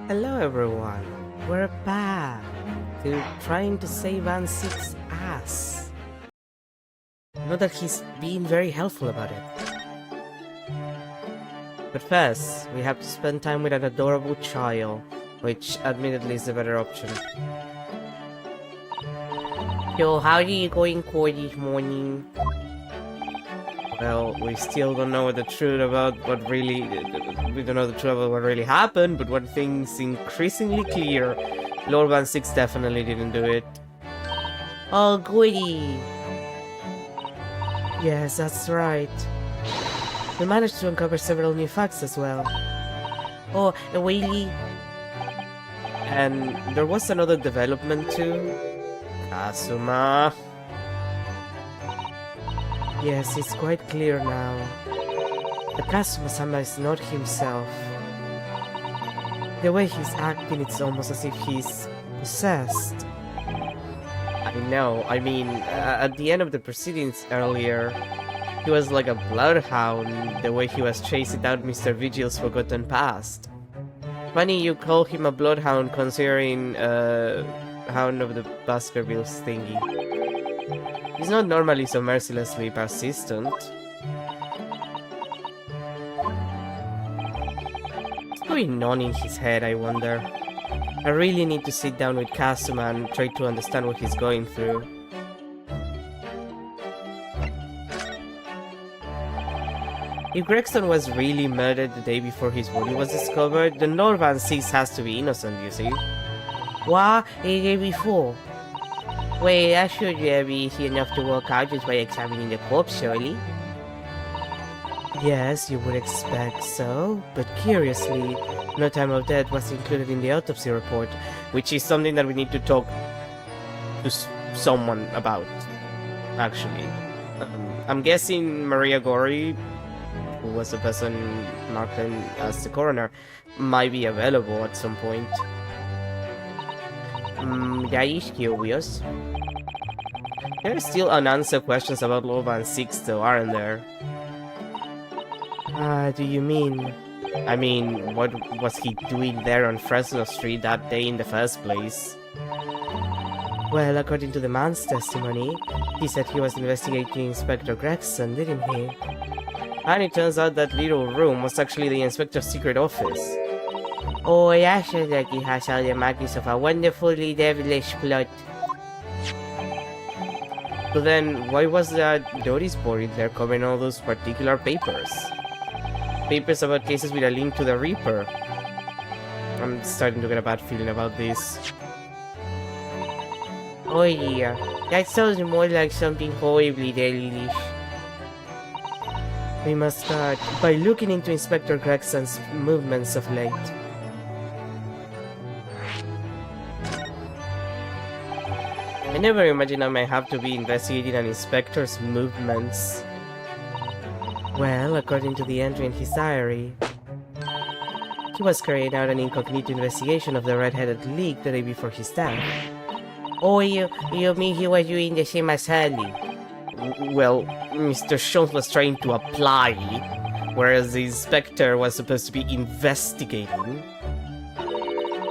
Hello everyone, we're back to trying to save Ansic's ass. Know that he's been very helpful about it. But first, we have to spend time with an adorable child, which admittedly is a better option. So how are you going for this morning? Well, we still don't know the truth about what really... We don't know the truth about what really happened, but one thing's increasingly clear. Lord Van Six definitely didn't do it. Oh, goody! Yes, that's right. We managed to uncover several new facts as well. Oh, really? And there was another development too. Kazuma. Yes, it's quite clear now. The Kazuma-sama is not himself. The way he's acting, it's almost as if he's possessed. I know, I mean, at the end of the proceedings earlier, he was like a bloodhound, the way he was chasing down Mr. Vigil's forgotten past. Funny you call him a bloodhound considering, Hound of the Baskervilles thingy. He's not normally so mercilessly persistent. What's going on in his head, I wonder? I really need to sit down with Kazuma and try to understand what he's going through. If Gregson was really murdered the day before his body was discovered, then Lord Van Six has to be innocent, you see. What? A day before? Wait, that should be easy enough to work out just by examining the corpse, surely? Yes, you would expect so, but curiously, no time of death was included in the autopsy report, which is something that we need to talk to someone about, actually. I'm guessing Maria Gori, who was the person marked as the coroner, might be available at some point. That is curious. There are still unanswered questions about Lord Van Six though, aren't there? Do you mean? I mean, what was he doing there on Fresno Street that day in the first place? Well, according to the man's testimony, he said he was investigating Inspector Gregson, didn't he? And it turns out that little room was actually the inspector's secret office. Oh, that sounds like it has all the markings of a wonderfully devilish plot. So then, why was that notice board in there covering all those particular papers? Papers about cases with a link to the Reaper. I'm starting to get a bad feeling about this. Oh yeah, that sounds more like something horribly devilish. We must start by looking into Inspector Gregson's movements of late. I never imagined I might have to be investigating an inspector's movements. Well, according to the entry in his diary, he was carrying out an incognito investigation of the Red-Headed League the day before his death. Oh, you mean he was doing the same as Hurley? Well, Mr. Jones was trying to apply, whereas the inspector was supposed to be investigating.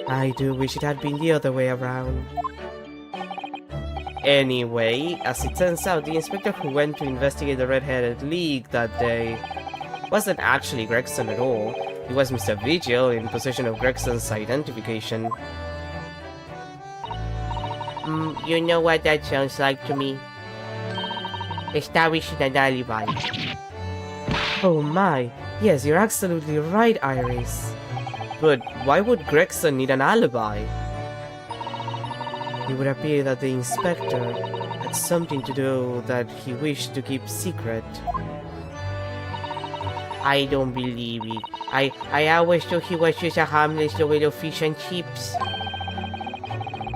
I do wish it had been the other way around. Anyway, as it turns out, the inspector who went to investigate the Red-Headed League that day wasn't actually Gregson at all. It was Mr. Vigil in possession of Gregson's identification. You know what that sounds like to me? Establishing an alibi. Oh my, yes, you're absolutely right, Iris. But why would Gregson need an alibi? It would appear that the inspector had something to do that he wished to keep secret. I don't believe it. I always thought he was just a harmless little fish and chips.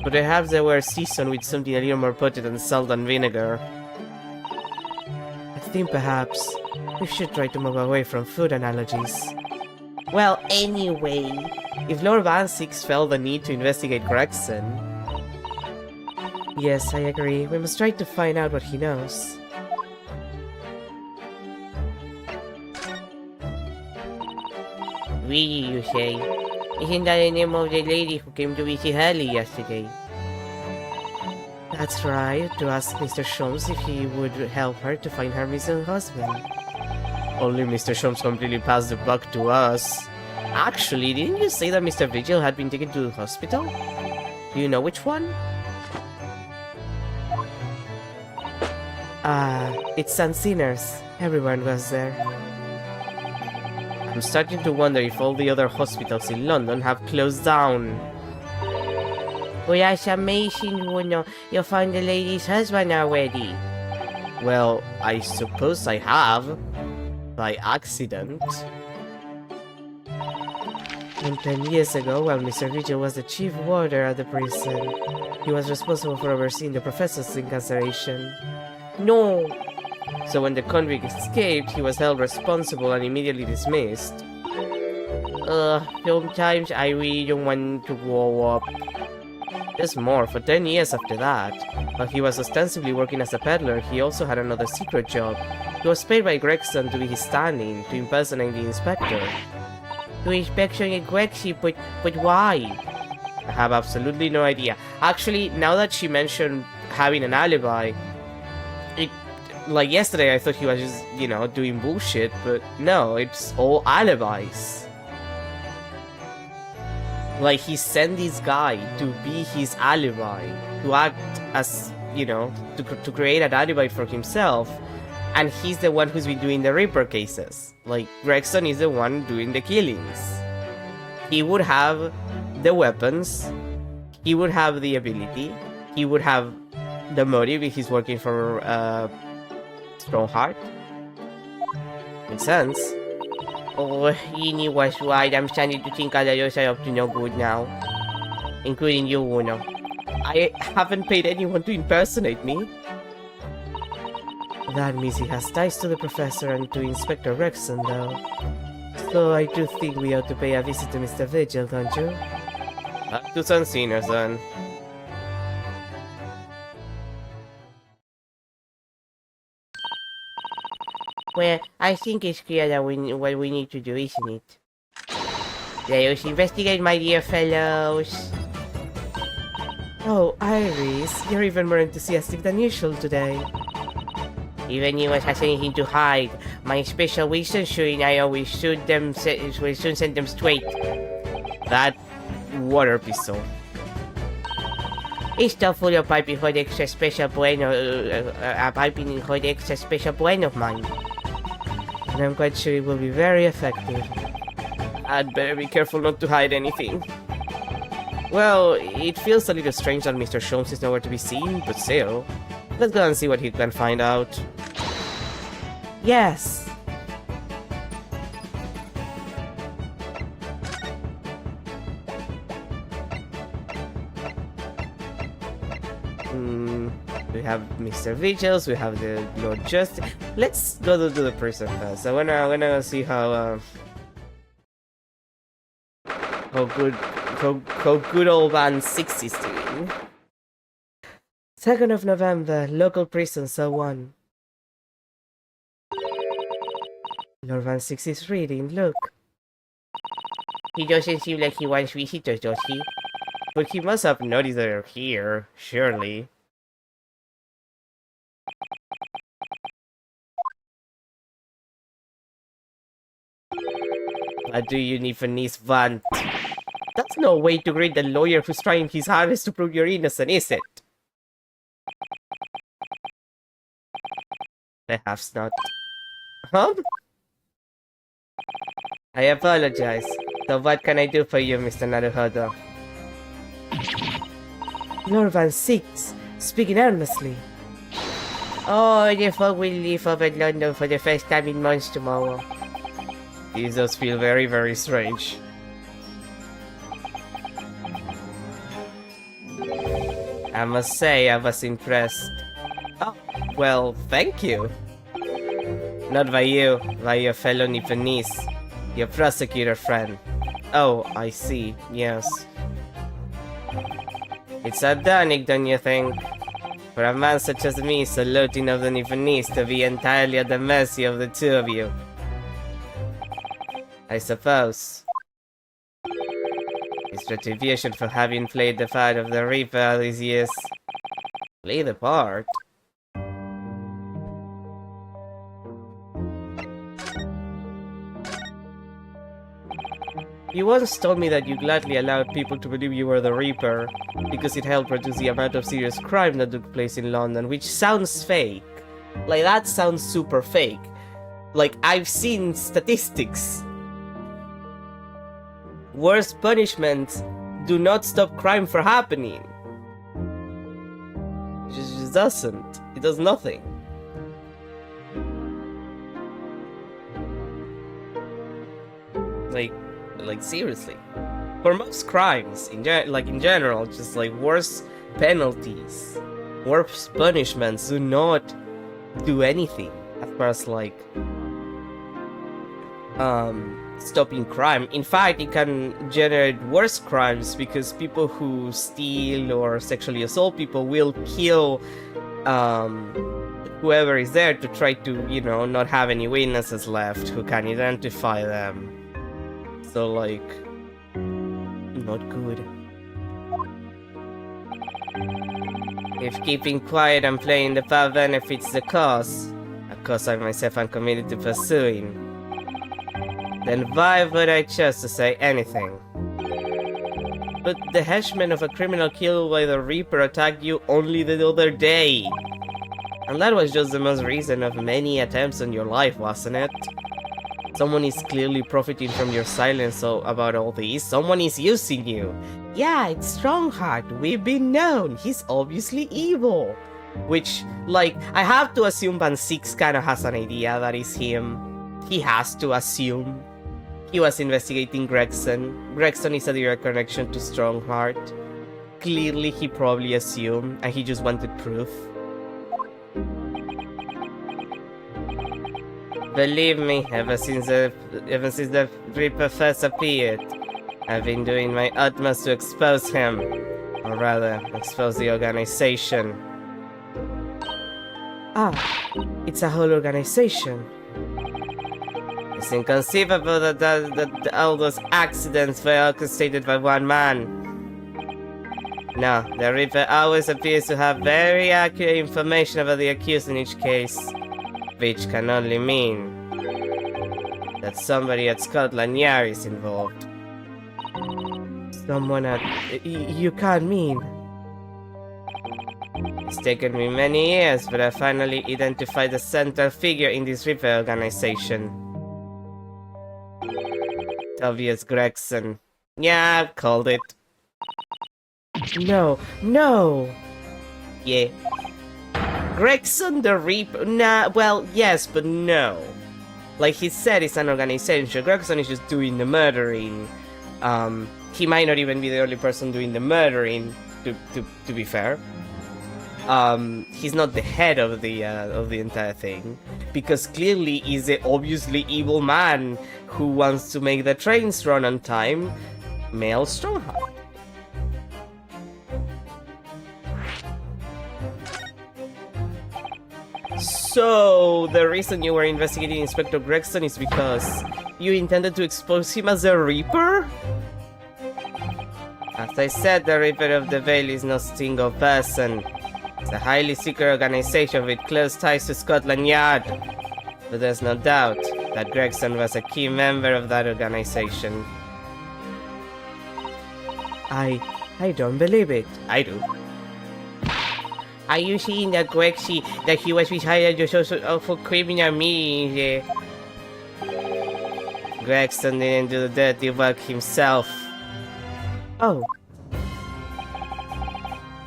But perhaps they were seasoned with something a little more potent than salt and vinegar. I think perhaps we should try to move away from food analogies. Well, anyway, if Lord Van Six felt the need to investigate Gregson... Yes, I agree. We must try to find out what he knows. Really, you say? Isn't that the name of the lady who came to visit Haley yesterday? That's right, to ask Mr. Sholmes if he would help her to find her missing husband. Only Mr. Sholmes completely passed the buck to us. Actually, didn't you say that Mr. Vigil had been taken to the hospital? Do you know which one? It's St. Sinners. Everyone was there. I'm starting to wonder if all the other hospitals in London have closed down. Well, that's amazing, Uno. You found the lady's husband already. Well, I suppose I have. By accident. And 10 years ago, while Mr. Vigil was the chief warder at the prison, he was responsible for overseeing the professor's incarceration. No! So when the convict escaped, he was held responsible and immediately dismissed. Sometimes I really don't want to grow up. There's more, for 10 years after that. While he was ostensibly working as a peddler, he also had another secret job. He was paid by Gregson to be his stand-in, to impersonate the inspector. To inspection at Grexy, but why? I have absolutely no idea. Actually, now that she mentioned having an alibi, like yesterday I thought he was just, you know, doing bullshit, but no, it's all alibis. Like, he sent this guy to be his alibi, to act as, you know, to create an alibi for himself, and he's the one who's been doing the Reaper cases. Like, Gregson is the one doing the killings. He would have the weapons, he would have the ability, he would have the motive if he's working for Strongheart. Makes sense. Oh, Ini was right. I'm starting to think all of those are up to no good now. Including you, Uno. I haven't paid anyone to impersonate me. That means he has ties to the professor and to Inspector Gregson, though. So I do think we ought to pay a visit to Mr. Vigil, don't you? To St. Sinners, then. Well, I think it's clear that what we need to do, isn't it? Let us investigate, my dear fellows. Oh, Iris, you're even more enthusiastic than usual today. Even you has anything to hide. My special wisdom showing I always will soon send them straight. That water pistol. It's still full of piping hot extra special brain piping hot extra special brain of mine. And I'm quite sure it will be very effective. I'd better be careful not to hide anything. Well, it feels a little strange that Mr. Sholmes is nowhere to be seen, but still. Let's go and see what he can find out. Yes! We have Mr. Vigils, we have the Lord Justice. Let's go to the prison first. I wanna see how good old man 6 is doing. 2nd of November, local prison, cell 1. Lord Van 6 is reading, look. He doesn't seem like he wants visitors, does he? But he must have noticed that they're here, surely. What do you need for Nice want? That's no way to grade the lawyer who's trying his hardest to prove you're innocent, is it? Perhaps not. Huh? I apologize. So what can I do for you, Mr. Naruhodo? Lord Van 6, speaking earnestly. Oh, the fog will leave over London for the first time in months tomorrow. These does feel very, very strange. I must say, I was impressed. Oh, well, thank you. Not by you, by your fellow Nipponese, your prosecutor friend. Oh, I see, yes. It's ironic, don't you think? For a man such as me, saluting of the Nipponese, to be entirely at the mercy of the two of you. I suppose. His retribution for having played the part of the Reaper all these years. Play the part? You once told me that you gladly allowed people to believe you were the Reaper because it helped reduce the amount of serious crime that took place in London, which sounds fake. Like, that sounds super fake. Like, I've seen statistics. Worse punishments do not stop crime from happening. It just doesn't. It does nothing. Like seriously. For most crimes, in general, just like worse penalties, worse punishments do not do anything as far as like stopping crime. In fact, it can generate worse crimes because people who steal or sexually assault people will kill whoever is there to try to, you know, not have any witnesses left who can identify them. So, like, not good. If keeping quiet and playing the part benefits the cause, a cause I myself am committed to pursuing, then why would I choose to say anything? But the henchmen of a criminal killed by the Reaper attacked you only the other day. And that was just the most recent of many attempts on your life, wasn't it? Someone is clearly profiting from your silence about all this. Someone is using you. Yeah, it's Strongheart. We've been known. He's obviously evil. Which, like, I have to assume Van Six kind of has an idea that is him. He has to assume. He was investigating Gregson. Gregson is a direct connection to Strongheart. Clearly, he probably assumed, and he just wanted proof. Believe me, ever since the Reaper first appeared, I've been doing my utmost to expose him. Or rather, expose the organization. Ah, it's a whole organization. It's inconceivable that all those accidents were orchestrated by one man. No, the Reaper always appears to have very accurate information about the accused in each case. Which can only mean that somebody at Scotland Yard is involved. Someone at... You can't mean... It's taken me many years, but I finally identified the central figure in this Reaper organization. Tobias Gregson. Yeah, I've called it. No. Yeah. Gregson the Reaper? Nah, well, yes, but no. Like he said, it's an organization. Gregson is just doing the murdering. He might not even be the only person doing the murdering, to be fair. He's not the head of the entire thing, because clearly he's the obviously evil man who wants to make the trains run on time, Male Strongheart. So, the reason you were investigating Inspector Gregson is because you intended to expose him as a Reaper? As I said, the Reaper of the Vale is no single person. It's a highly secret organization with close ties to Scotland Yard. But there's no doubt that Gregson was a key member of that organization. I don't believe it. I do. Are you saying that that he was behind the social criminal meetings? Gregson didn't do the dirty work himself. Oh.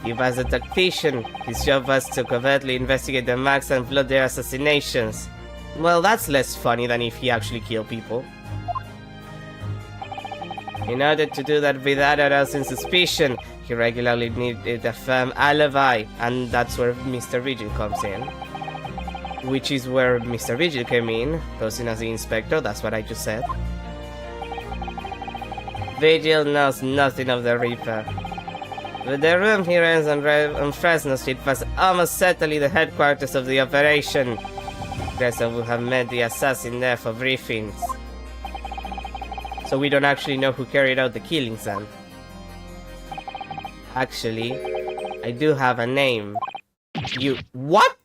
He was a tactician. His job was to covertly investigate the Max and plot their assassinations. Well, that's less funny than if he actually killed people. In order to do that without arousing suspicion, he regularly needed a firm alibi, and that's where Mr. Vigil comes in. Which is where Mr. Vigil came in, posing as the inspector, that's what I just said. Vigil knows nothing of the Reaper. But the room he rents on Fresno Street was almost certainly the headquarters of the operation. Gregson would have met the assassin there for briefings. So we don't actually know who carried out the killings then. Actually, I do have a name. You... What?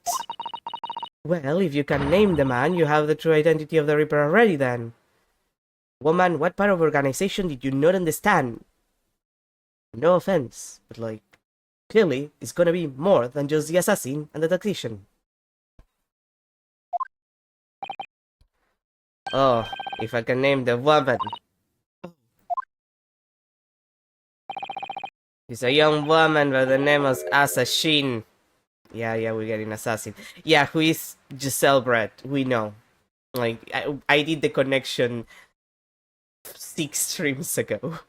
Well, if you can name the man, you have the true identity of the Reaper already then. Woman, what part of organization did you not understand? No offense, but like, clearly, it's gonna be more than just the assassin and the tactician. Oh, if I can name the woman. It's a young woman by the name of Assassin. Yeah, we're getting assassin. Yeah, who is Giselle Brett? We know. Like, I did the connection 6 streams ago.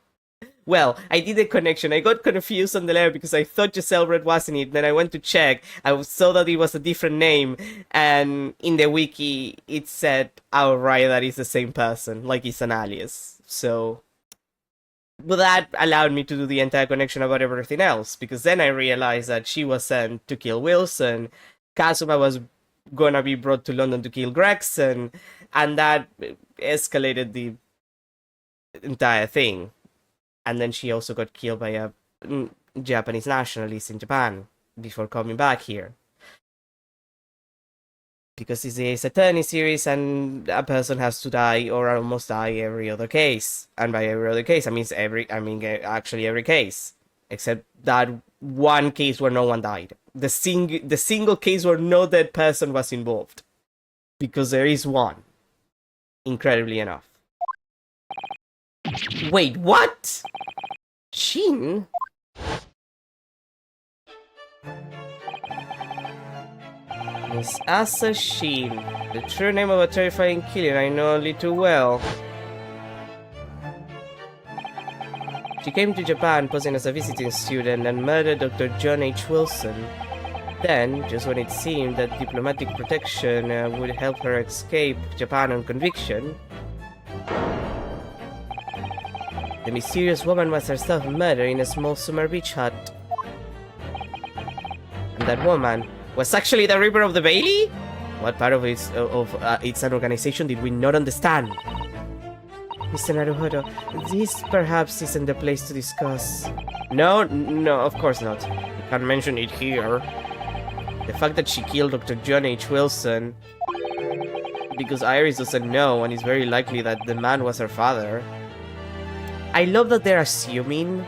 Well, I did the connection. I got confused on the letter because I thought Giselle Brett wasn't it. Then I went to check. I saw that it was a different name. And in the wiki, it said outright that it's the same person. Like it's an alias. So... But that allowed me to do the entire connection about everything else, because then I realized that she was sent to kill Wilson, Kazuma was gonna be brought to London to kill Gregson, and that escalated the entire thing. And then she also got killed by a Japanese nationalist in Japan before coming back here. Because it's a Attorney series and a person has to die or almost die every other case. And by every other case, I mean actually every case. Except that one case where no one died. The single case where no dead person was involved. Because there is one. Incredibly enough. Wait, what? Shin? Miss Assassin, the true name of a terrifying killer I know only too well. She came to Japan posing as a visiting student and murdered Dr. John H. Wilson. Then, just when it seemed that diplomatic protection would help her escape Japan on conviction, the mysterious woman was herself murdered in a small summer beach hut. And that woman was actually the Reaper of the Bailey? What part of its an organization did we not understand? Mr. Naruhodo, this perhaps isn't the place to discuss. No, of course not. You can't mention it here. The fact that she killed Dr. John H. Wilson because Iris doesn't know, and it's very likely that the man was her father. I love that they're assuming.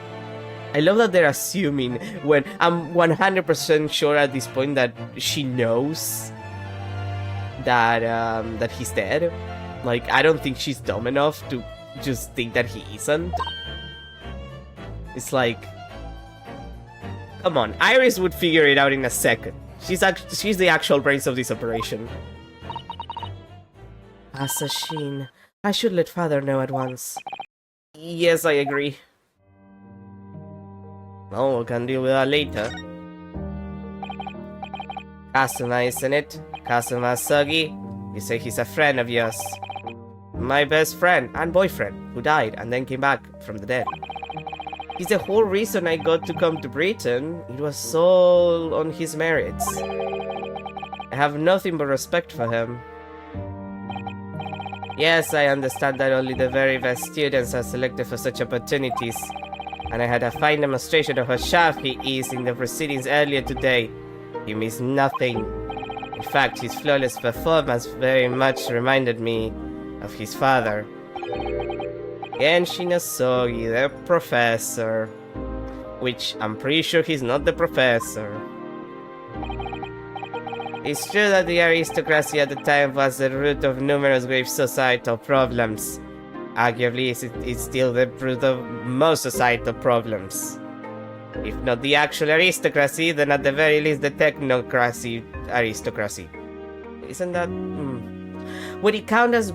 When I'm 100% sure at this point that she knows that he's dead. Like, I don't think she's dumb enough to just think that he isn't. It's like, come on, Iris would figure it out in a second. She's the actual brains of this operation. Assassin, I should let father know at once. Yes, I agree. Well, we can deal with that later. Kazuma, isn't it? Kazuma Sagi? You say he's a friend of yours. My best friend and boyfriend, who died and then came back from the dead. He's the whole reason I got to come to Britain. It was all on his merits. I have nothing but respect for him. Yes, I understand that only the very best students are selected for such opportunities. And I had a fine demonstration of how sharp he is in the proceedings earlier today. He missed nothing. In fact, his flawless performance very much reminded me of his father. Genshin Asogi, the professor. Which I'm pretty sure he's not the professor. It's true that the aristocracy at the time was the root of numerous grave societal problems. Arguably, it's still the root of most societal problems. If not the actual aristocracy, then at the very least the technocracy aristocracy. Isn't that... Would it count as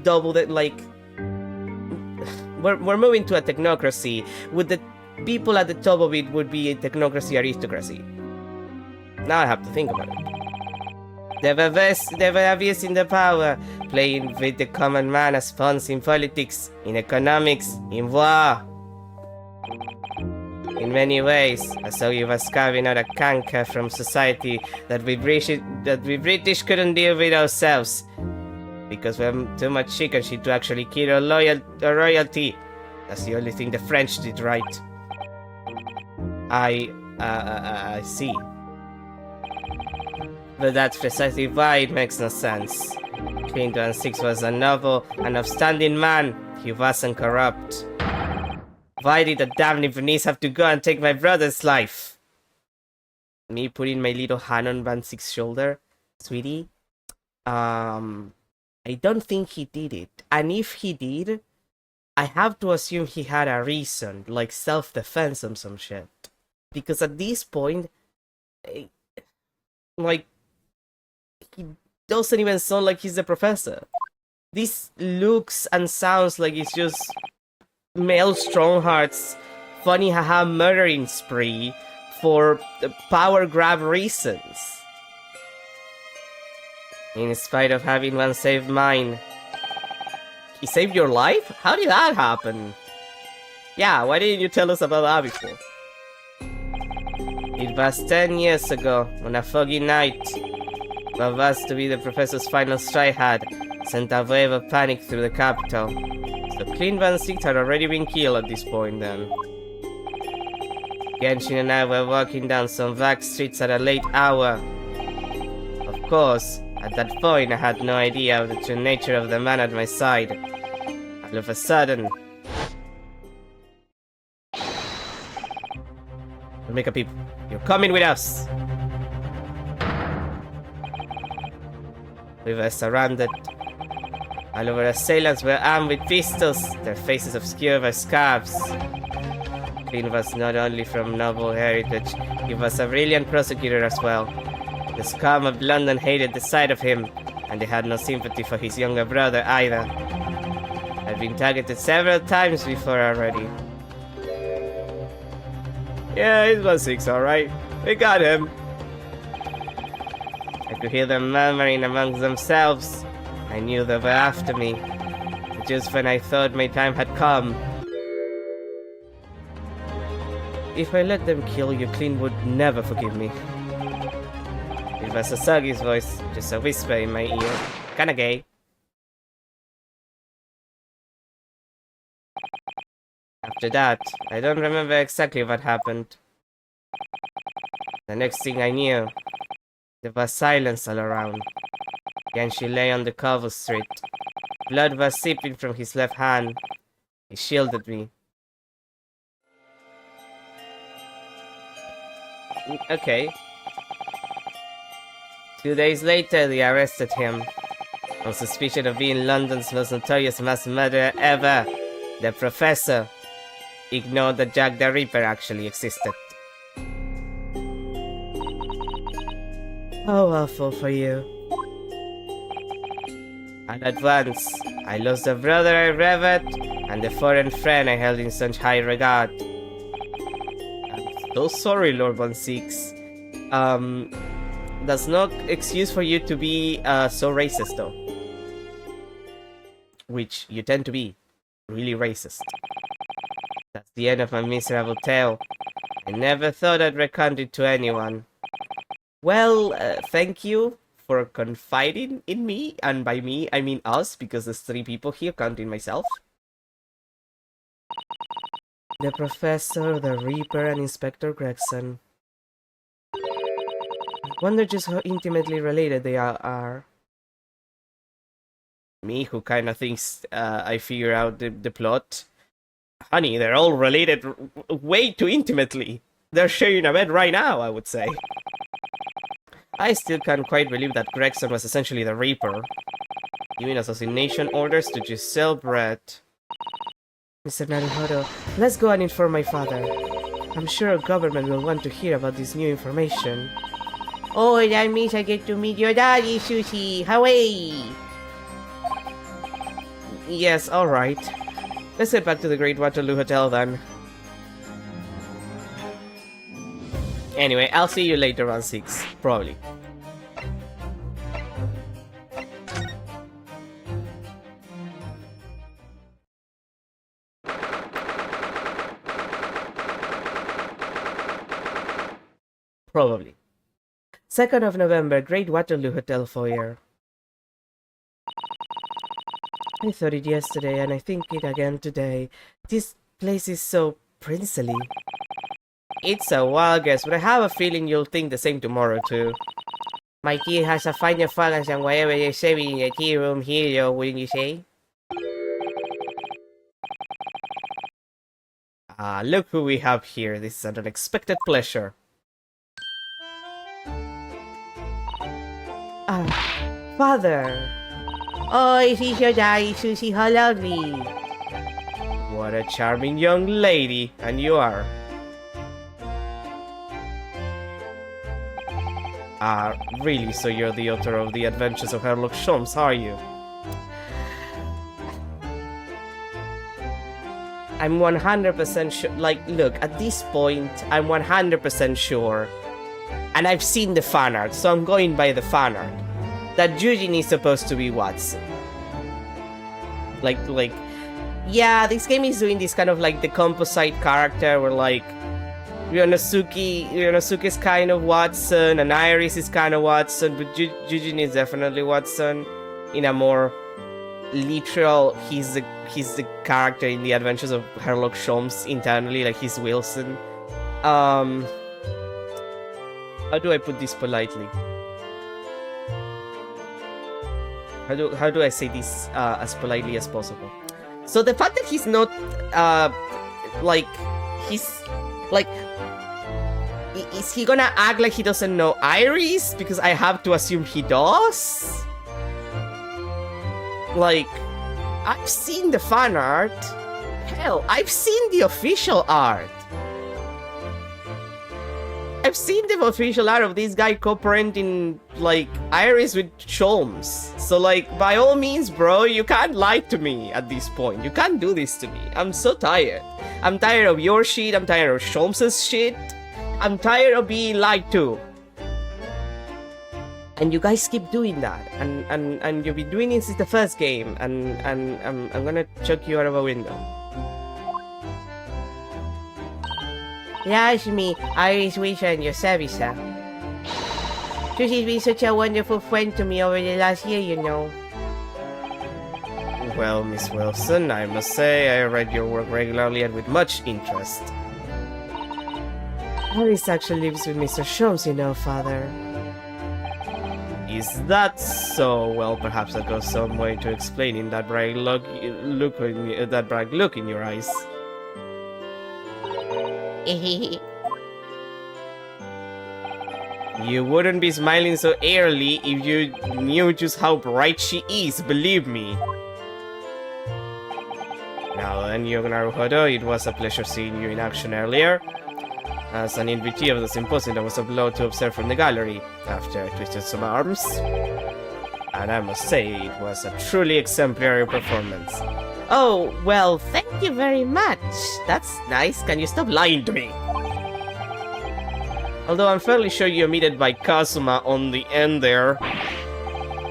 double that, like... We're moving to a technocracy. Would the people at the top of it would be a technocracy aristocracy? Now I have to think about it. They were obvious in the power, playing with the common man as pawns in politics, in economics, in war. In many ways, Asogi was carving out a canker from society that we British couldn't deal with ourselves. Because we're too much chicken shit to actually kill our royalty. That's the only thing the French did right. I see. But that's precisely why it makes no sense. Clean 6 was a noble and upstanding man. He wasn't corrupt. Why did the damn Nibunese have to go and take my brother's life? Me putting my little hand on Van 6's shoulder. Sweetie, I don't think he did it. And if he did, I have to assume he had a reason, like self-defense or some shit. Because at this point, like, he doesn't even sound like he's the professor. This looks and sounds like it's just male Strongheart's funny haha murdering spree for power grab reasons. In spite of having one save mine. He saved your life? How did that happen? Yeah, why didn't you tell us about that before? It was 10 years ago, on a foggy night. What was to be the professor's final strike had sent a wave of panic through the capital. So Clint Van 6 had already been killed at this point then. Genshin and I were walking down some back streets at a late hour. Of course, at that point I had no idea of the true nature of the man at my side. All of a sudden... Make a peep. You're coming with us! We were surrounded. All our assailants were armed with pistols, their faces obscured by scarves. Clint was not only from noble heritage, he was a brilliant prosecutor as well. The scum of London hated the sight of him, and they had no sympathy for his younger brother either. I've been targeted several times before already. Yeah, he's 1-6, alright. We got him. I could hear them murmuring amongst themselves. I knew they were after me. Just when I thought my time had come. If I let them kill you, Clint would never forgive me. It was Asagi's voice, just a whisper in my ear. Kinda gay. After that, I don't remember exactly what happened. The next thing I knew, there was silence all around. Genshi lay on the cobble street. Blood was seeping from his left hand. He shielded me. Okay. 2 days later, they arrested him. On suspicion of being London's most notorious mass murderer ever. The professor ignored that Jack the Ripper actually existed. How awful for you. And at once, I lost the brother I revered and the foreign friend I held in such high regard. I'm so sorry, Lord 1-6. That's no excuse for you to be so racist, though. Which you tend to be. Really racist. That's the end of my miserable tale. I never thought I'd recount it to anyone. Well, thank you for confiding in me, and by me, I mean us, because there's 3 people here, counting myself. The Professor, the Reaper, and Inspector Gregson. I wonder just how intimately related they all are. Me, who kinda thinks I figure out the plot. Honey, they're all related way too intimately. They're sharing a bed right now, I would say. I still can't quite believe that Gregson was essentially the Reaper, giving assassination orders to Giselle Brett. Mr. Naruhodo, let's go and inform my father. I'm sure our government will want to hear about this new information. Oh, that means I get to meet your daddy, Susie! Hooray! Yes, alright. Let's head back to the Great Waterloo Hotel then. Anyway, I'll see you later on 6, probably. Probably. 2nd of November, Great Waterloo Hotel foyer. I thought it yesterday and I think it again today. This place is so princely. It's a wild guess, but I have a feeling you'll think the same tomorrow too. My kid has a finer focus than whatever you're saving in your tea room here, wouldn't you say? Ah, look who we have here. This is an unexpected pleasure. Father! Oh, is he your daddy, Susie? How lovely! What a charming young lady, and you are. Really, so you're the author of The Adventures of Sherlock Holmes, are you? I'm 100% sure, like, look, at this point, I'm 100% sure, and I've seen the fan art, so I'm going by the fan art, that Eugene is supposed to be Watson. Like, yeah, this game is doing this kind of like the composite character where like, Ryonosuke is kind of Watson, and Iris is kind of Watson, but Eugene is definitely Watson. In a more literal, he's the character in The Adventures of Sherlock Holmes internally, like he's Wilson. How do I put this politely? How do I say this as politely as possible? So the fact that he's not is he gonna act like he doesn't know Iris? Because I have to assume he does? Like, I've seen the fan art. Hell, I've seen the official art. I've seen the official art of this guy co-parenting, like, Iris with Holmes. So, like, by all means, bro, you can't lie to me at this point. You can't do this to me. I'm so tired. I'm tired of your shit. I'm tired of Holmes's shit. I'm tired of being lied to. And you guys keep doing that. And you've been doing this since the first game. And I'm gonna chuck you out of a window. Rashmi, Iris Wisha, and Yosevisa. Susie's been such a wonderful friend to me over the last year, you know. Well, Miss Wilson, I must say I read your work regularly and with much interest. Iris actually lives with Mr. Holmes, you know, Father. Is that so? Well, perhaps that goes some way to explaining that bright look in your eyes. You wouldn't be smiling so airily if you knew just how bright she is, believe me. Now then, Yogi Naruhodo, it was a pleasure seeing you in action earlier. As an invitee of the symposium, I was a blow to observe from the gallery, after I twisted some arms. And I must say, it was a truly exemplary performance. Oh, well, thank you very much. That's nice. Can you stop lying to me? Although I'm fairly sure you omitted by Kazuma on the end there.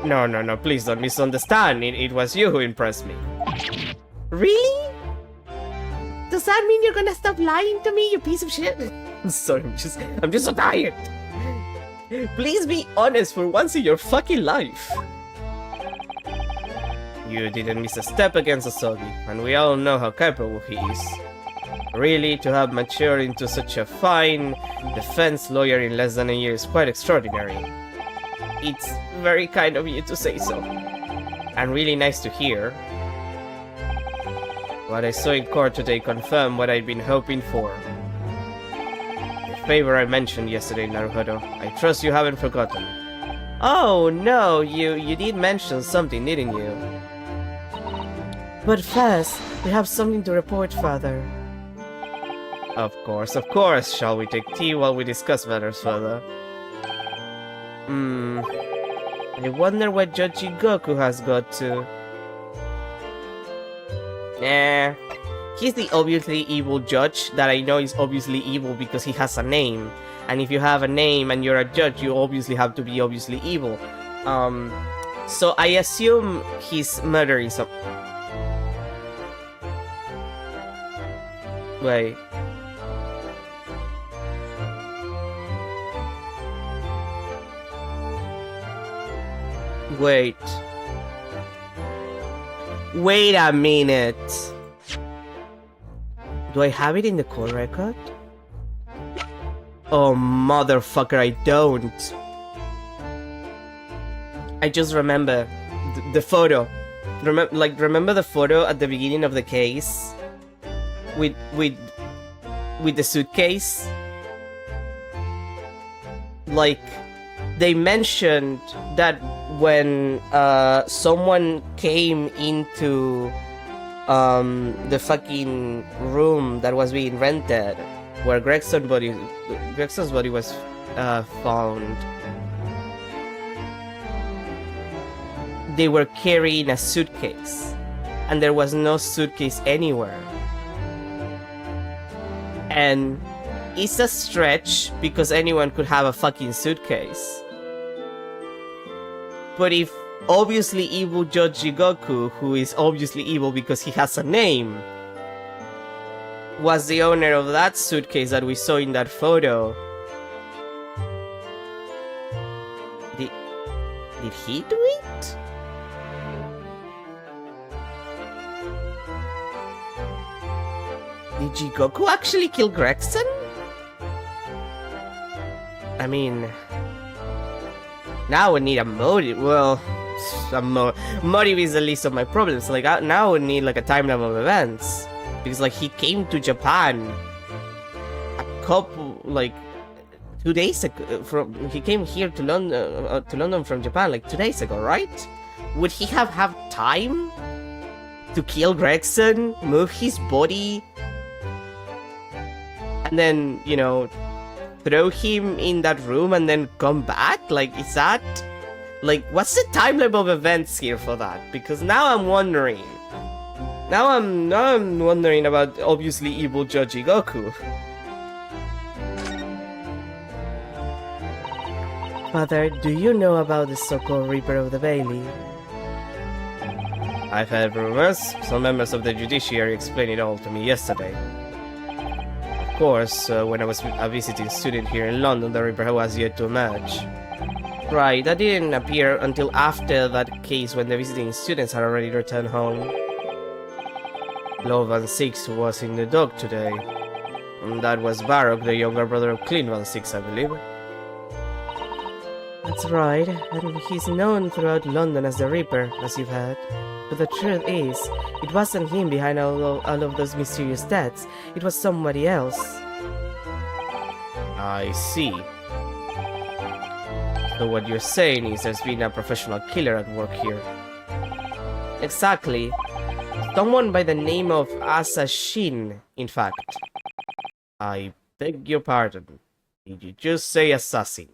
No, please don't misunderstand. It was you who impressed me. Really? Does that mean you're gonna stop lying to me, you piece of shit? I'm sorry, I'm just so tired. Please be honest for once in your fucking life. You didn't miss a step against Asogi, and we all know how capable he is. Really, to have matured into such a fine defense lawyer in less than a year is quite extraordinary. It's very kind of you to say so. And really nice to hear. What I saw in court today confirmed what I'd been hoping for. The favor I mentioned yesterday, Naruhodo. I trust you haven't forgotten. Oh no, you did mention something, didn't you? But first, we have something to report, Father. Of course. Shall we take tea while we discuss matters further? I wonder what Judge Goku has got to. He's the obviously evil judge that I know is obviously evil because he has a name. And if you have a name and you're a judge, you obviously have to be obviously evil. So I assume he's murdering some... Wait. Wait a minute. Do I have it in the court record? Oh, motherfucker, I don't. I just remember the photo. Remember the photo at the beginning of the case? With the suitcase? Like, they mentioned that when someone came into the fucking room that was being rented, where Gregson's body was found, they were carrying a suitcase, and there was no suitcase anywhere. And it's a stretch because anyone could have a fucking suitcase. But if obviously evil Judge Jigoku, who is obviously evil because he has a name, was the owner of that suitcase that we saw in that photo, did he do it? Did Jigoku actually kill Gregson? I mean, now I need a motive. Well, motive is the least of my problems. Like, now I need like a timeline of events, because like he came to Japan a couple, like 2 days ago. He came here to London from Japan like 2 days ago, right? Would he have time to kill Gregson, move his body, and then, you know, throw him in that room and then come back? Like, is that... Like, what's the timeline of events here for that? Because now I'm wondering. Now I'm wondering about obviously evil Judge Jigoku. Father, do you know about the so-called Reaper of the Bailey? I've heard rumors. Some members of the judiciary explained it all to me yesterday. Of course, when I was a visiting student here in London, the Reaper was yet to emerge. Right, that didn't appear until after that case when the visiting students had already returned home. Lord Van Six was in the dock today. And that was Baroque, the younger brother of Clint Van Six, I believe. That's right, and he's known throughout London as the Reaper, as you've heard. But the truth is, it wasn't him behind all of those mysterious deaths. It was somebody else. I see. So what you're saying is there's been a professional killer at work here. Exactly. Someone by the name of Asa Shin, in fact. I beg your pardon. Did you just say assassin?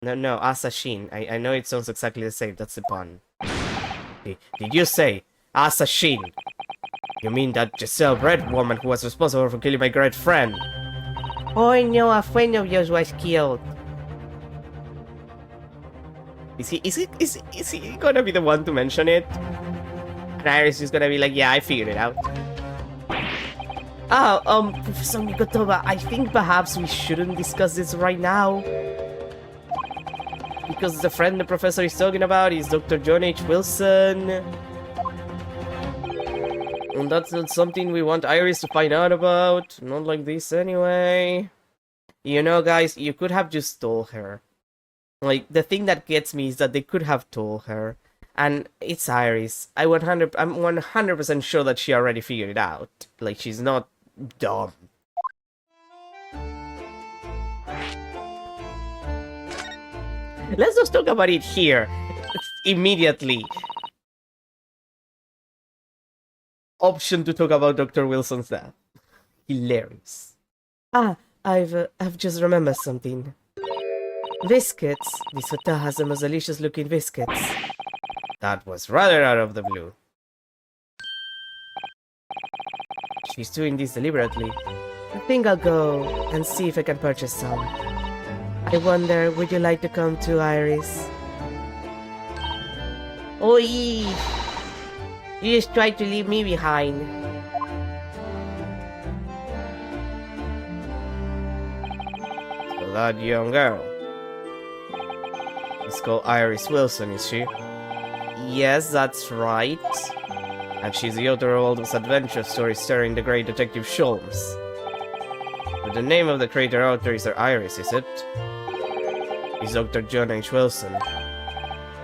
No, Asa Shin. I know it sounds exactly the same, that's the pun. Did you say Asa Shin? You mean that Giselle Brett woman who was responsible for killing my great friend? Oh no, a friend of yours was killed. Is he gonna be the one to mention it? And Iris is gonna be like, yeah, I figured it out. Professor Mikotoba, I think perhaps we shouldn't discuss this right now. Because the friend the professor is talking about is Dr. John H. Wilson. And that's not something we want Iris to find out about. Not like this anyway. You know, guys, you could have just told her. Like, the thing that gets me is that they could have told her. And it's Iris. I'm 100% sure that she already figured it out. Like, she's not dumb. Let's just talk about it here. Immediately. Option to talk about Dr. Wilson's death. Hilarious. I've just remembered something. Biscuits. This hotel has the most delicious looking biscuits. That was rather out of the blue. She's doing this deliberately. I think I'll go and see if I can purchase some. I wonder, would you like to come too, Iris? Oi! You just tried to leave me behind. So that young girl. It's called Iris Wilson, is she? Yes, that's right. And she's the author of all those adventure stories starring the great Detective Sholmes. But the name of the creator author is Iris, is it? Is Dr. John H. Wilson.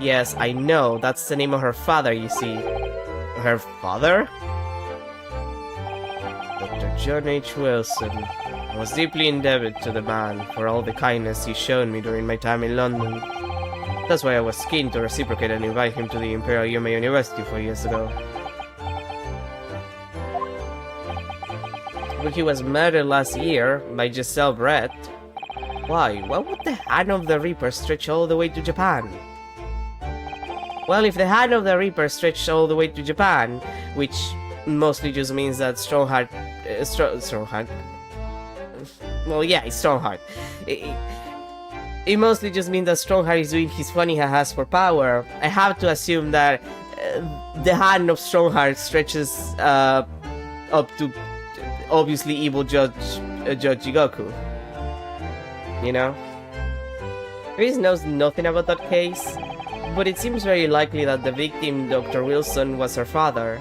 Yes, I know, that's the name of her father, you see. Her father? Dr. John H. Wilson. I was deeply indebted to the man for all the kindness he showed me during my time in London. That's why I was keen to reciprocate and invite him to the Imperial Yuma University 4 years ago. But he was murdered last year by Giselle Brett. Why? Why would the hand of the Reaper stretch all the way to Japan? Well, if the hand of the Reaper stretched all the way to Japan, which mostly just means that Strongheart... Strongheart? Well, yeah, it's Strongheart. It mostly just means that Strongheart is doing his funny ha-has for power. I have to assume that the hand of Strongheart stretches up to obviously evil Judge Jigoku. You know? Reese knows nothing about that case, but it seems very likely that the victim, Dr. Wilson, was her father.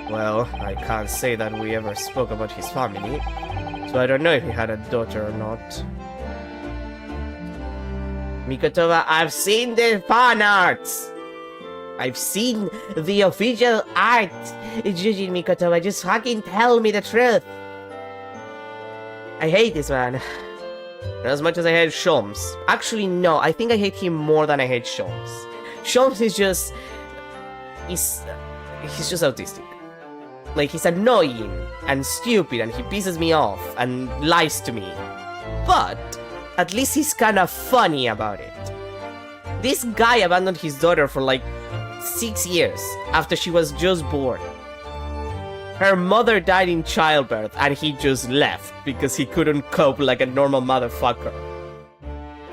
Well, I can't say that we ever spoke about his family, so I don't know if he had a daughter or not. Mikotova, I've seen the fan arts! I've seen the official art! Jujin Mikotova, just fucking tell me the truth! I hate this man. As much as I hate Shoms. Actually, no, I think I hate him more than I hate Shoms. Shoms is just... He's just autistic. Like, he's annoying and stupid and he pisses me off and lies to me. But at least he's kinda funny about it. This guy abandoned his daughter for like 6 years after she was just born. Her mother died in childbirth and he just left because he couldn't cope like a normal motherfucker.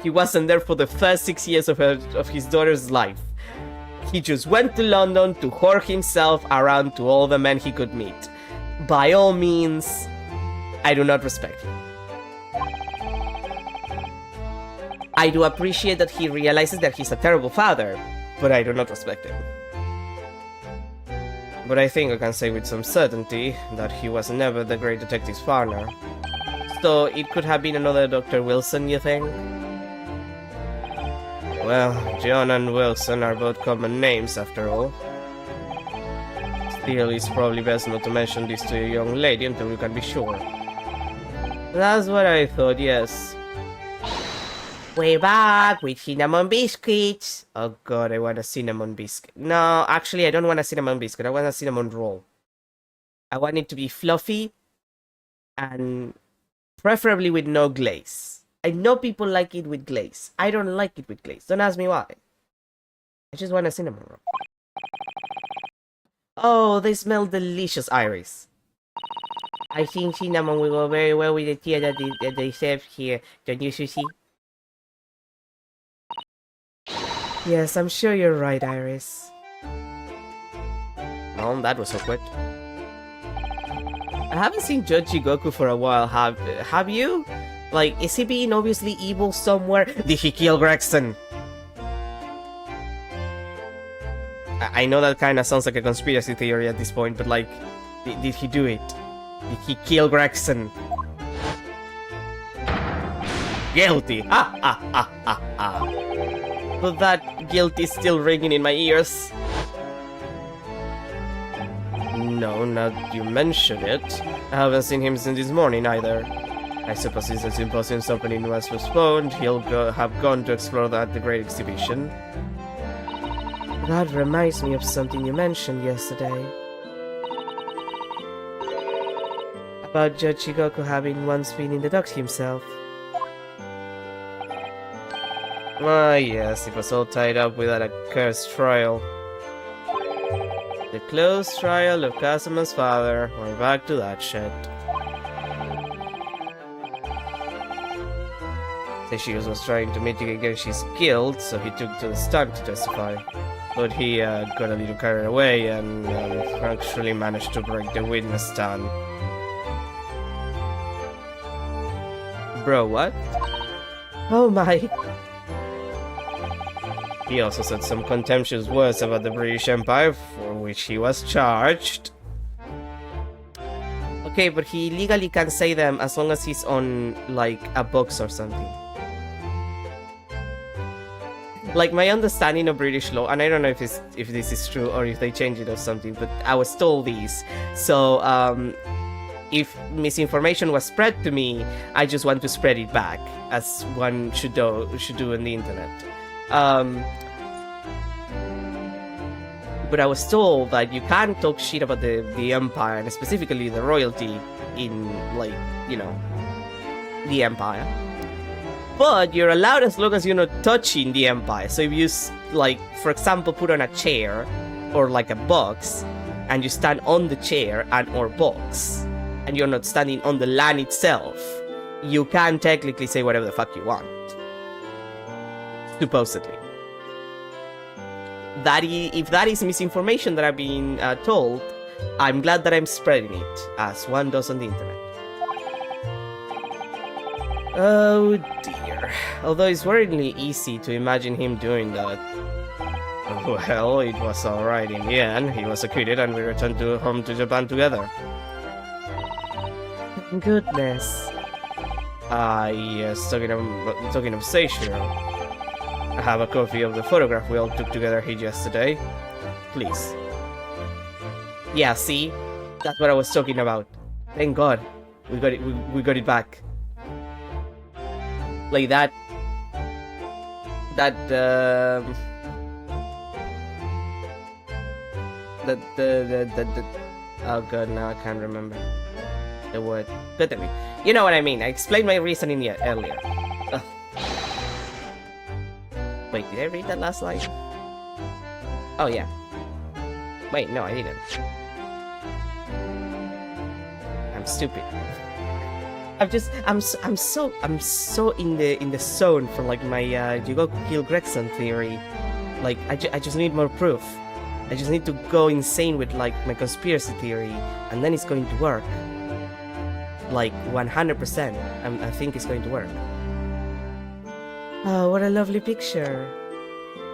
He wasn't there for the first 6 years of his daughter's life. He just went to London to whore himself around to all the men he could meet. By all means, I do not respect him. I do appreciate that he realizes that he's a terrible father, but I do not respect him. But I think I can say with some certainty that he was never the great detective's partner. So it could have been another Dr. Wilson, you think? Well, John and Wilson are both common names after all. Still, it's probably best not to mention this to a young lady until we can be sure. That's what I thought, yes. We're back with cinnamon biscuits. Oh god, I want a cinnamon biscuit. No, actually, I don't want a cinnamon biscuit. I want a cinnamon roll. I want it to be fluffy and preferably with no glaze. I know people like it with glaze. I don't like it with glaze. Don't ask me why. I just want a cinnamon roll. Oh, they smell delicious, Iris. I think cinnamon will go very well with the tea that they serve here. Don't you, Susie? Yes, I'm sure you're right, Iris. Oh, that was awkward. I haven't seen Judge Jigoku for a while, have you? Like, is he being obviously evil somewhere? Did he kill Gregson? I know that kinda sounds like a conspiracy theory at this point, but like, did he do it? Did he kill Gregson? Guilty! But that guilt is still ringing in my ears. No, now that you mention it. I haven't seen him since this morning either. I suppose since the symposium's opening was postponed, he'll have gone to explore that the great exhibition. That reminds me of something you mentioned yesterday. About Judge Jigoku having once been in the docks himself. Ah yes, it was all tied up with that accursed trial. The closed trial of Kazuma's father. We're back to that shit. Teshigos was trying to mitigate against his guilt, so he took to the stand to testify. But he got a little carried away and actually managed to break the witness stand. Bro, what? Oh my... He also said some contemptuous words about the British Empire, for which he was charged. Okay, Okay, but he legally can say them as long as he's on, like, a box or something. Like, my understanding of British law, and I don't know if this is true or if they change it or something, but I was told this. So, if misinformation was spread to me, I just want to spread it back, as one should do on the internet. But I was told that you can't talk shit about the Empire, and specifically the royalty in, like, you know, the Empire. But you're allowed as long as you're not touching the Empire. So if you, like, for example, put on a chair or like a box, and you stand on the chair and or box, and you're not standing on the land itself, you can technically say whatever the fuck you want. Supposedly. If that is misinformation that I've been told, I'm glad that I'm spreading it, as one does on the internet. Oh dear. Although it's worryingly easy to imagine him doing that. Well, it was alright in the end. He was acquitted and we returned home to Japan together. Goodness. Yes, talking of Seishiro. I have a copy of the photograph we all took together here yesterday. Please. Yeah, see? That's what I was talking about. Thank God. We got it back. Like that oh god, now I can't remember the word. But anyway, you know what I mean. I explained my reasoning earlier. Ugh. Wait, did I read that last line? Oh yeah. Wait, no, I didn't. I'm stupid. I'm so in the zone for like my Jigoku Kill Gregson theory. Like I just need more proof. I just need to go insane with like my conspiracy theory, and then it's going to work. Like 100%. I think it's going to work. Oh, what a lovely picture.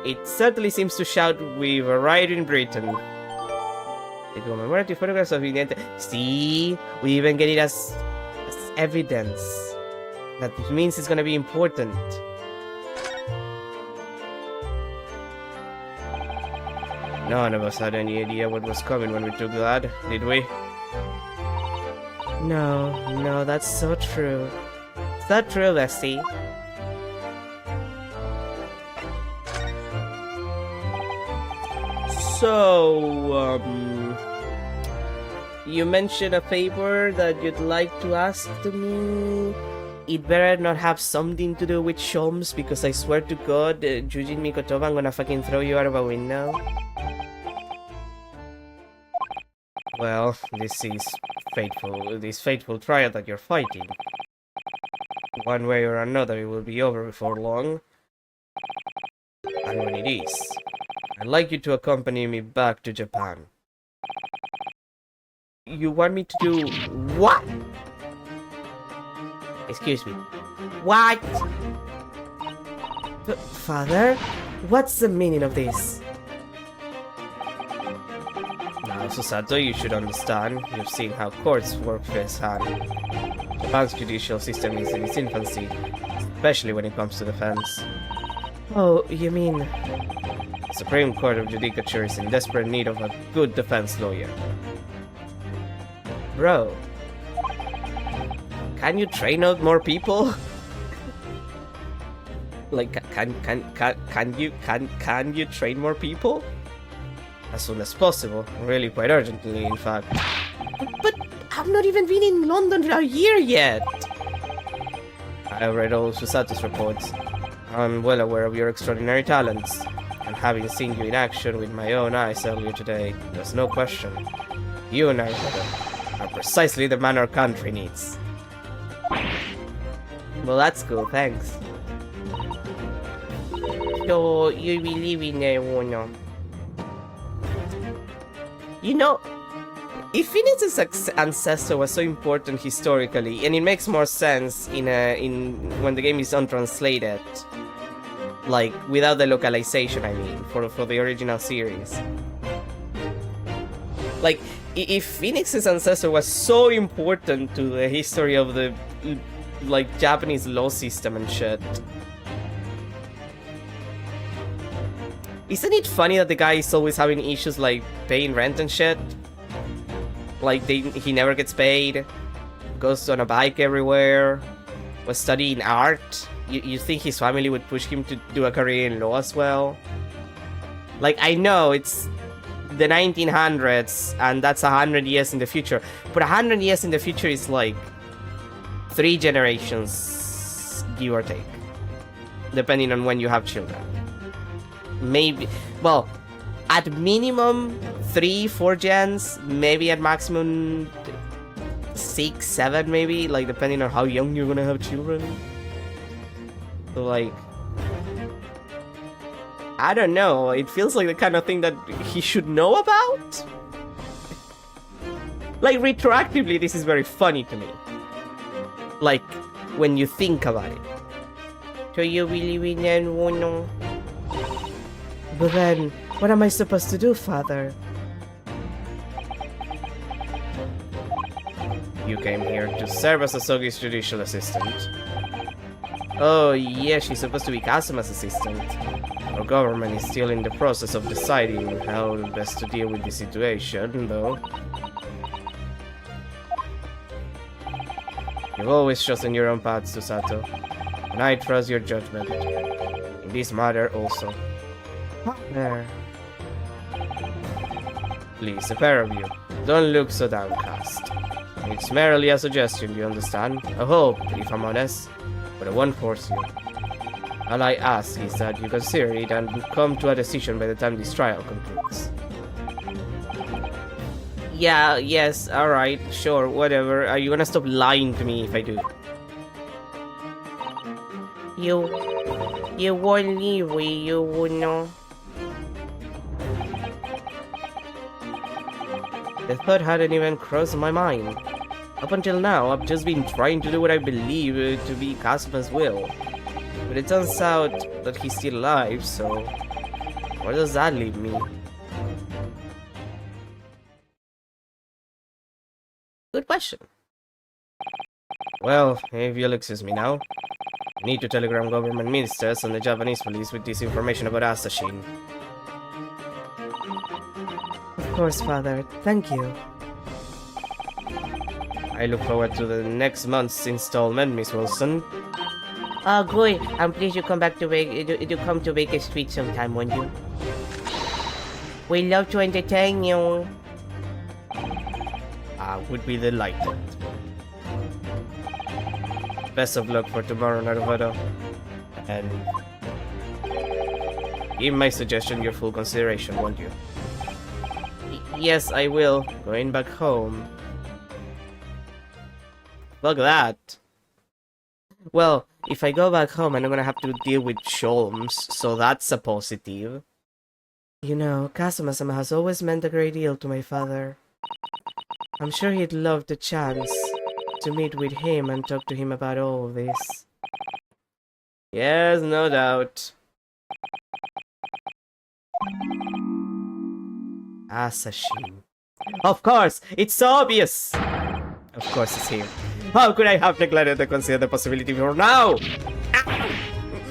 It certainly seems to shout we've arrived in Britain. The commemorative photographs of Indiana. See, we even get it as evidence. That means it's gonna be important. None of us had any idea what was coming when we took that, did we? No, that's so true. Is that true, Leslie? So, you mentioned a favor that you'd like to ask to me. It better not have something to do with Shoms, because I swear to God, Yujin Mikotoba, I'm gonna fucking throw you out of a window. Well, this fateful trial that you're fighting. One way or another, it will be over before long. And when it is, I'd like you to accompany me back to Japan. You want me to do what? Excuse me. What? Father? What's the meaning of this? Now, Susato, you should understand. You've seen how courts work firsthand. Japan's judicial system is in its infancy, especially when it comes to defense. Oh, you mean... The Supreme Court of Judicature is in desperate need of a good defense lawyer. Bro, can you train out more people? Like, can you train more people? As soon as possible, really quite urgently, in fact. But I've not even been in London for a year yet. I read all Susato's reports. I'm well aware of your extraordinary talents, and having seen you in action with my own eyes earlier today, there's no question. You and Naruto are precisely the man our country needs. Well, that's cool, thanks. So, you believe in Uno? You know, if Phoenix's ancestor was so important historically, and it makes more sense in when the game is untranslated, like without the localization, I mean, for the original series. Like, if Phoenix's ancestor was so important to the history of the, like, Japanese law system and shit. Isn't it funny that the guy is always having issues, like, paying rent and shit? Like, he never gets paid, goes on a bike everywhere, was studying art. You think his family would push him to do a career in law as well? Like, I know it's the 1900s, and that's 100 years in the future, but 100 years in the future is like 3 generations, give or take, depending on when you have children. Maybe, well, at minimum 3-4 gens, maybe at maximum 6-7 maybe, like depending on how young you're gonna have children. So like, I don't know, it feels like the kind of thing that he should know about? Like, retroactively, this is very funny to me. Like, when you think about it. Do you really know? But then, what am I supposed to do, Father? You came here to serve as Asogi's judicial assistant. Oh yeah, she's supposed to be Kasuma's assistant. Our government is still in the process of deciding how best to deal with the situation, though. You've always chosen your own path, Susato, and I trust your judgment. In this matter also. There. Please, a pair of you, don't look so downcast. It's merely a suggestion, you understand? A hope, if I'm honest, but I won't force you. All I ask is that you consider it and come to a decision by the time this trial concludes. Yeah, yes, alright, sure, whatever. Are you gonna stop lying to me if I do? You won't leave me, you will know. The thought hadn't even crossed my mind. Up until now, I've just been trying to do what I believe to be Kasuma's will. But it turns out that he's still alive, so where does that leave me? Good question. Well, if you'll excuse me now, I need to telegram government ministers and the Japanese police with this information about Asashin. Of course, Father. Thank you. I look forward to the next month's installment, Miss Wilson. Oh, good. I'm pleased you come back to you come to Baker Street sometime, won't you? We love to entertain you. I would be delighted. Best of luck for tomorrow, Naruhodo. And give my suggestion your full consideration, won't you? Yes, I will. Going back home. Look at that. Well, if I go back home, I'm gonna have to deal with Sholmes, so that's a positive. You know, Kazuma-sama has always meant a great deal to my father. I'm sure he'd love the chance to meet with him and talk to him about all of this. Yes, no doubt. Asashin. Of course! It's so obvious! Of course it's him. How could I have neglected to consider the possibility for now? Ah,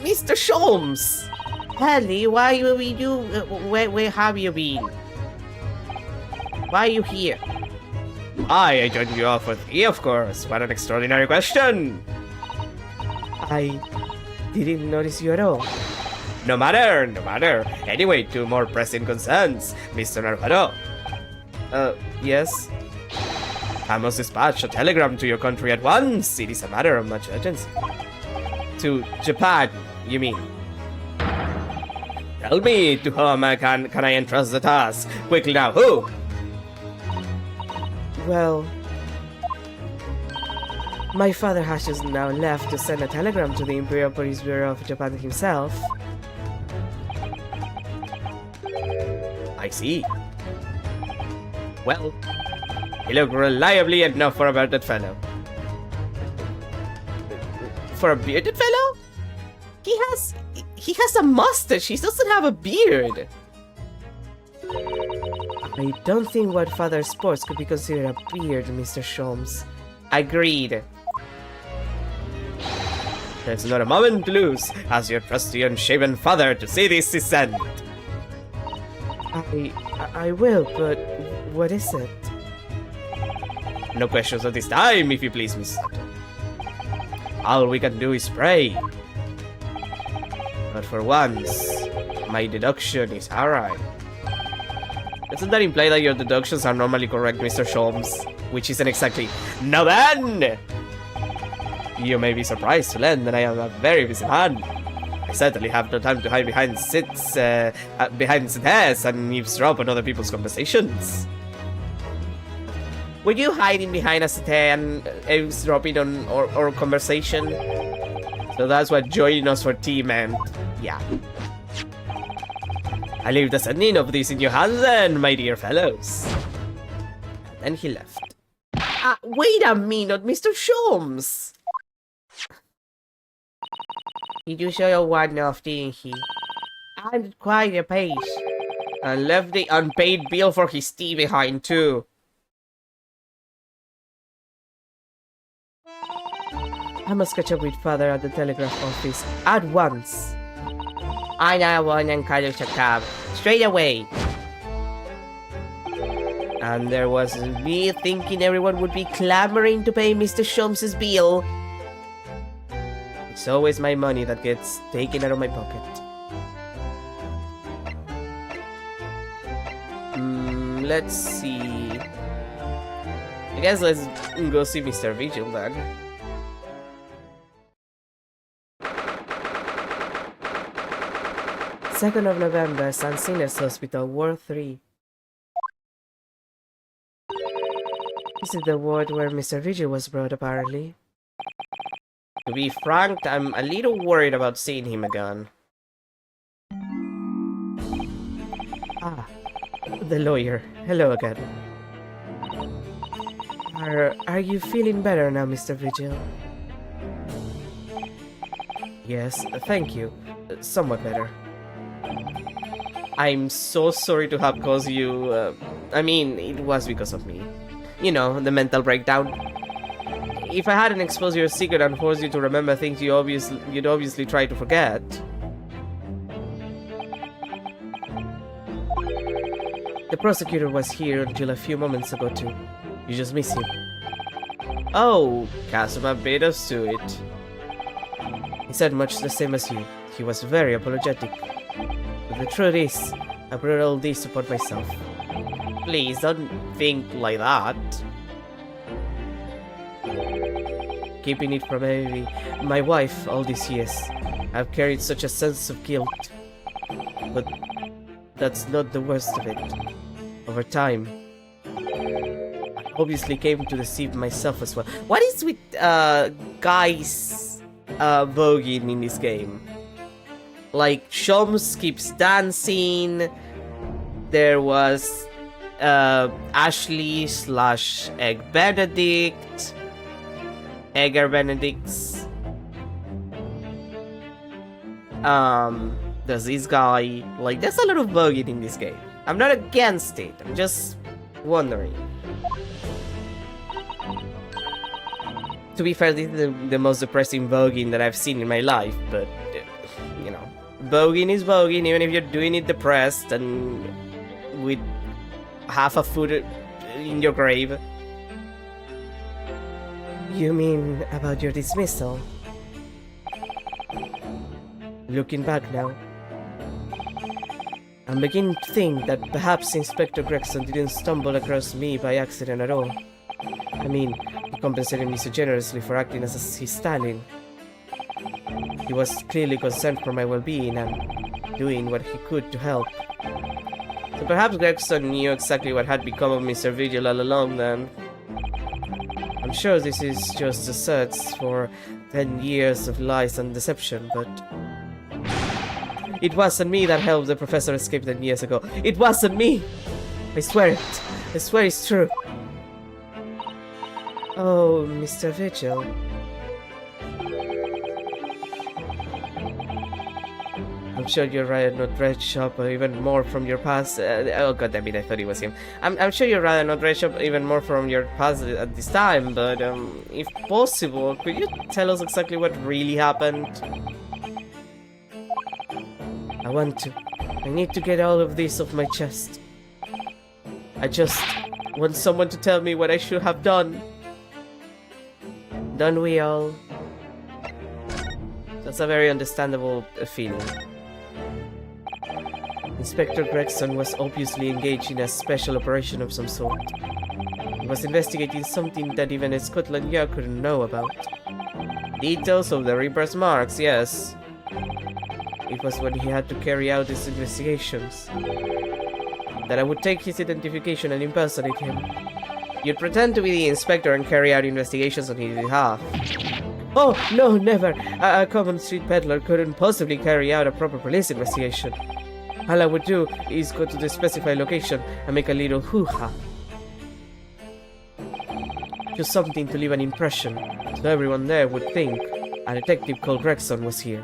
Mr. Sholmes! Helly, why will we do... where have you been? Why are you here? I joined you off with E, of course. What an extraordinary question! I didn't notice you at all. No matter, no matter. Anyway, 2 more pressing concerns, Mr. Naruhodo. Yes? I must dispatch a telegram to your country at once. It is a matter of much urgency. To Japan, you mean? Tell me, to whom can I entrust the task? Quickly now, who? Well, my father has just now left to send a telegram to the Imperial Police Bureau of Japan himself. I see. Well, he looked reliably enough for a bearded fellow. For a bearded fellow? He has a mustache. He doesn't have a beard. I don't think what father sports could be considered a beard, Mr. Sholmes. Agreed. There's not a moment to lose. Ask your trusty unshaven father to see this descent. I will, but what is it? No questions at this time, if you please, Miss. All we can do is pray. But for once, my deduction is alright. Doesn't that imply that your deductions are normally correct, Mr. Sholmes? Which isn't exactly. Now then! You may be surprised to learn that I am a very busy man. I certainly have no time to hide behind behind stairs and eavesdrop on other people's conversations. Were you hiding behind a settee and eavesdropping on our conversation? So that's what joining us for tea meant. Yeah. I leave the sending of this in your hands then, my dear fellows. And then he left. Wait a minute, Mr. Sholmes! He do show your one off, didn't he? And quite a pace. And left the unpaid bill for his tea behind too. I must catch up with father at the telegraph office at once. I now want and call a cab straight away. And there was me thinking everyone would be clamoring to pay Mr. Sholmes' bill. It's always my money that gets taken out of my pocket. Let's see. I guess let's go see Mr. Vigil then. 2nd of November, St. Sinners Hospital, Ward 3. This is the ward where Mr. Vigil was brought, apparently. To be frank, I'm a little worried about seeing him again. Ah, the lawyer. Hello again. Are you feeling better now, Mr. Vigil? Yes, thank you. Somewhat better. I'm so sorry to have caused you, I mean, it was because of me. You know, the mental breakdown. If I hadn't exposed your secret and forced you to remember things you'd obviously try to forget. The prosecutor was here until a few moments ago too. You just miss him. Oh, Kazuma beat us to it. He said much the same as you. He was very apologetic. But the truth is, I brought all this upon myself. Please don't think like that. Keeping it from my wife all these years, I've carried such a sense of guilt. But that's not the worst of it. Over time, I obviously came to deceive myself as well. What is with guys voguing in this game? Like, Sholmes keeps dancing. There was Ashley / Egg Benedict. Egger Benedicts. There's this guy. Like, there's a lot of voguing in this game. I'm not against it. I'm just wondering. To be fair, this is the most depressing voguing that I've seen in my life, but, you know. Voguing is voguing, even if you're doing it depressed and with half a foot in your grave. You mean about your dismissal? Looking back now, I'm beginning to think that perhaps Inspector Gregson didn't stumble across me by accident at all. I mean, he compensated me so generously for acting as his stand-in. He was clearly concerned for my well-being and doing what he could to help. So perhaps Gregson knew exactly what had become of Mr. Vigil all along then. I'm sure this is just a search for 10 years of lies and deception, but it wasn't me that helped the professor escape 10 years ago. It wasn't me! I swear it. I swear it's true. Oh, Mr. Vigil. I'm I'm sure you're rather not red shop even more from your past. Oh god damn it, I thought it was him. I'm sure you're rather not red shop even more from your past at this time, but if possible, could you tell us exactly what really happened? I want to. I need to get all of this off my chest. I just want someone to tell me what I should have done. Don't we all? That's a very understandable feeling. Inspector Gregson was obviously engaged in a special operation of some sort. He was investigating something that even Scotland Yard couldn't know about. Details of the Reaper's marks, yes. It was when he had to carry out his investigations that I would take his identification and impersonate him. You'd pretend to be the inspector and carry out investigations on his behalf. Oh, no, never! A common street peddler couldn't possibly carry out a proper police investigation. All I would do is go to the specified location and make a little hoo-ha. Just something to leave an impression, so everyone there would think a detective called Gregson was here.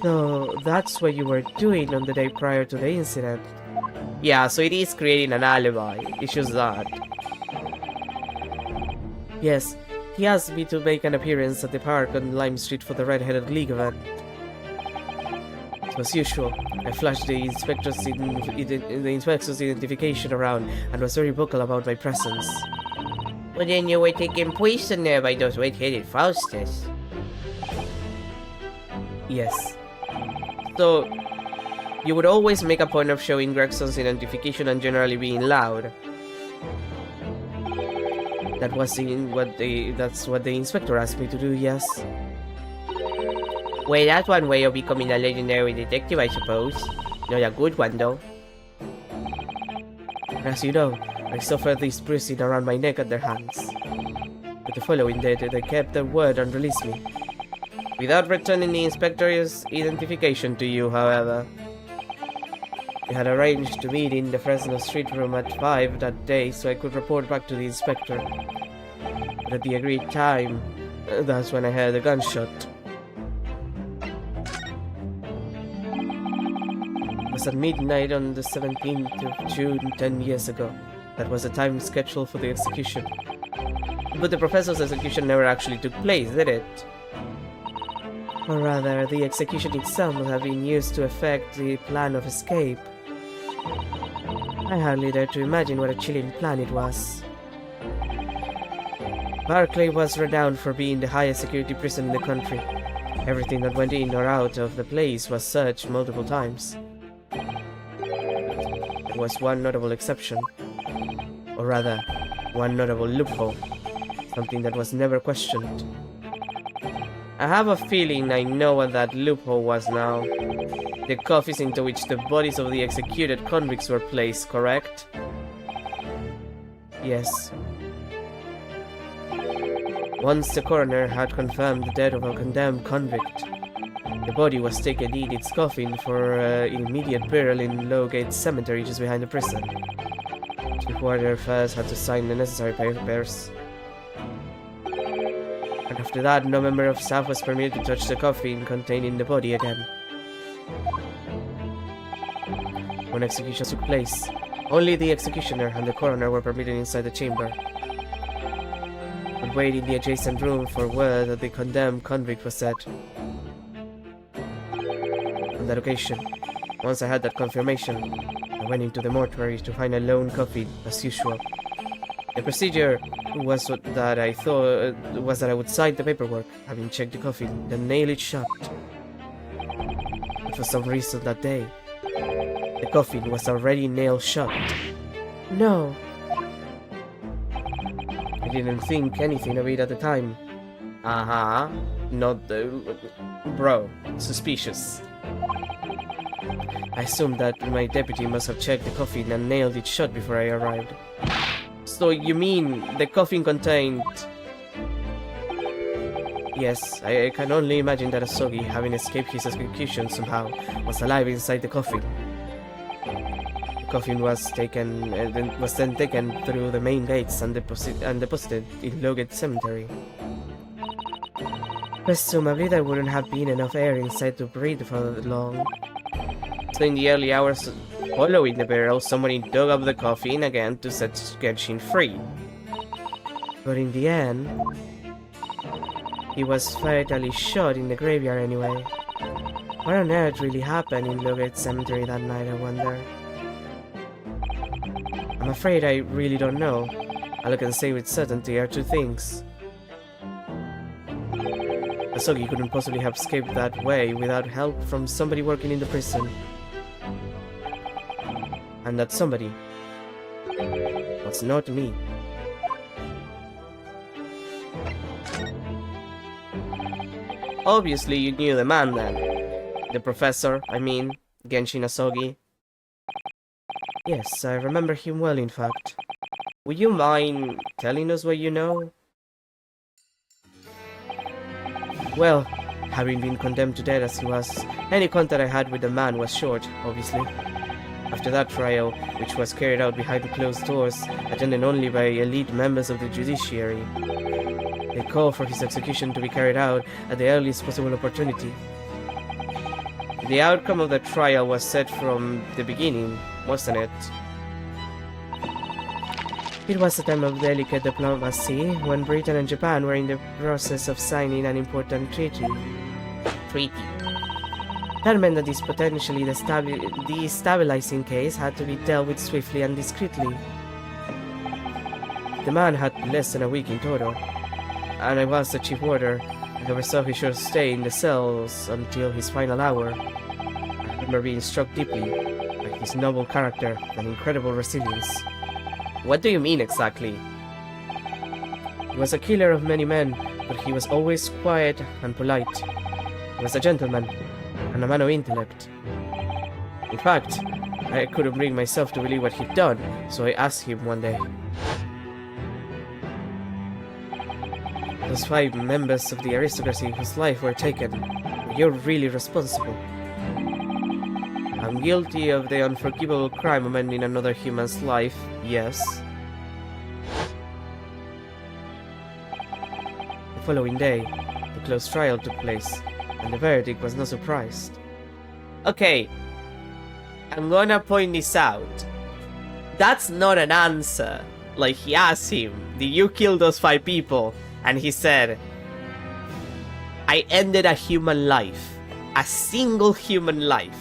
So, that's what you were doing on the day prior to the incident. Yeah, so it is creating an alibi. It's just that. Yes, he asked me to make an appearance at the park on Lime Street for the Red-Headed League event. As usual, I flashed the inspector's identification around and was very vocal about my presence. Well, then you were taken prisoner by those red-headed Faustus. Yes. So, you would always make a point of showing Gregson's identification and generally being loud. That's what the inspector asked me to do, yes. Well, that's one way of becoming a legendary detective, I suppose. Not a good one, though. As you know, I suffered this bruising around my neck at their hands. But the following day, they kept their word and released me. Without returning the inspector's identification to you, however. We had arranged to meet in the Fresno Street room at 5 that day so I could report back to the inspector. But at the agreed time, that's when I heard a gunshot. It was at midnight on the 17th of June 10 years ago. That was the time scheduled for the execution. But the professor's execution never actually took place, did it? Or rather, the execution itself must have been used to effect the plan of escape. I hardly dare to imagine what a chilling plan it was. Barclay was renowned for being the highest security prison in the country. Everything that went in or out of the place was searched multiple times. There was one notable exception. Or rather, one notable loophole. Something that was never questioned. I have a feeling I know what that loophole was now. The coffins into which the bodies of the executed convicts were placed, correct? Yes. Once the coroner had confirmed the death of a condemned convict, the body was taken in its coffin for immediate burial in Lowgate Cemetery just behind the prison. The warder first had to sign the necessary papers. And after that, no member of staff was permitted to touch the coffin containing the body again. When execution took place, only the executioner and the coroner were permitted inside the chamber. But wait in the adjacent room for word that the condemned convict was dead. On that occasion, once I had that confirmation, I went into the mortuary to find a lone coffin, as usual. The procedure was that I thought was that I would sign the paperwork, having checked the coffin, then nail it shut. But for some reason that day, the coffin was already nailed shut. No. I didn't think anything of it at the time. Not the... Bro, suspicious. I assumed that my deputy must have checked the coffin and nailed it shut before I arrived. So you mean the coffin contained... Yes, I can only imagine that Asogi, having escaped his execution somehow, was alive inside the coffin. The coffin was then taken through the main gates and deposited in Lowgate Cemetery. Presumably there wouldn't have been enough air inside to breathe for long. So in the early hours following the burial, somebody dug up the coffin again to set Genshin free. But in the end, he was fatally shot in the graveyard anyway. What on earth really happened in Logate Cemetery that night, I wonder? I'm afraid I really don't know. All I can say with certainty are two things. Asogi couldn't possibly have escaped that way without help from somebody working in the prison. And that somebody was not me. Obviously you knew the man then. The professor, I mean, Genshin Asogi. Yes, I remember him well, in fact. Would you mind telling us what you know? Well, having been condemned to death as he was, any contact I had with the man was short, obviously. After that trial, which was carried out behind closed doors, attended only by elite members of the judiciary, they called for his execution to be carried out at the earliest possible opportunity. The outcome of the trial was set from the beginning, wasn't it? It was a time of delicate diplomacy, when Britain and Japan were in the process of signing an important treaty. That meant that this potentially destabilizing case had to be dealt with swiftly and discreetly. The man had less than a week in total, and I was the chief warder. I never saw he should stay in the cells until his final hour. I remember being struck deeply by his noble character and incredible resilience. What do you mean exactly? He was a killer of many men, but he was always quiet and polite. He was a gentleman, and a man of intellect. In fact, I couldn't bring myself to believe what he'd done, so I asked him one day. Those 5 members of the aristocracy whose life were taken, you're really responsible. I'm guilty of the unforgivable crime of ending another human's life, yes. The following day, the closed trial took place, and the verdict was no surprise. Okay, I'm gonna point this out. That's not an answer. Like, he asked him, did you kill those 5 people? And he said, I ended a human life. A single human life.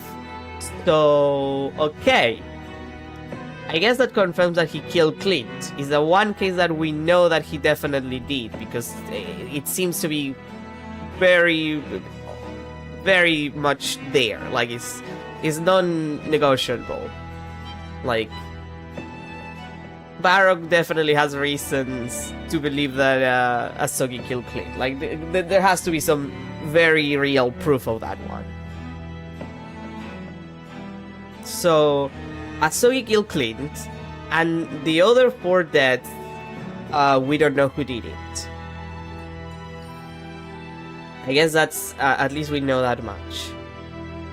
So, okay. I guess that confirms that he killed Clint. It's the one case that we know that he definitely did, because it seems to be very, very much there. Like, it's non-negotiable. Like, Barrock definitely has reasons to believe that Asogi killed Clint. Like, there has to be some very real proof of that one. So, Asogi killed Clint, and the other 4 deaths, we don't know who did it. I guess that's, at least we know that much.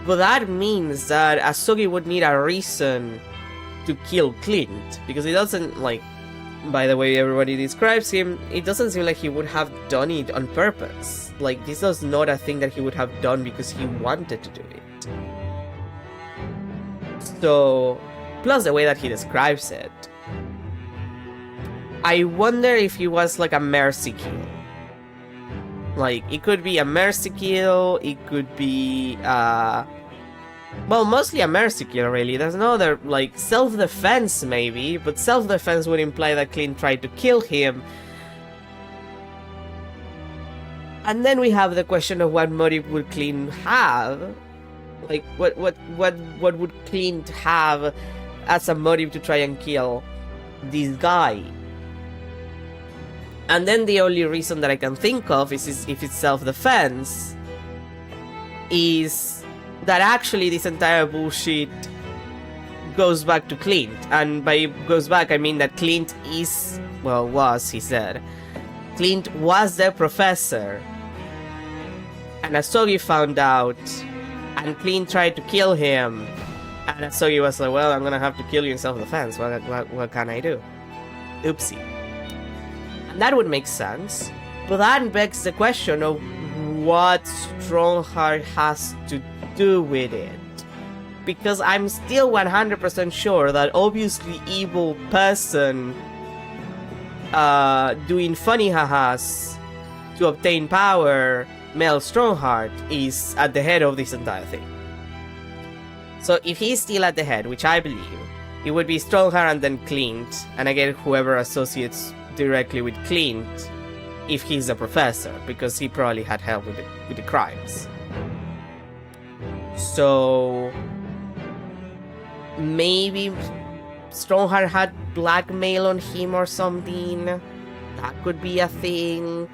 But that means that Asogi would need a reason to kill Clint, because it doesn't, like, by the way everybody describes him, it doesn't seem like he would have done it on purpose. Like, this is not a thing that he would have done because he wanted to do it. So, plus the way that he describes it, I wonder if he was like a mercy kill. Like, it could be a mercy kill, it could be, well, mostly a mercy kill, really. There's no other, like, self-defense, maybe, but self-defense would imply that Clint tried to kill him. And then we have the question of what motive would Clint have? Like, what would Clint have as a motive to try and kill this guy? And then the only reason that I can think of is if it's self-defense, is that actually this entire bullshit goes back to Clint. And by goes back, I mean that Clint is, well, was, he said. Clint was the professor. And Asogi found out, and Clint tried to kill him. And Asogi was like, well, I'm gonna have to kill you in self-defense. What can I do? Oopsie. And that would make sense. But that begs the question of what Strongheart has to do with it. Because I'm still 100% sure that obviously evil person doing funny ha-has to obtain power, Mel Strongheart, is at the head of this entire thing. So if he's still at the head, which I believe, it would be Strongheart and then Clint, and again whoever associates directly with Clint, if he's a professor, because he probably had help with the crimes. So maybe Strongheart had blackmail on him or something. That could be a thing.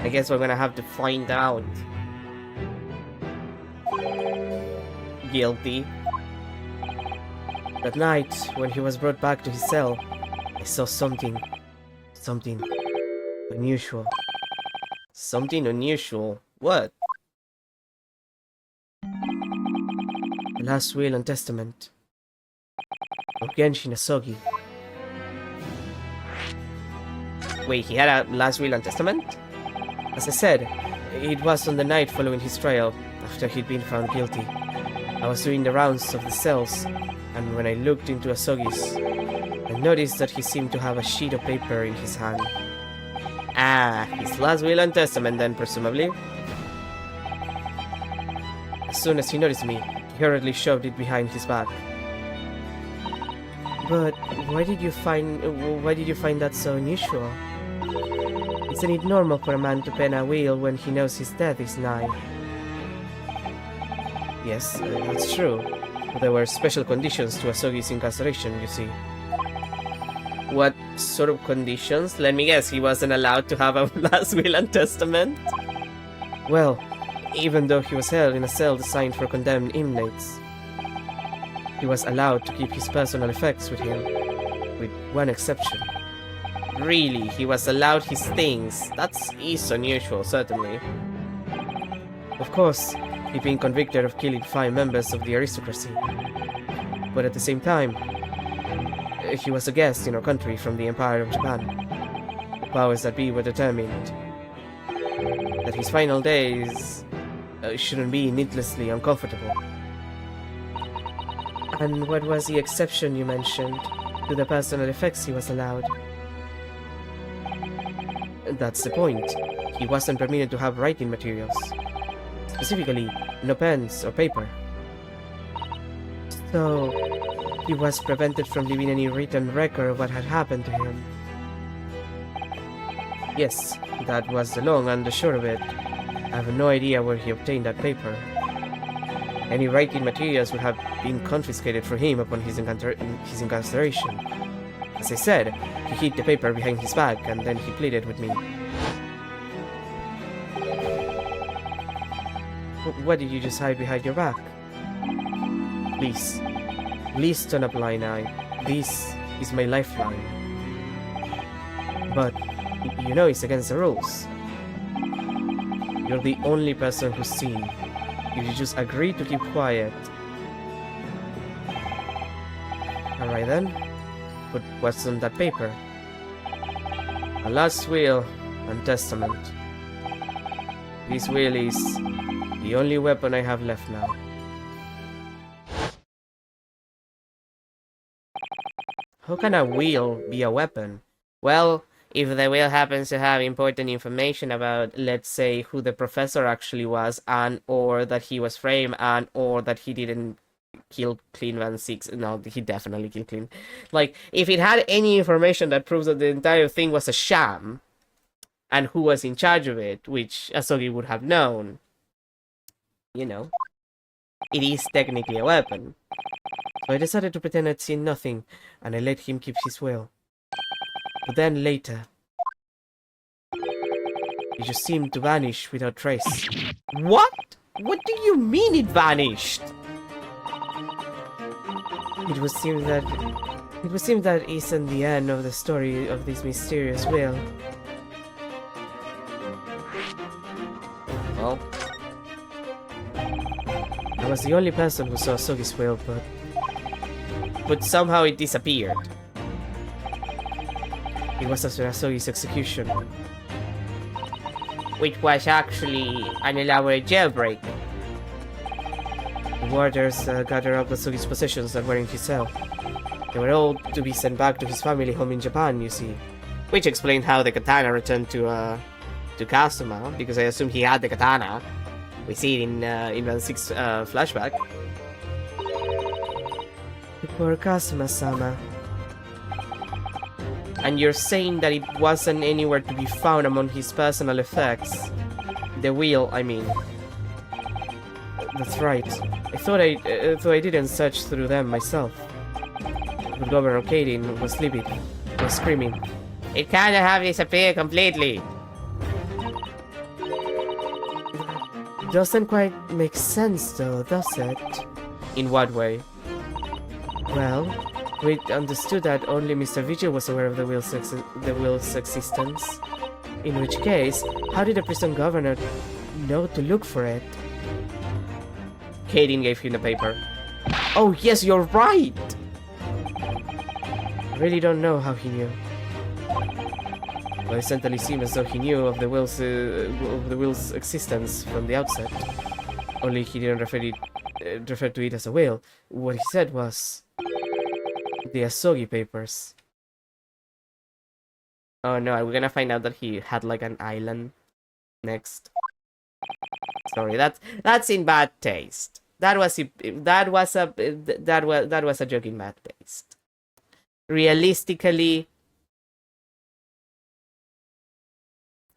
I guess we're gonna have to find out. Guilty. That night, when he was brought back to his cell, I saw something unusual. Something unusual? What? The last will and testament of Genshin Asogi. Wait, he had a last will and testament? As I said, it was on the night following his trial, after he'd been found guilty. I was doing the rounds of the cells, and when I looked into Asogi's, I noticed that he seemed to have a sheet of paper in his hand. Ah, his last will and testament then, presumably. As soon as he noticed me, he hurriedly shoved it behind his back. But why did you find that so unusual? Isn't it normal for a man to pen a will when he knows his death is nigh? Yes, that's true. But there were special conditions to Asogi's incarceration, you see. What sort of conditions? Let me guess, he wasn't allowed to have a last will and testament? Well, even though he was held in a cell designed for condemned inmates, he was allowed to keep his personal effects with him, with one exception. Really, he was allowed his things. That is unusual, certainly. Of course, he'd been convicted of killing 5 members of the aristocracy. But at the same time, he was a guest in our country from the Empire of Japan. The powers that be were determined that his final days shouldn't be needlessly uncomfortable. And what was the exception you mentioned to the personal effects he was allowed? That's the point. He wasn't permitted to have writing materials. Specifically, no pens or paper. So, he was prevented from leaving any written record of what had happened to him. Yes, that was the long and the short of it. I have no idea where he obtained that paper. Any writing materials would have been confiscated for him upon his incarceration. As I said, he hid the paper behind his back and then he pleaded with me. What did you just hide behind your back? Please turn a blind eye. This is my lifeline. But, you know it's against the rules. You're the only person who's seen. If you just agree to keep quiet. Alright then. But what's on that paper? A last will and testament. This will is the only weapon I have left now. How can a will be a weapon? Well, if the will happens to have important information about, let's say, who the professor actually was, and or that he was framed, and or that he didn't kill Clint Van Six. No, he definitely killed Clint. Like, if it had any information that proves that the entire thing was a sham, and who was in charge of it, which Asogi would have known, you know, it is technically a weapon. So I decided to pretend I'd seen nothing, and I let him keep his will. But then later, it just seemed to vanish without trace. What? What do you mean it vanished? It would seem that isn't the end of the story of this mysterious will. Well, I was the only person who saw Asogi's will, but somehow it disappeared. It was after Asogi's execution. Which was actually an elaborate jailbreak. The warders gathered up Asogi's possessions that were in his cell. They were all to be sent back to his family home in Japan, you see. Which explained how the katana returned to Kazuma, because I assume he had the katana. We see it in Invan 6 flashback. The poor Kazuma-sama. And you're saying that it wasn't anywhere to be found among his personal effects? The wheel, I mean. That's right. I thought I didn't search through them myself. But Governor Kadin was livid, was screaming. It kinda have disappeared completely. Doesn't quite make sense though, does it? In what way? Well, we understood that only Mr. Vigil was aware of the wheel's existence. In which case, how did the prison governor know to look for it? Kadin gave him the paper. Oh yes, you're right! I really don't know how he knew. Well, it certainly seemed as though he knew of the wheel's existence from the outset. Only he didn't refer to it as a wheel. What he said was the Asogi papers. Oh no, we're gonna find out that he had like an island next. Sorry, that's in bad taste. That was a joke in bad taste. Realistically,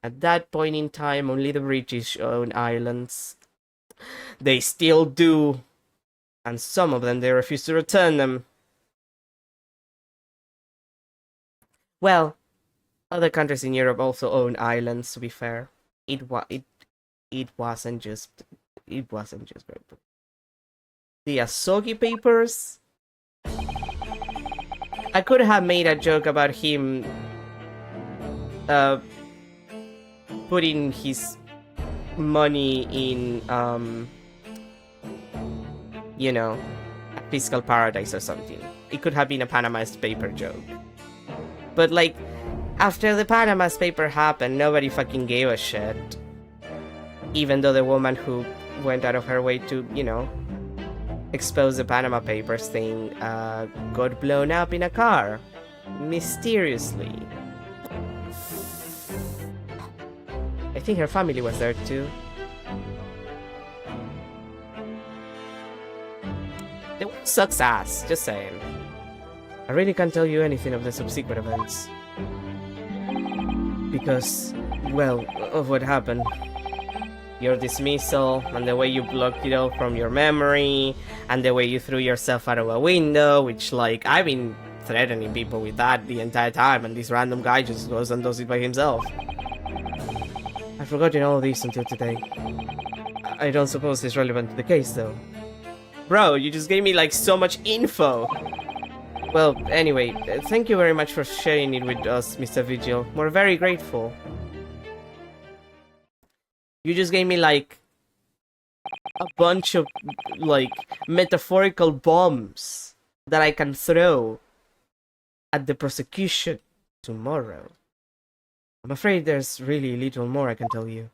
at that point in time, only the British own islands. They still do, and some of them they refuse to return them. Well, other countries in Europe also own islands. To be fair, it wasn't just Great Britain. The Asogi papers. I could have made a joke about him putting his money in you know, a fiscal paradise or something. It could have been a Panama's paper joke. But like, after the Panama's paper happened, nobody fucking gave a shit. Even though the woman who went out of her way to, you know, expose the Panama Papers thing got blown up in a car. Mysteriously. I think her family was there too. The one sucks ass, just saying. I really can't tell you anything of the subsequent events. Because, well, of what happened. Your dismissal, and the way you blocked it all from your memory, and the way you threw yourself out of a window, which, like, I've been threatening people with that the entire time, and this random guy just goes and does it by himself. I've forgotten all of this until today. I don't suppose it's relevant to the case, though. Bro, you just gave me, like, so much info! Well, anyway, thank you very much for sharing it with us, Mr. Vigil. We're very grateful. You just gave me, like, a bunch of, like, metaphorical bombs that I can throw at the prosecution tomorrow. I'm afraid there's really little more I can tell you.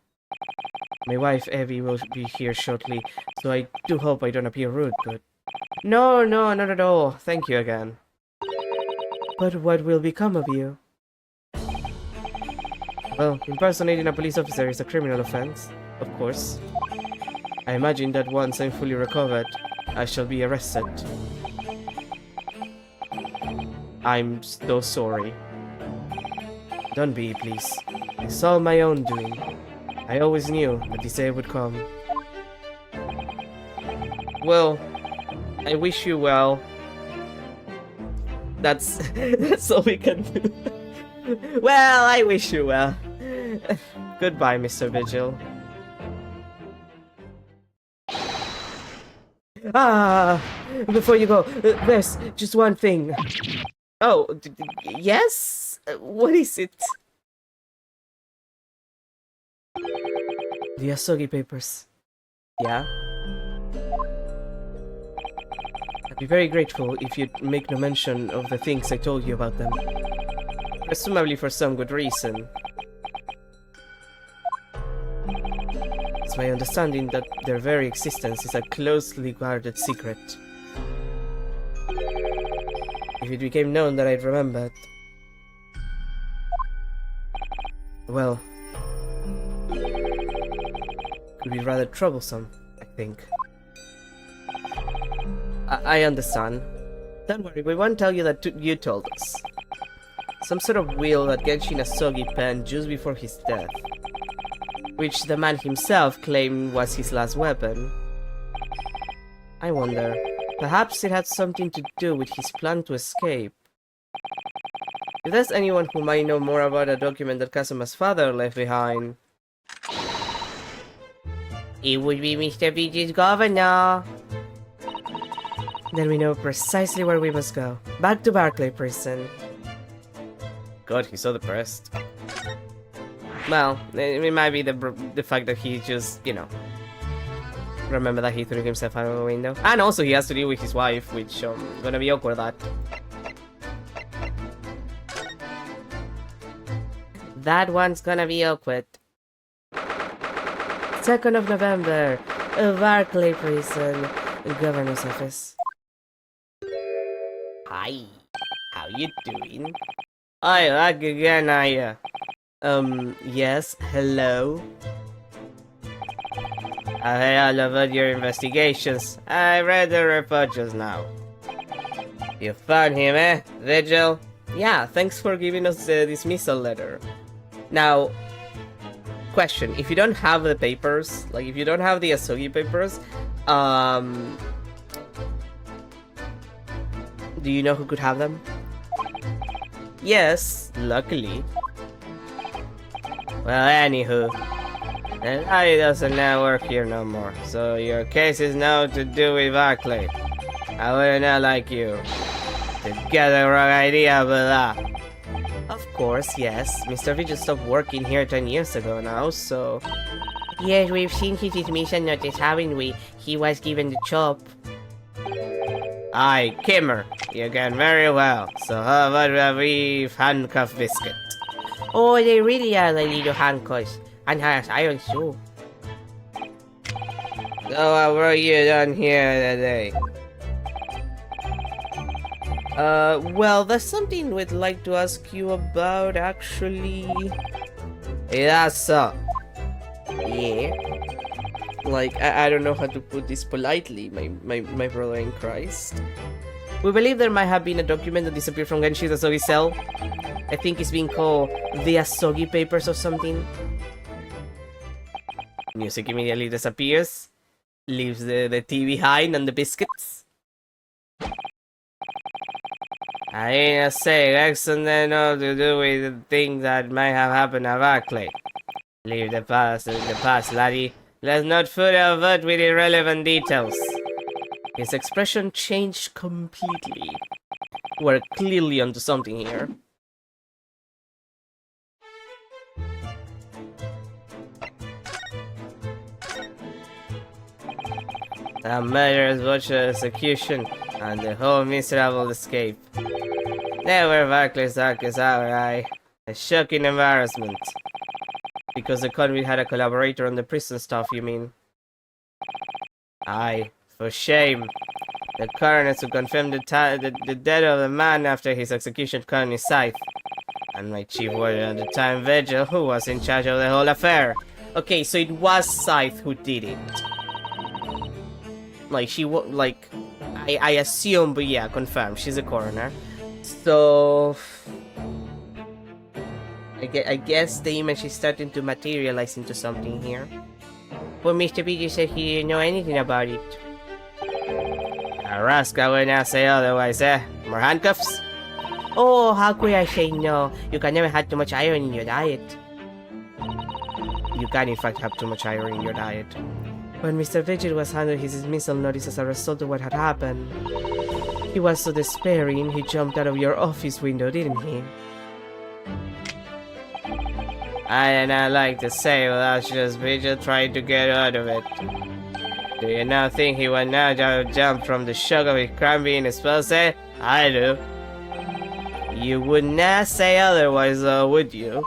My wife, Evie, will be here shortly, so I do hope I don't appear rude, but... No, not at all. Thank you again. But what will become of you? Well, impersonating a police officer is a criminal offense, of course. I imagine that once I'm fully recovered, I shall be arrested. I'm so sorry. Don't be, please. It's all my own doing. I always knew that this day would come. Well, I wish you well. That's all we can do. Well, I wish you well. Goodbye, Mr. Vigil. Before you go, there's just one thing. Oh, yes? What is it? The Asogi papers. Yeah? I'd be very grateful if you'd make no mention of the things I told you about them. Presumably for some good reason. It's my understanding that their very existence is a closely guarded secret. If it became known that I'd remembered, well, it would be rather troublesome, I think. I understand. Don't worry, we won't tell you that you told us. Some sort of will that Genshin Asogi penned just before his death, which the man himself claimed was his last weapon. I wonder, perhaps it had something to do with his plan to escape. If there's anyone who might know more about a document that Kazuma's father left behind, it would be Mr. Vige's governor. Then we know precisely where we must go. Back to Barclay Prison. God, he's so depressed. Well, it might be the fact that he just, you know, remember that he threw himself out of the window. And also he has to deal with his wife, which gonna be awkward that. That one's gonna be awkward. 2nd of November, Barclay Prison, Governor's Office. Hi, how you doing? Hi, back again, yes, hello? I heard all about your investigations. I read the report just now. You found him, eh, Vigil? Yeah, thanks for giving us the dismissal letter. Now, question, if you don't have the papers, like if you don't have the Asogi papers, do you know who could have them? Yes, luckily. Well, anywho, I doesn't now work here no more, so your case is now to do with Barclay. I would not like you to get the wrong idea about that. Of course, yes. Mr. V just stopped working here 10 years ago now, so... Yes, we've seen his dismissal notice, haven't we? He was given the chop. Aye, Kimmer, you can very well. So how about a brief handcuff biscuit? Oh, they really are the little handcuffs. And has iron too. So what were you done here today? Well, there's something we'd like to ask you about, actually. That's so. Yeah. Like, I don't know how to put this politely, my brother in Christ. We believe there might have been a document that disappeared from Genshin Asogi's cell. I think it's being called the Asogi Papers or something. Music immediately disappears. Leaves the tea behind and the biscuits. I ain't say excellent enough to do with the things that might have happened at Barclay. Leave the past in the past, laddie. Let's not fool our vote with irrelevant details. His expression changed completely. We're clearly onto something here. The murderous butcher execution and the whole miserable escape. They were Barclay's darkest hour, aye. A shocking embarrassment. Because the convict had a collaborator on the prison staff, you mean? Aye, for shame. The coroner to confirm the death of the man after his execution caught his scythe. And my chief warden at the time, Vigil, who was in charge of the whole affair. Okay, so it was Scythe who did it. Like, I assume, but yeah, confirmed, she's a coroner. So... I guess the image is starting to materialize into something here. But Mr. BG said he didn't know anything about it. Araska would not say otherwise, eh? More handcuffs? Oh, how could I say no? You can never have too much iron in your diet. You can in fact have too much iron in your diet. When Mr. Vigil was handed his dismissal notice as a result of what had happened, he was so despairing he jumped out of your office window, didn't he? I did not like to say, but that's just Vigil trying to get out of it. Do you now think he would now jump from the shock of his crime being exposed? I do. You would not say otherwise, though, would you?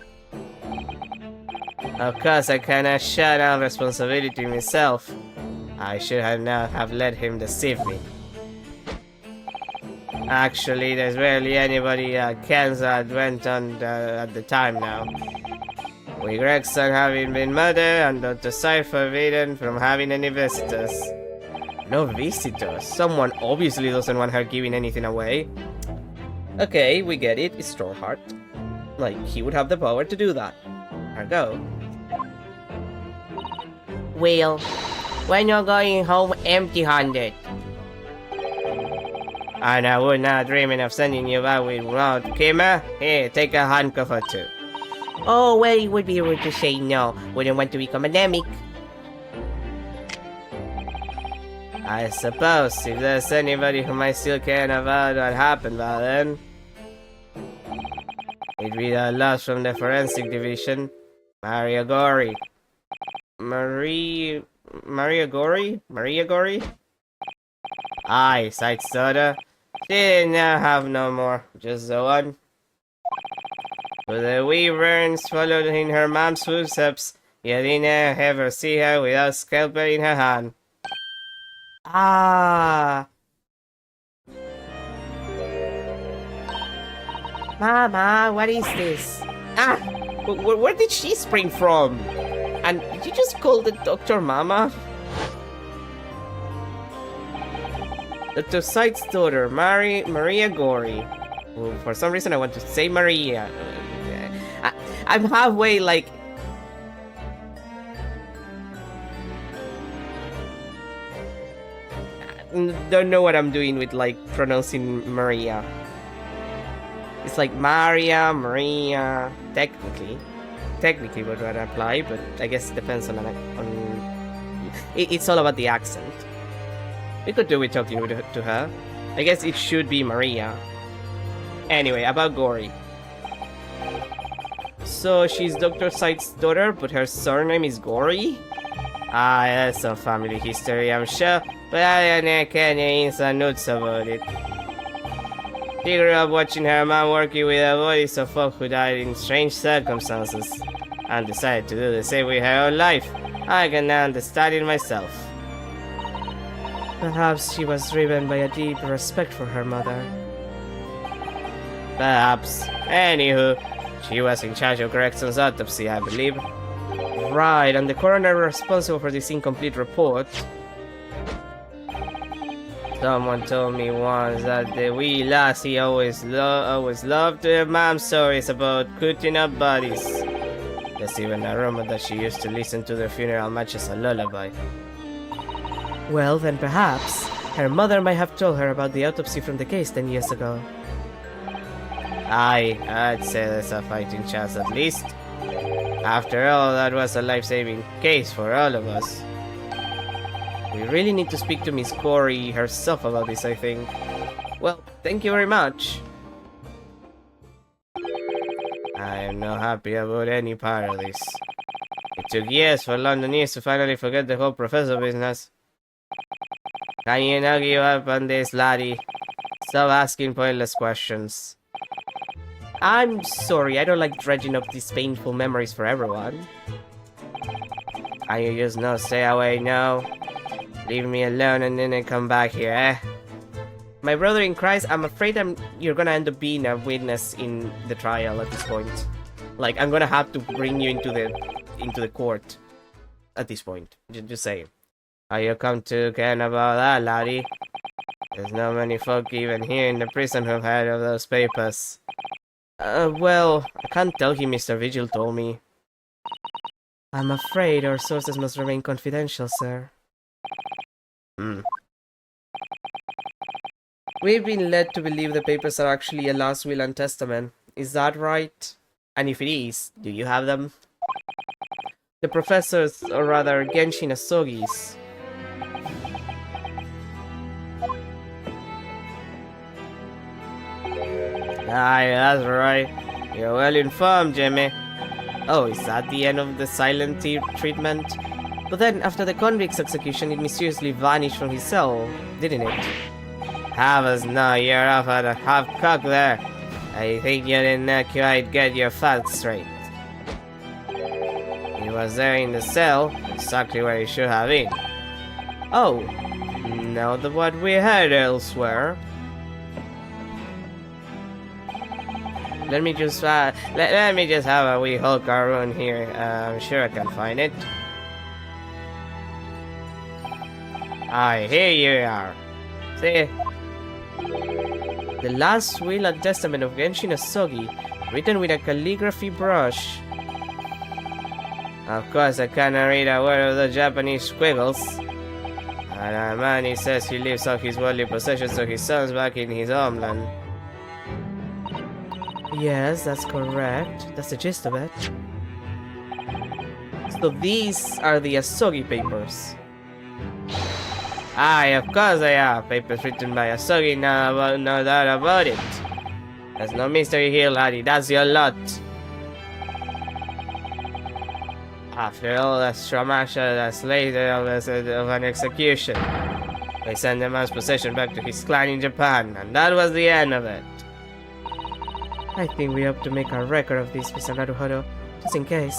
Of course, I cannot shut down responsibility myself. I should have not have let him deceive me. Actually, there's barely anybody at Kansas went on at the time now. With Gregson having been murdered and Dr. Seid forbidden from having any visitors. No visitors? Someone obviously doesn't want her giving anything away. Okay, we get it. It's Stormheart. Like, he would have the power to do that. Her go. Well, we're not going home empty-handed. And I would not dreaming of sending you back without Kimmer. Here, take a handcuff or two. Oh, well, it would be rude to say no. Wouldn't want to become anemic. I suppose, if there's anybody who might still care about what happened by then, it'd be the loss from the forensic division, Maria Gori. Maria Gori? Aye, Seid's daughter. She did not have no more, just the one. But the wee Burns followed in her mom's footsteps, yet did not ever see her without scalpel in her hand. Ah. Mama, what is this? Ah! Where did she spring from? And did you just call the doctor Mama? Dr. Seid's daughter, Maria Gori. Well, for some reason I want to say Maria. I'm halfway like... Don't know what I'm doing with like pronouncing Maria. It's like Maria. Technically would rather apply, but I guess it depends on it's all about the accent. We could do with talking to her. I guess it should be Maria. Anyway, about Gori. So she's Dr. Seid's daughter, but her surname is Gori? Ah, that's some family history, I'm sure, but I don't care any ins and outs about it. She grew up watching her mom working with the bodies of folk who died in strange circumstances, and decided to do the same with her own life. I can now understand it myself. Perhaps she was driven by a deep respect for her mother. Perhaps. Anywho, she was in charge of Gregson's autopsy, I believe. Right, and the coroner responsible for this incomplete report. Someone told me once that the wee lassie always loved to hear mom stories about cutting up bodies. There's even a rumor that she used to listen to their funeral match as a lullaby. Well, then perhaps her mother might have told her about the autopsy from the case 10 years ago. Aye, I'd say there's a fighting chance at least. After all, that was a life-saving case for all of us. We really need to speak to Miss Gori herself about this, I think. Well, thank you very much. I am not happy about any part of this. It took years for Londonese to finally forget the whole professor business. Can you not give up on this, laddie? Stop asking pointless questions. I'm sorry, I don't like dredging up these painful memories for everyone. Can you just not stay away now? Leave me alone and then come back here, eh? My brother in Christ, I'm afraid you're gonna end up being a witness in the trial at this point. Like, I'm gonna have to bring you into the court at this point. Just saying. Are you come to care about that, laddie? There's not many folk even here in the prison who've heard of those papers. Well, I can't tell you, Mr. Vigil told me. I'm afraid our sources must remain confidential, sir. We've been led to believe the papers are actually a last will and testament. Is that right? And if it is, do you have them? The professor's, or rather Genshin Asogi's. Aye, that's right. You're well informed, Jimmy. Oh, is that the end of the silent treatment? But then, after the convict's execution, it mysteriously vanished from his cell, didn't it? Have us now, you're off at a half-cock there. I think you did not quite get your facts straight. He was there in the cell, exactly where he should have been. Oh, now that what we heard elsewhere. Let me just have a wee hulk around here. I'm sure I can find it. Aye, here you are. See? The last will and testament of Genshin Asogi, written with a calligraphy brush. Of course, I cannot read a word of the Japanese squiggles. And man, he says he leaves all his worldly possessions to his sons back in his homeland. Yes, that's correct. That's the gist of it. So these are the Asogi papers. Aye, of course they are. Papers written by Asogi, no doubt about it. There's no mystery here, laddie. That's your lot. After all, that's Ramasha, that's later of an execution. They sent the man's possession back to his clan in Japan, and that was the end of it. I think we have to make a record of this, Mr. Naruhodo, just in case.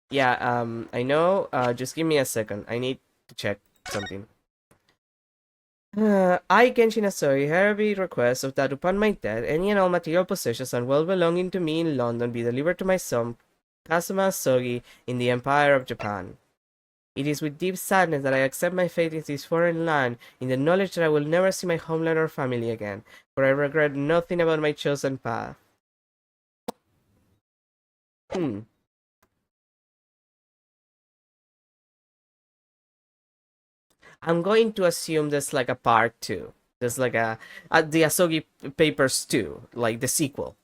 Yeah, I know, just give me a second. I need to check something. I, Genshin Asogi, hereby request of that upon my death, any and all material possessions and wealth belonging to me in London be delivered to my son, Kazuma Asogi, in the Empire of Japan. It is with deep sadness that I accept my fate in this foreign land, in the knowledge that I will never see my homeland or family again, for I regret nothing about my chosen path. I'm going to assume there's like a part 2. There's like the Asogi Papers 2, like the sequel.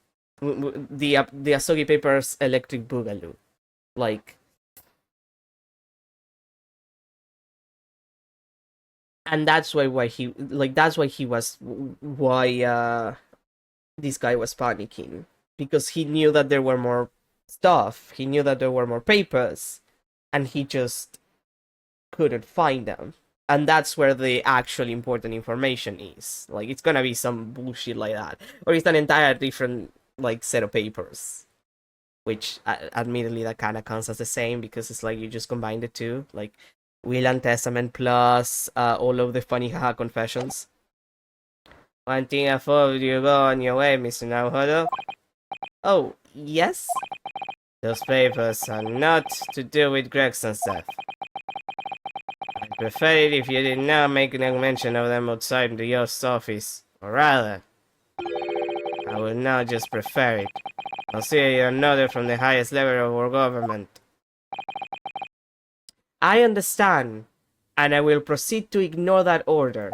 The Asogi Papers Electric Boogaloo. Like... And that's why he this guy was panicking, because he knew that there were more stuff, he knew that there were more papers, and he just couldn't find them. And that's where the actual important information is. Like, it's gonna be some bullshit like that, or it's an entire different like set of papers, which admittedly that kind of counts as the same, because it's like you just combine the two, like Will and Testament plus all of the funny haha confessions. One thing before you go on your way, Mr. Naruhodo. Oh, yes? Those papers are not to do with Gregson's death. I'd prefer it if you did not make no mention of them outside the Yost office. Or rather, I would not just prefer it. Consider you an order from the highest level of our government. I understand, and I will proceed to ignore that order.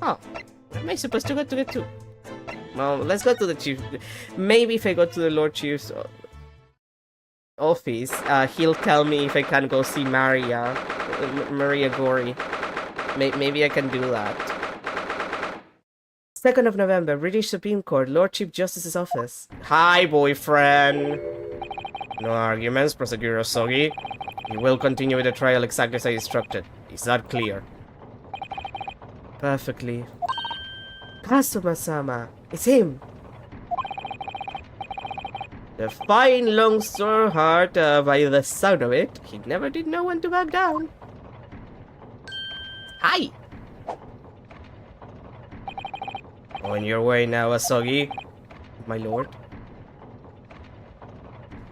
Oh, am I supposed to go to the two? Well, let's go to the chief. Maybe if I go to the Lord Chief's office, he'll tell me if I can go see Maria Gori. Maybe I can do that. 2nd of November, British Supreme Court, Lord Chief Justice's office. Hi, boyfriend. No arguments, Prosecutor Asogi. You will continue with the trial exactly as I instructed. Is that clear? Perfectly. Kazuma-sama, it's him. The fine long-store heart, by the sound of it, he never did know when to back down. Hi! On your way now, Asogi, my lord.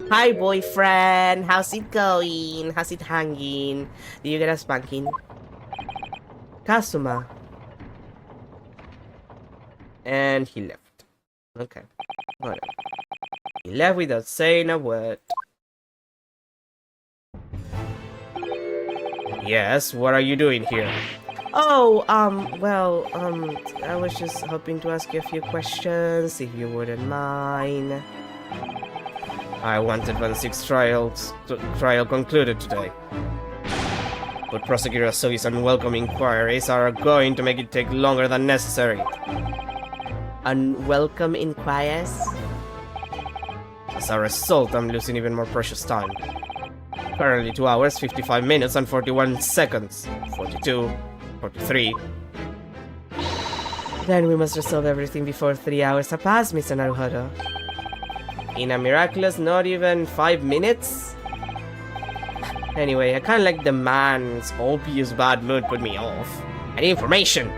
Hi, boyfriend. How's it going? How's it hanging? Did you get a spanking? Kazuma. And he left. Okay. Whatever. He left without saying a word. Yes, what are you doing here? Oh, well, I was just hoping to ask you a few questions, if you wouldn't mind. I wanted when 6 trial concluded today. But Prosecutor Asogi's unwelcome inquiries are going to make it take longer than necessary. unwelcome inquiries. As a result, I'm losing even more precious time. Currently 2 hours, 55 minutes, and 41 seconds. 42, 43. Then we must resolve everything before 3 hours have passed, Mr. Naruhodo. In a miraculous not even 5 minutes? Anyway, I kinda like the man's obvious bad mood put me off. I need information!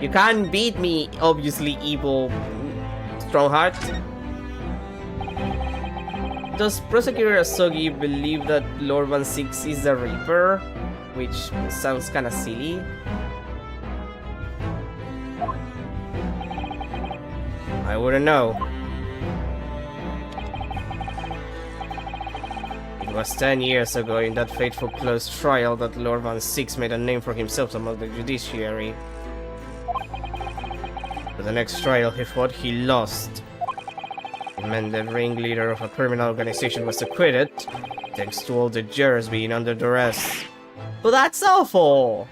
You can't beat me, obviously evil Strongheart. Does Prosecutor Asogi believe that Lord 16 is the Reaper? Which sounds kinda silly. I wouldn't know. It was 10 years ago in that fateful close trial that Lord 16 made a name for himself among the judiciary. But the next trial he fought, he lost. It meant the ringleader of a criminal organization was acquitted, thanks to all the jurors being under duress. But that's awful!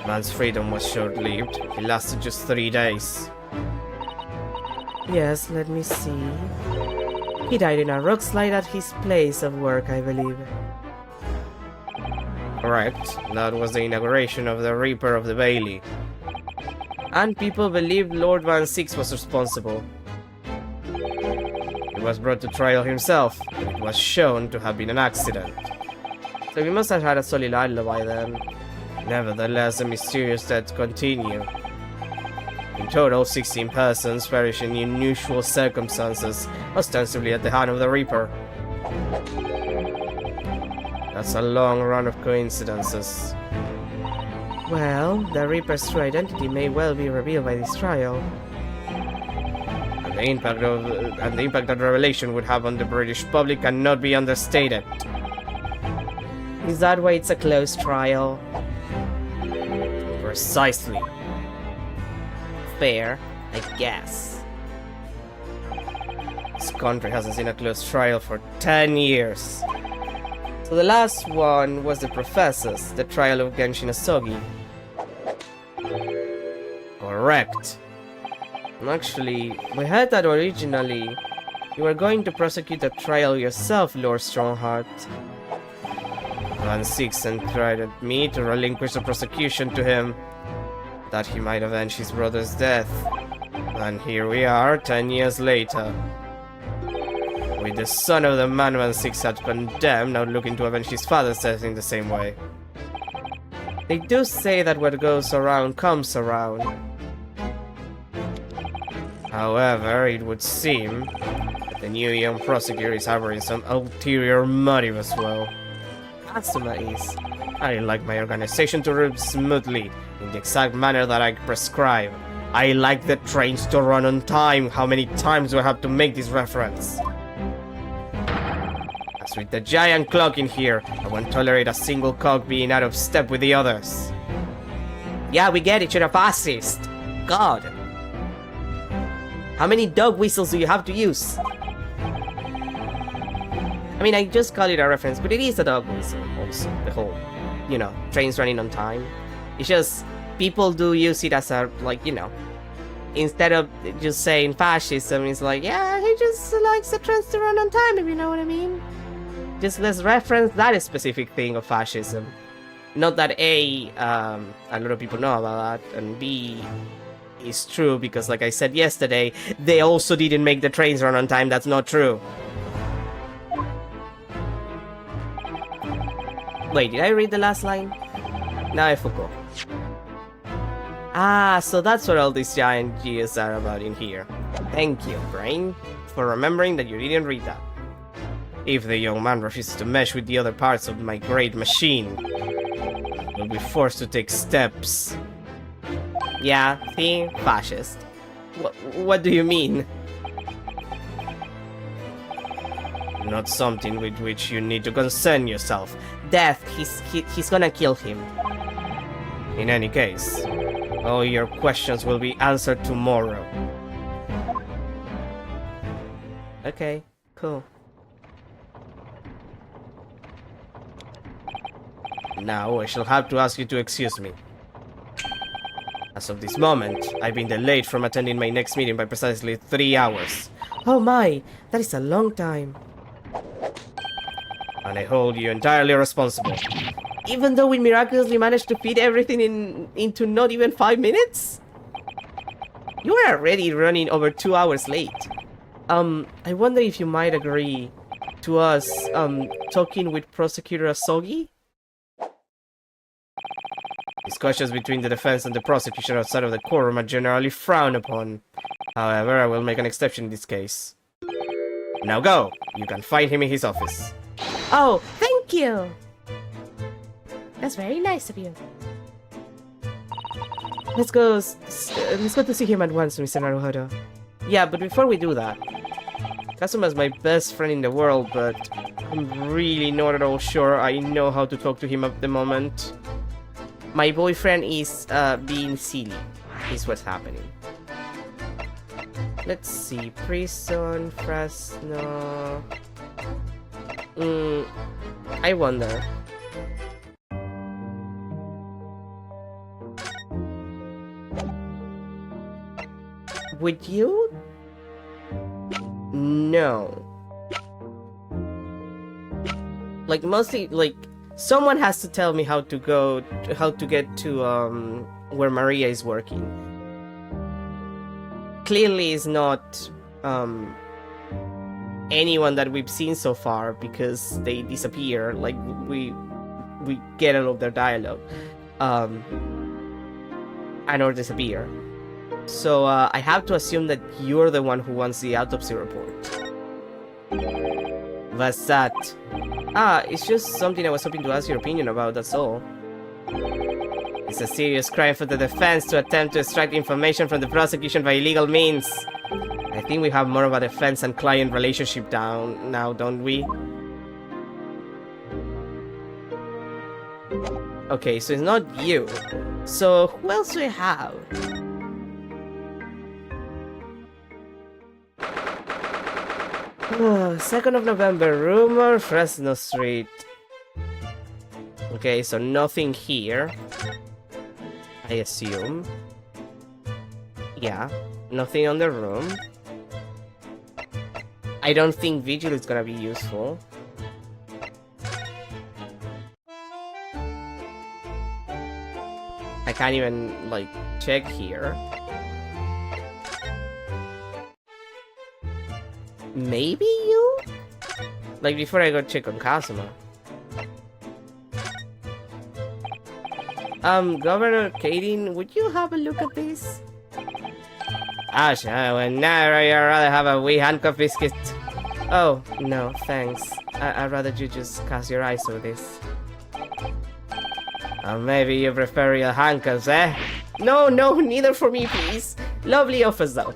Man's freedom was short-lived. It lasted just 3 days. Yes, let me see. He died in a rock slide at his place of work, I believe. Correct. That was the inauguration of the Reaper of the Bailey. And people believed Lord 16 was responsible. He was brought to trial himself, and it was shown to have been an accident. So he must have had a solid alibi then. Nevertheless, the mysterious deaths continue. In total, 16 persons perished in unusual circumstances, ostensibly at the hand of the Reaper. That's a long run of coincidences. Well, the Reaper's true identity may well be revealed by this trial. And the impact that revelation would have on the British public cannot be understated. Is that why it's a closed trial? Precisely. Fair, I guess. This country hasn't seen a closed trial for 10 years. So the last one was the Professors, the trial of Genshin Asogi. Correct. Actually, we heard that originally you were going to prosecute the trial yourself, Lord Strongheart. 16 tried at me to relinquish the prosecution to him, that he might avenge his brother's death. And here we are, 10 years later. With the son of the man 16 had condemned, now looking to avenge his father's death in the same way. They do say that what goes around comes around. However, it would seem that the new young prosecutor is harboring some ulterior motive as well. Asuma is. I like my organization to run smoothly, in the exact manner that I prescribe. I like the trains to run on time. How many times do I have to make this reference? As with the giant clock in here, I won't tolerate a single cog being out of step with the others. Yeah, we get it, you're a fascist. God. How many dog whistles do you have to use? I mean, I just call it a reference, but it is a dog whistle also. The whole, you know, trains running on time. It's just, people do use it as a, like, you know, instead of just saying fascism, it's like, yeah, he just likes the trains to run on time, if you know what I mean. Just let's reference that specific thing of fascism. Not that A, a lot of people know about that, and B, is true, because like I said yesterday, they also didn't make the trains run on time. That's not true. Wait, did I read the last line? Now I forgot. Ah, so that's what all these giant gears are about in here. Thank you, Brain, for remembering that you didn't read that. If the young man refuses to mesh with the other parts of my great machine, we'll be forced to take steps. Yeah, see? Fascist. What do you mean? Not something with which you need to concern yourself. Death, he's gonna kill him. In any case, all your questions will be answered tomorrow. Okay, cool. Now I shall have to ask you to excuse me. As of this moment, I've been delayed from attending my next meeting by precisely 3 hours. Oh my, that is a long time. And I hold you entirely responsible. Even though we miraculously managed to fit everything into not even 5 minutes? You are already running over 2 hours late. I wonder if you might agree to us, talking with Prosecutor Asogi? Discussions between the defense and the prosecution outside of the courtroom are generally frowned upon. However, I will make an exception in this case. Now go! You can find him in his office. Oh, thank you! That's very nice of you. Let's go to see him at once, Mr. Naruhodo. Yeah, but before we do that, Kazuma's my best friend in the world, but I'm really not at all sure I know how to talk to him at the moment. My boyfriend is being silly, is what's happening. Let's see, prison, Fresno... I wonder. Would you? No. Like, mostly, like, someone has to tell me how to get to, where Maria is working. Clearly it's not, anyone that we've seen so far, because they disappear, like, we get out of their dialogue, and or disappear. So, I have to assume that you're the one who wants the autopsy report. What's that? It's just something I was hoping to ask your opinion about, that's all. It's a serious crime for the defense to attempt to extract information from the prosecution by illegal means. I think we have more of a defense and client relationship down now, don't we? Okay, so it's not you. So, who else do we have? 2nd of November, Rumor, Fresno Street. Okay, so nothing here. I assume. Yeah, nothing on the room. I don't think Vigil is gonna be useful. I can't even, like, check here. Maybe you? Like, before I go check on Kazuma. Governor Kading, would you have a look at this? Ash, I would rather have a wee handcuff biscuit. Oh, no, thanks. I'd rather you just cast your eyes over this. Maybe you prefer your handcuffs, eh? No, neither for me, please. Lovely offers, though.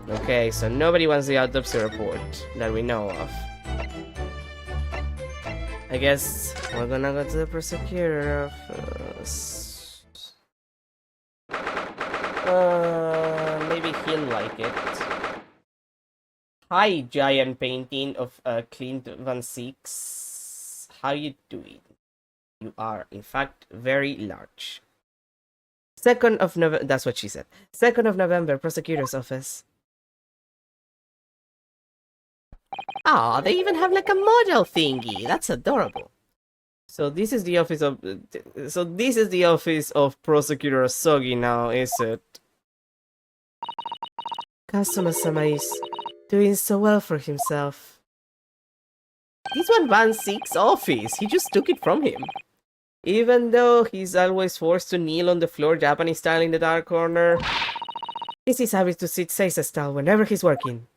Okay, so nobody wants the autopsy report that we know of. I guess we're gonna go to the prosecutor office. Maybe he'll like it. Hi, giant painting of Clint Van Six. How you doing? You are, in fact, very large. 2nd of November, that's what she said. 2nd of November, prosecutor's office. Ah, they even have like a model thingy. That's adorable. So this is the office of Prosecutor Asogi now, is it? Kazuma-sama is doing so well for himself. This one Van Six's office. He just took it from him. Even though he's always forced to kneel on the floor Japanese style in the dark corner. This is habit to sit Seiza style whenever he's working.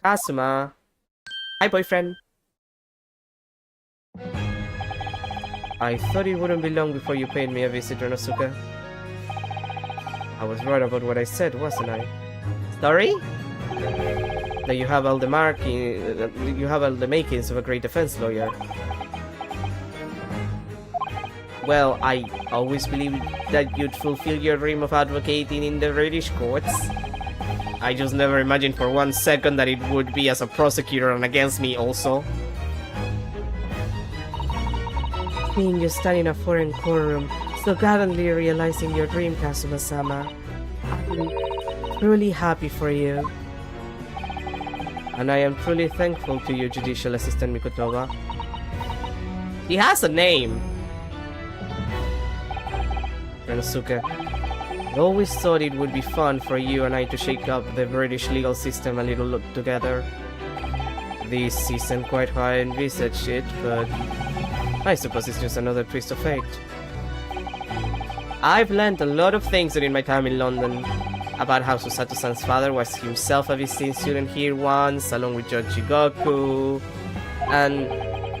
Kazuma. Hi, boyfriend. I thought it wouldn't be long before you paid me a visit, Renosuke. I was right about what I said, wasn't I? Sorry? That you have all the makings of a great defense lawyer. Well, I always believed that you'd fulfill your dream of advocating in the British courts. I just never imagined for 1 second that it would be as a prosecutor and against me also. seeing you stand in a foreign courtroom, so gallantly realizing your dream, Kazuma-sama. I'm truly happy for you. And I am truly thankful to you, Judicial Assistant Mikotowa. He has a name! Renosuke, I always thought it would be fun for you and I to shake up the British legal system a little together. This isn't quite how I envisaged it, but I suppose it's just another twist of fate. I've learned a lot of things during my time in London. About how Susato-san's father was himself a visiting student here once, along with Judge Jigoku, and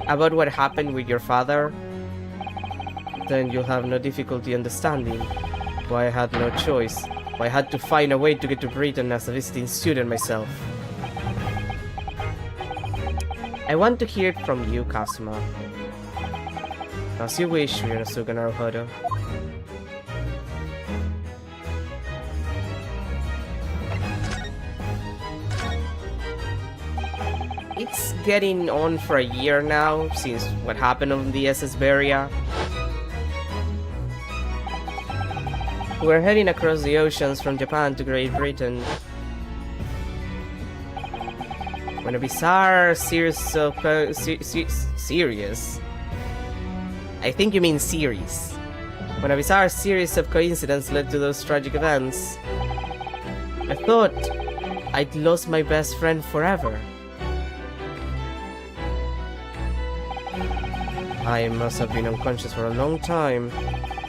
about what happened with your father. Then you'll have no difficulty understanding why I had no choice, why I had to find a way to get to Britain as a visiting student myself. I want to hear it from you, Kazuma. As you wish, Ryonosuke Naruhodo. It's getting on for a year now, since what happened on the SS Beria. We're heading across the oceans from Japan to Great Britain. When a bizarre series of... serious? I think you mean series. When a bizarre series of coincidences led to those tragic events, I thought I'd lost my best friend forever. I must have been unconscious for a long time.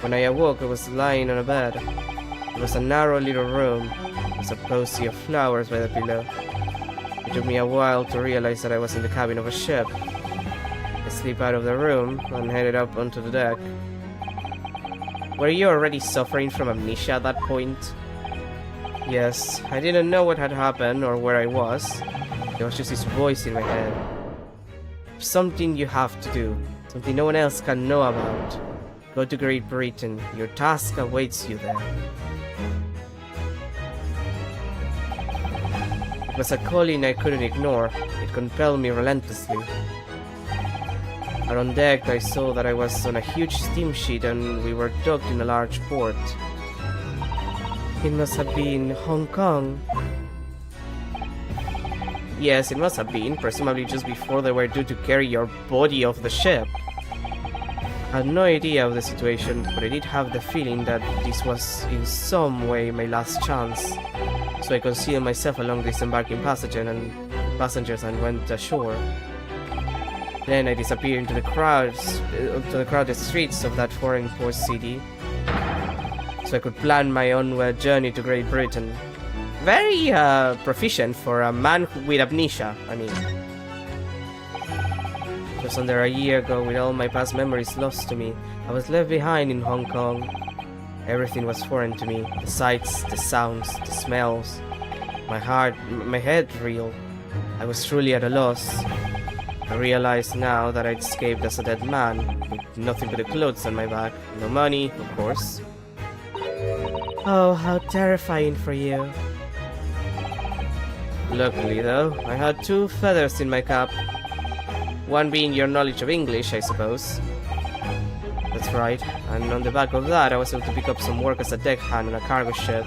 When I awoke, I was lying on a bed. It was a narrow little room, with a posy of flowers by the pillow. It took me a while to realize that I was in the cabin of a ship. I slipped out of the room and headed up onto the deck. Were you already suffering from amnesia at that point? Yes, I didn't know what had happened or where I was. There was just this voice in my head. Something you have to do. Something no one else can know about. Go to Great Britain. Your task awaits you there. It was a calling I couldn't ignore. It compelled me relentlessly. Out on deck, I saw that I was on a huge steamship and we were docked in a large port. It must have been Hong Kong. Yes, it must have been, presumably just before they were due to carry your body off the ship. I had no idea of the situation, but I did have the feeling that this was in some way my last chance. So I concealed myself along the disembarking passengers and went ashore. Then I disappeared into the crowded streets of that foreign port city, so I could plan my onward journey to Great Britain. Very proficient for a man with amnesia, I mean. Just under a year ago, with all my past memories lost to me, I was left behind in Hong Kong. Everything was foreign to me. The sights, the sounds, the smells. My head reeled. I was truly at a loss. I realized now that I'd escaped as a dead man, with nothing but the clothes on my back. No money, of course. Oh, how terrifying for you. Luckily, though, I had two feathers in my cap. One being your knowledge of English, I suppose. That's right, and on the back of that I was able to pick up some work as a deckhand on a cargo ship.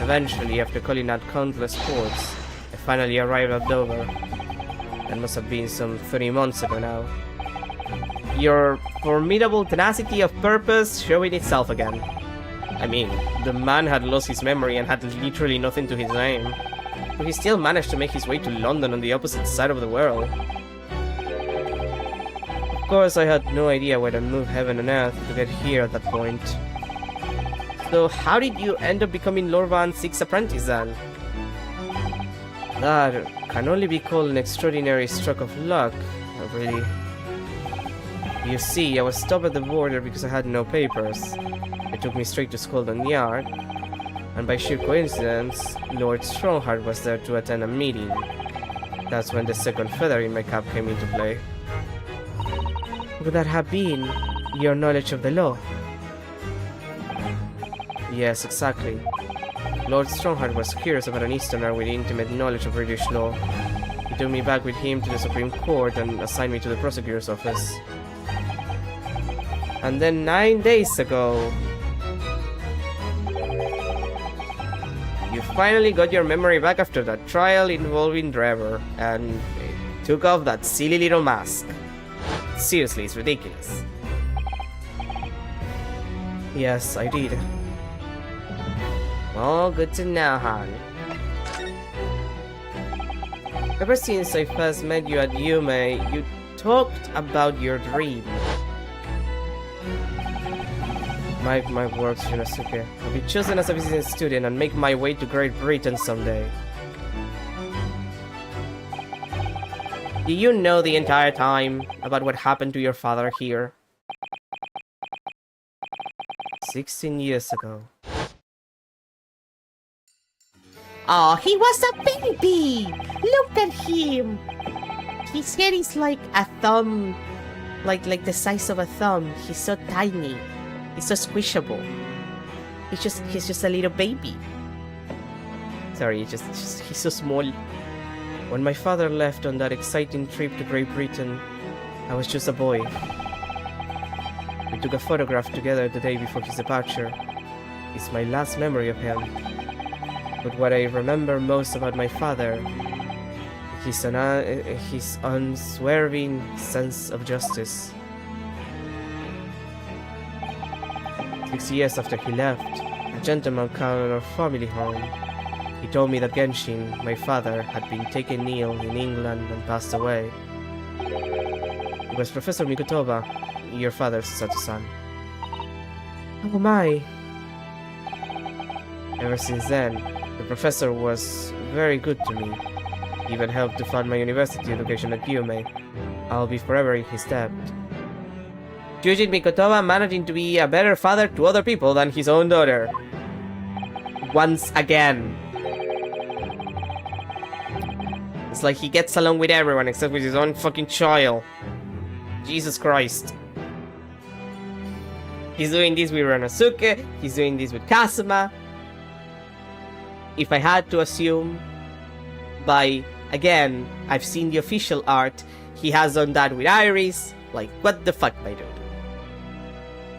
Eventually, after calling at countless ports, I finally arrived at Dover. That must have been some 30 months ago now. Your formidable tenacity of purpose showing itself again. I mean, the man had lost his memory and had literally nothing to his name. But he still managed to make his way to London on the opposite side of the world. Of course, I had no idea where to move heaven and earth to get here at that point. So how did you end up becoming Lord Van Sick's apprentice then? That can only be called an extraordinary stroke of luck, really. You see, I was stopped at the border because I had no papers. They took me straight to Scotland Yard, and by sheer coincidence, Lord Strongheart was there to attend a meeting. That's when the second feather in my cap came into play. Would that have been your knowledge of the law? Yes, exactly. Lord Strongheart was curious about an Easterner with intimate knowledge of British law. He took me back with him to the Supreme Court and assigned me to the prosecutor's office. And then 9 days ago, you finally got your memory back after that trial involving Trevor and took off that silly little mask. Seriously, it's ridiculous. Yes, I did. Well, good to know, hon. Ever since I first met you at Yume, you talked about your dream. My words, Shinosuke. I'll be chosen as a visiting student and make my way to Great Britain someday. Did you know the entire time about what happened to your father here? 16 years ago. Oh, he was a baby! Look at him! His head is like a thumb. Like the size of a thumb. He's so tiny. He's so squishable. He's just a little baby. Sorry, he's so small. When my father left on that exciting trip to Great Britain, I was just a boy. We took a photograph together the day before his departure. It's my last memory of him. But what I remember most about my father, his unswerving sense of justice. 6 years after he left, a gentleman came to our family home. He told me that Genshin, my father, had been taken ill in England and passed away. It was Professor Mikotoba, your father's Sato-san. Oh my. Ever since then, the professor was very good to me. He even helped to fund my university education at Yume. I'll be forever in his debt. Yujin Mikotoba managing to be a better father to other people than his own daughter. Once again. It's like he gets along with everyone except with his own fucking child. Jesus Christ. He's doing this with Renosuke, he's doing this with Kazuma. If I had to assume, again, I've seen the official art, he has done that with Iris. Like, what the fuck, my dude?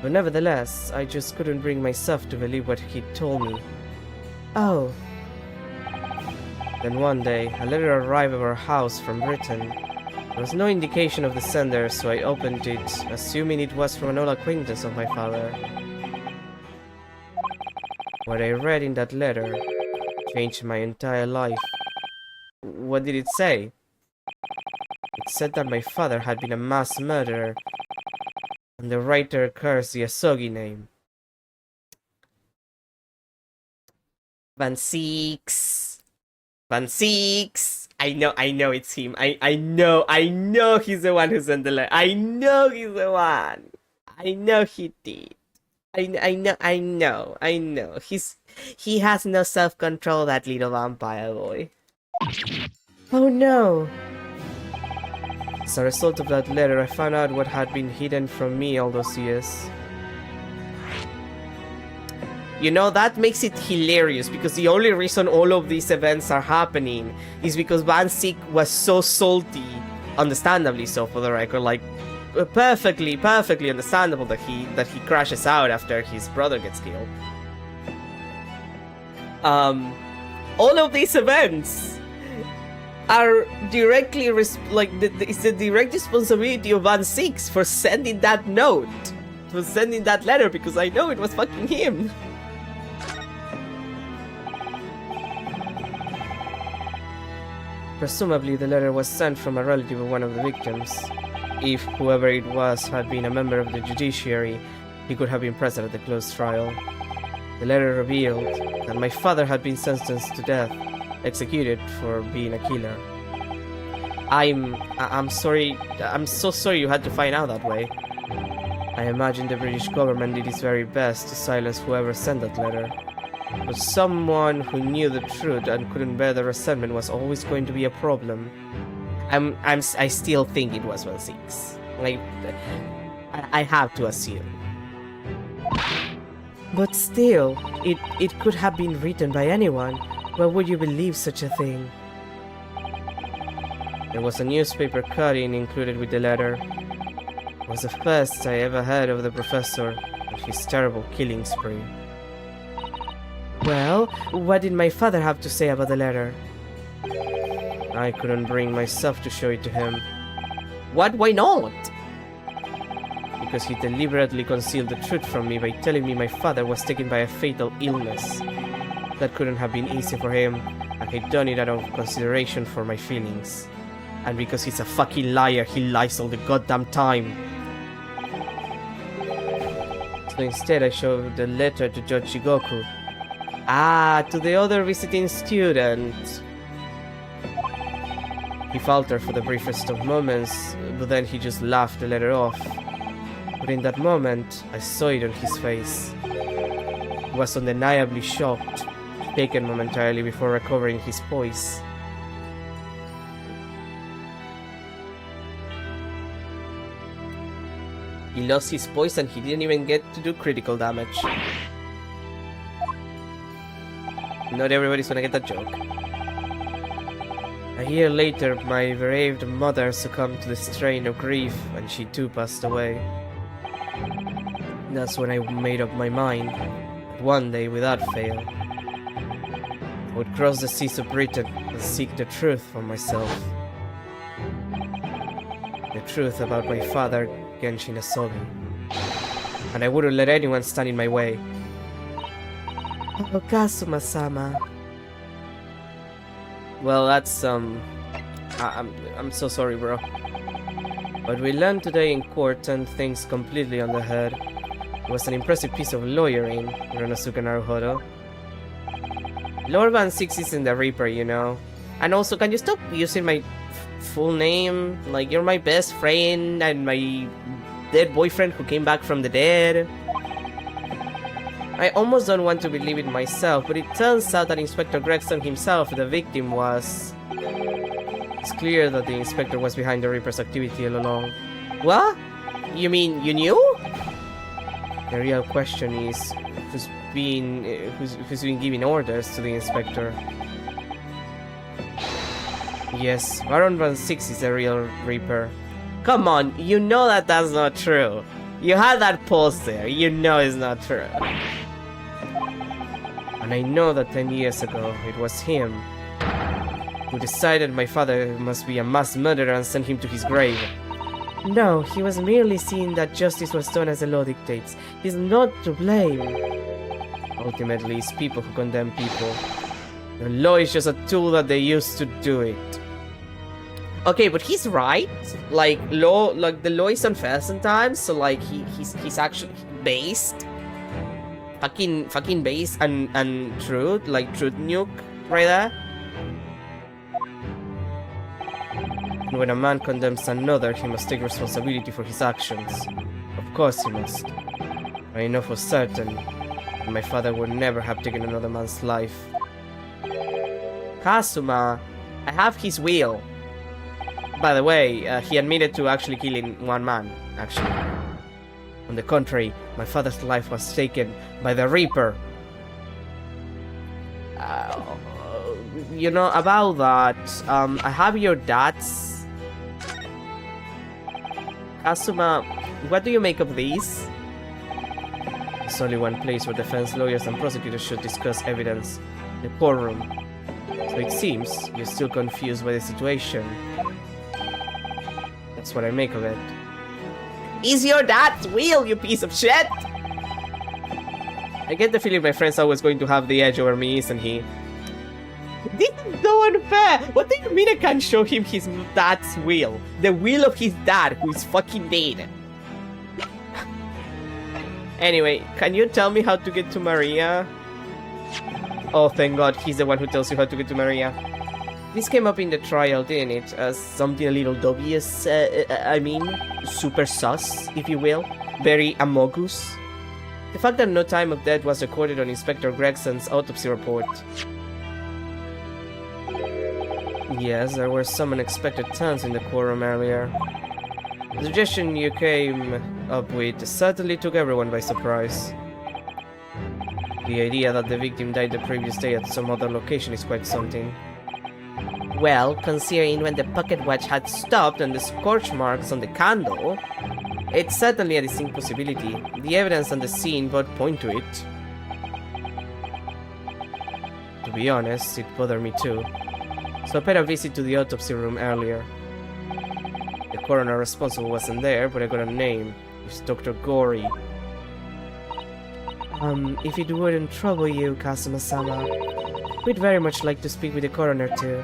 But nevertheless, I just couldn't bring myself to believe what he told me. Oh. Then one day, a letter arrived at our house from Britain. There was no indication of the sender, so I opened it, assuming it was from an old acquaintance of my father. What I read in that letter changed my entire life. What did it say? It said that my father had been a mass murderer, and the writer cursed the Asogi name. Van Six. I know it's him. I know he's the one who sent the letter. I know he's the one. I know he did. I know. He has no self-control, that little vampire boy. Oh no. As a result of that letter, I found out what had been hidden from me all those years. You know, that makes it hilarious, because the only reason all of these events are happening is because Van Sik was so salty, understandably so for the record, like perfectly understandable that he crashes out after his brother gets killed. All of these events are directly it's the direct responsibility of Van Sik for sending that note, for sending that letter, because I know it was fucking him. Presumably, the letter was sent from a relative of one of the victims. If whoever it was had been a member of the judiciary, he could have been present at the closed trial. The letter revealed that my father had been sentenced to death, executed for being a killer. I'm sorry, I'm so sorry you had to find out that way. I imagine the British government did its very best to silence whoever sent that letter. But someone who knew the truth and couldn't bear the resentment was always going to be a problem. I still think it was Van Sik. Like, I have to assume. But still, it could have been written by anyone. Why would you believe such a thing? There was a newspaper cutting included with the letter. was the first I ever heard of the professor and his terrible killing spree. Well, what did my father have to say about the letter? I couldn't bring myself to show it to him, What? Why not? because he deliberately concealed the truth from me by telling me my father was taken by a fatal illness. That couldn't have been easy for him, and he'd done it out of consideration for my feelings. And because he's a fucking liar, he lies all the goddamn time. So instead I showed the letter to Judge Shigoku. To the other visiting student. He faltered for the briefest of moments, but then he just laughed the letter off. But in that moment, I saw it on his face. He was undeniably shocked, taken momentarily before recovering his poise. He lost his poise and he didn't even get to do critical damage. Not everybody's gonna get that joke. A year later, my bereaved mother succumbed to the strain of grief and she too passed away. That's when I made up my mind that one day, without fail, I would cross the seas of Britain and seek the truth for myself. The truth about my father, Genshin Asobi. And I wouldn't let anyone stand in my way. Oh, Kazuma-sama. Well, that's, I'm so sorry, bro. What we learned today in court turned things completely on the head. It was an impressive piece of lawyering, Renosuke Naruhodo. Lord Van Six isn't the Reaper, you know. And also, can you stop using my full name? Like, you're my best friend and my dead boyfriend who came back from the dead. I almost don't want to believe it myself, but it turns out that Inspector Gregson himself, the victim, was... It's clear that the Inspector was behind the Reaper's activity all along. What? You mean you knew? The real question is, who's been giving orders to the Inspector? Yes, Baron Van Six is the real Reaper. Come on, you know that that's not true. You had that pulse there, you know it's not true. And I know that 10 years ago, it was him who decided my father must be a mass murderer and sent him to his grave. No, he was merely seeing that justice was done as the law dictates. He's not to blame. Ultimately, it's people who condemn people. The law is just a tool that they use to do it. Okay, but he's right. Like the law is unfair sometimes. So like he's actually based, fucking based and truth, like truth nuke right there. And when a man condemns another, he must take responsibility for his actions. Of course he must. I know for certain that my father would never have taken another man's life. Kazuma, I have his will. By the way, he admitted to actually killing one man, actually. On the contrary, my father's life was taken by the Reaper. You know, about that, I have your dad's... Kazuma, what do you make of these? There's only one place where defense lawyers and prosecutors should discuss evidence. The courtroom. So it seems you're still confused by the situation. That's what I make of it. Is your dad's will, you piece of shit! I get the feeling my friend's always going to have the edge over me, isn't he? This is so unfair! What do you mean I can't show him his dad's will? The will of his dad, who is fucking dead. Anyway, can you tell me how to get to Maria? Oh, thank God, he's the one who tells you how to get to Maria. This came up in the trial, didn't it? As something a little dubious, super sus, if you will. Very amogus. The fact that no time of death was recorded on Inspector Gregson's autopsy report. Yes, there were some unexpected turns in the quorum earlier. The suggestion you came up with certainly took everyone by surprise. The idea that the victim died the previous day at some other location is quite something. Well, considering when the pocket watch had stopped and the scorch marks on the candle, It's certainly a distinct possibility. The evidence on the scene both point to it. To be honest, it bothered me too. So I paid a visit to the autopsy room earlier. The coroner responsible wasn't there, but I got a name. It's Dr. Gory. If it wouldn't trouble you, Kazuma-sama, we'd very much like to speak with the coroner too.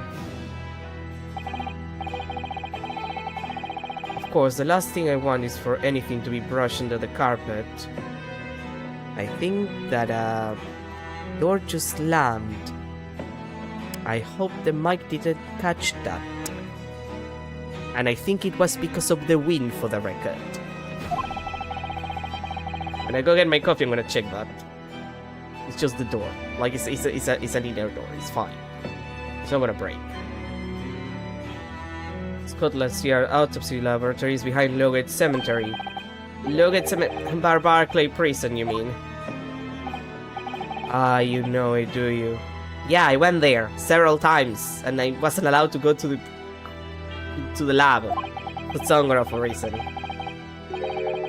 Of course, the last thing I want is for anything to be brushed under the carpet. I think that door just slammed. I hope the mic didn't catch that. And I think it was because of the wind, for the record. When I go get my coffee, I'm gonna check that. It's just the door. Like, it's an inner door. It's fine. It's not gonna break. Scotland Yard Autopsy Laboratory is behind Logate Cemetery. Barclay Prison, you mean? Ah, you know it, do you? Yeah, I went there several times, and I wasn't allowed to go to the lab for some reason.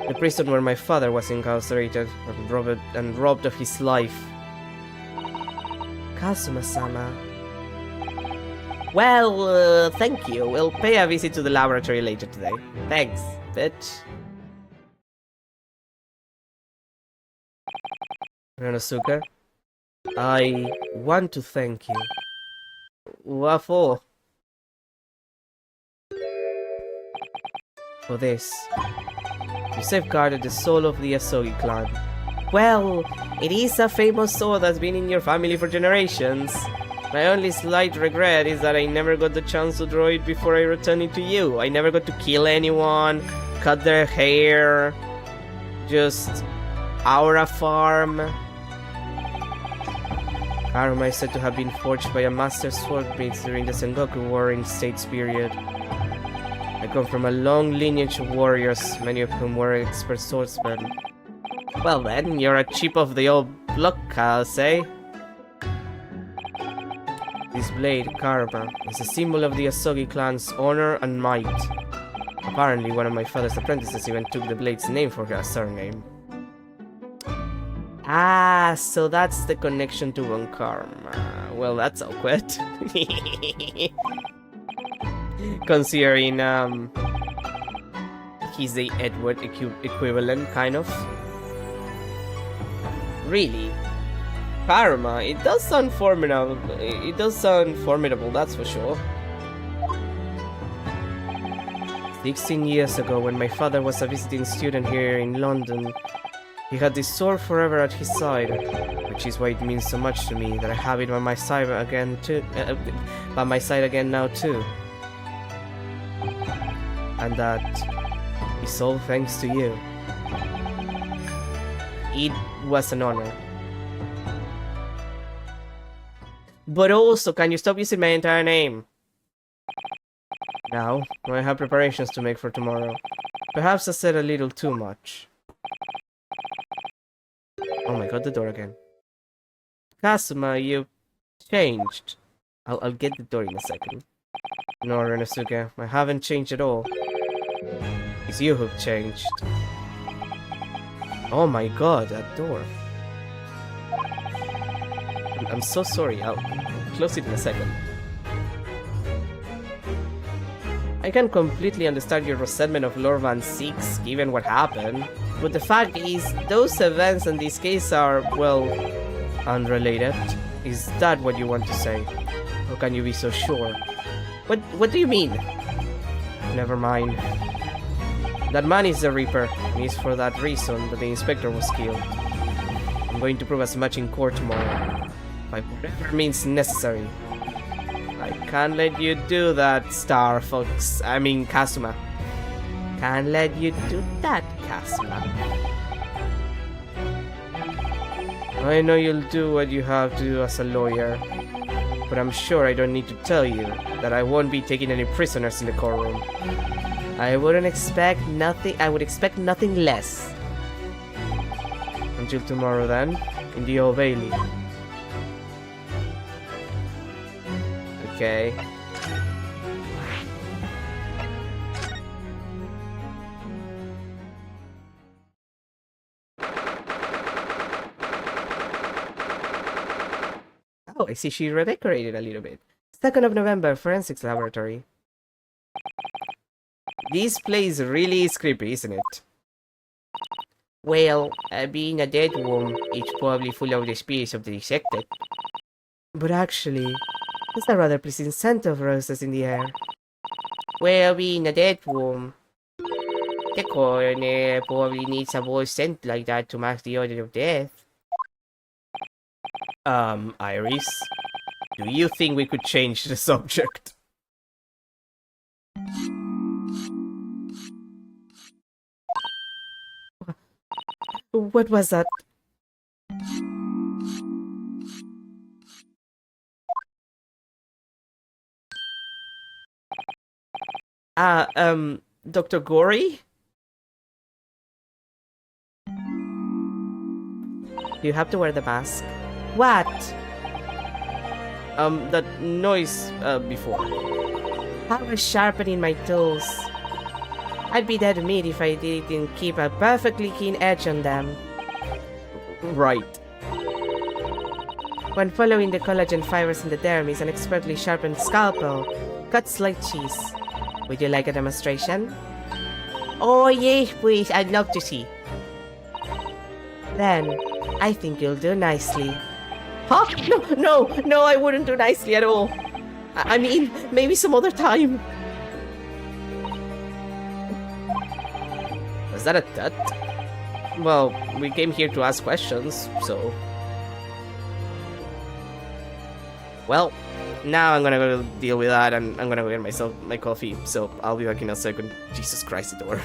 The prison where my father was incarcerated and robbed of his life. Kazuma-sama. Well, thank you. We'll pay a visit to the laboratory later today. Thanks, bitch. Renosuke, I want to thank you. What for? For this. You safeguarded the soul of the Asogi clan. Well, it is a famous soul that's been in your family for generations. My only slight regret is that I never got the chance to draw it before I returned it to you. I never got to kill anyone, cut their hair, just aura farm. Karma is said to have been forged by a master swordmate during the Sengoku War in States period. I come from a long lineage of warriors, many of whom were expert swordsmen. Well then, you're a chip of the old block, I'll say. This blade, Karma, is a symbol of the Asogi clan's honor and might. Apparently, one of my father's apprentices even took the blade's name for her surname. Ah, so that's the connection to Von Karma. Well, that's awkward. Considering, he's the Edward equivalent, kind of. Really? Karma, it does sound formidable. It does sound formidable, that's for sure. 16 years ago, when my father was a visiting student here in London, he had this sword forever at his side, which is why it means so much to me that I have it by my side again now too. And that is all thanks to you. It was an honor. But also, can you stop using my entire name? Now, I have preparations to make for tomorrow. Perhaps I said a little too much. Oh my god, the door again. Kazuma, you changed. I'll get the door in a second. No, Renosuke, I haven't changed at all. It's you who've changed. Oh my god, that door. I'm so sorry, I'll close it in a second. I can completely understand your resentment of Lord Van Six, given what happened, but the fact is, those events in this case are, well, unrelated. Is that what you want to say? How can you be so sure? What do you mean? Never mind. That man is the Reaper, and it's for that reason that the inspector was killed. I'm going to prove as much in court tomorrow, by whatever means necessary. I can't let you do that, Star Fox. I mean, Kazuma. Can't let you do that, Kazuma. I know you'll do what you have to do as a lawyer, but I'm sure I don't need to tell you that I won't be taking any prisoners in the courtroom. I would expect nothing less. Until tomorrow then, in the Old Bailey. Okay. I see she redecorated a little bit. 2nd of November, Forensics Laboratory. This place really is creepy, isn't it? Well, being a dead worm, it's probably full of the spirits of the dissected. But actually, there's a rather pleasant scent of roses in the air. Well, being a dead worm, the coroner probably needs a bold scent like that to mask the odor of death. Iris, do you think we could change the subject? What was that? Dr. Gory? You have to wear the mask. What? That noise, before. I was sharpening my tools. I'd be dead meat if I didn't keep a perfectly keen edge on them. Right. When following the collagen fibers in the dermis, an expertly sharpened scalpel cuts like cheese. Would you like a demonstration? Oh, yes, please. I'd love to see. Then, I think you'll do nicely. Huh? No, I wouldn't do nicely at all. I mean, maybe some other time. Was that a tut? Well, we came here to ask questions, so... Well, now I'm gonna go deal with that, and I'm gonna go get myself my coffee, so I'll be back in a second. Jesus Christ, the door.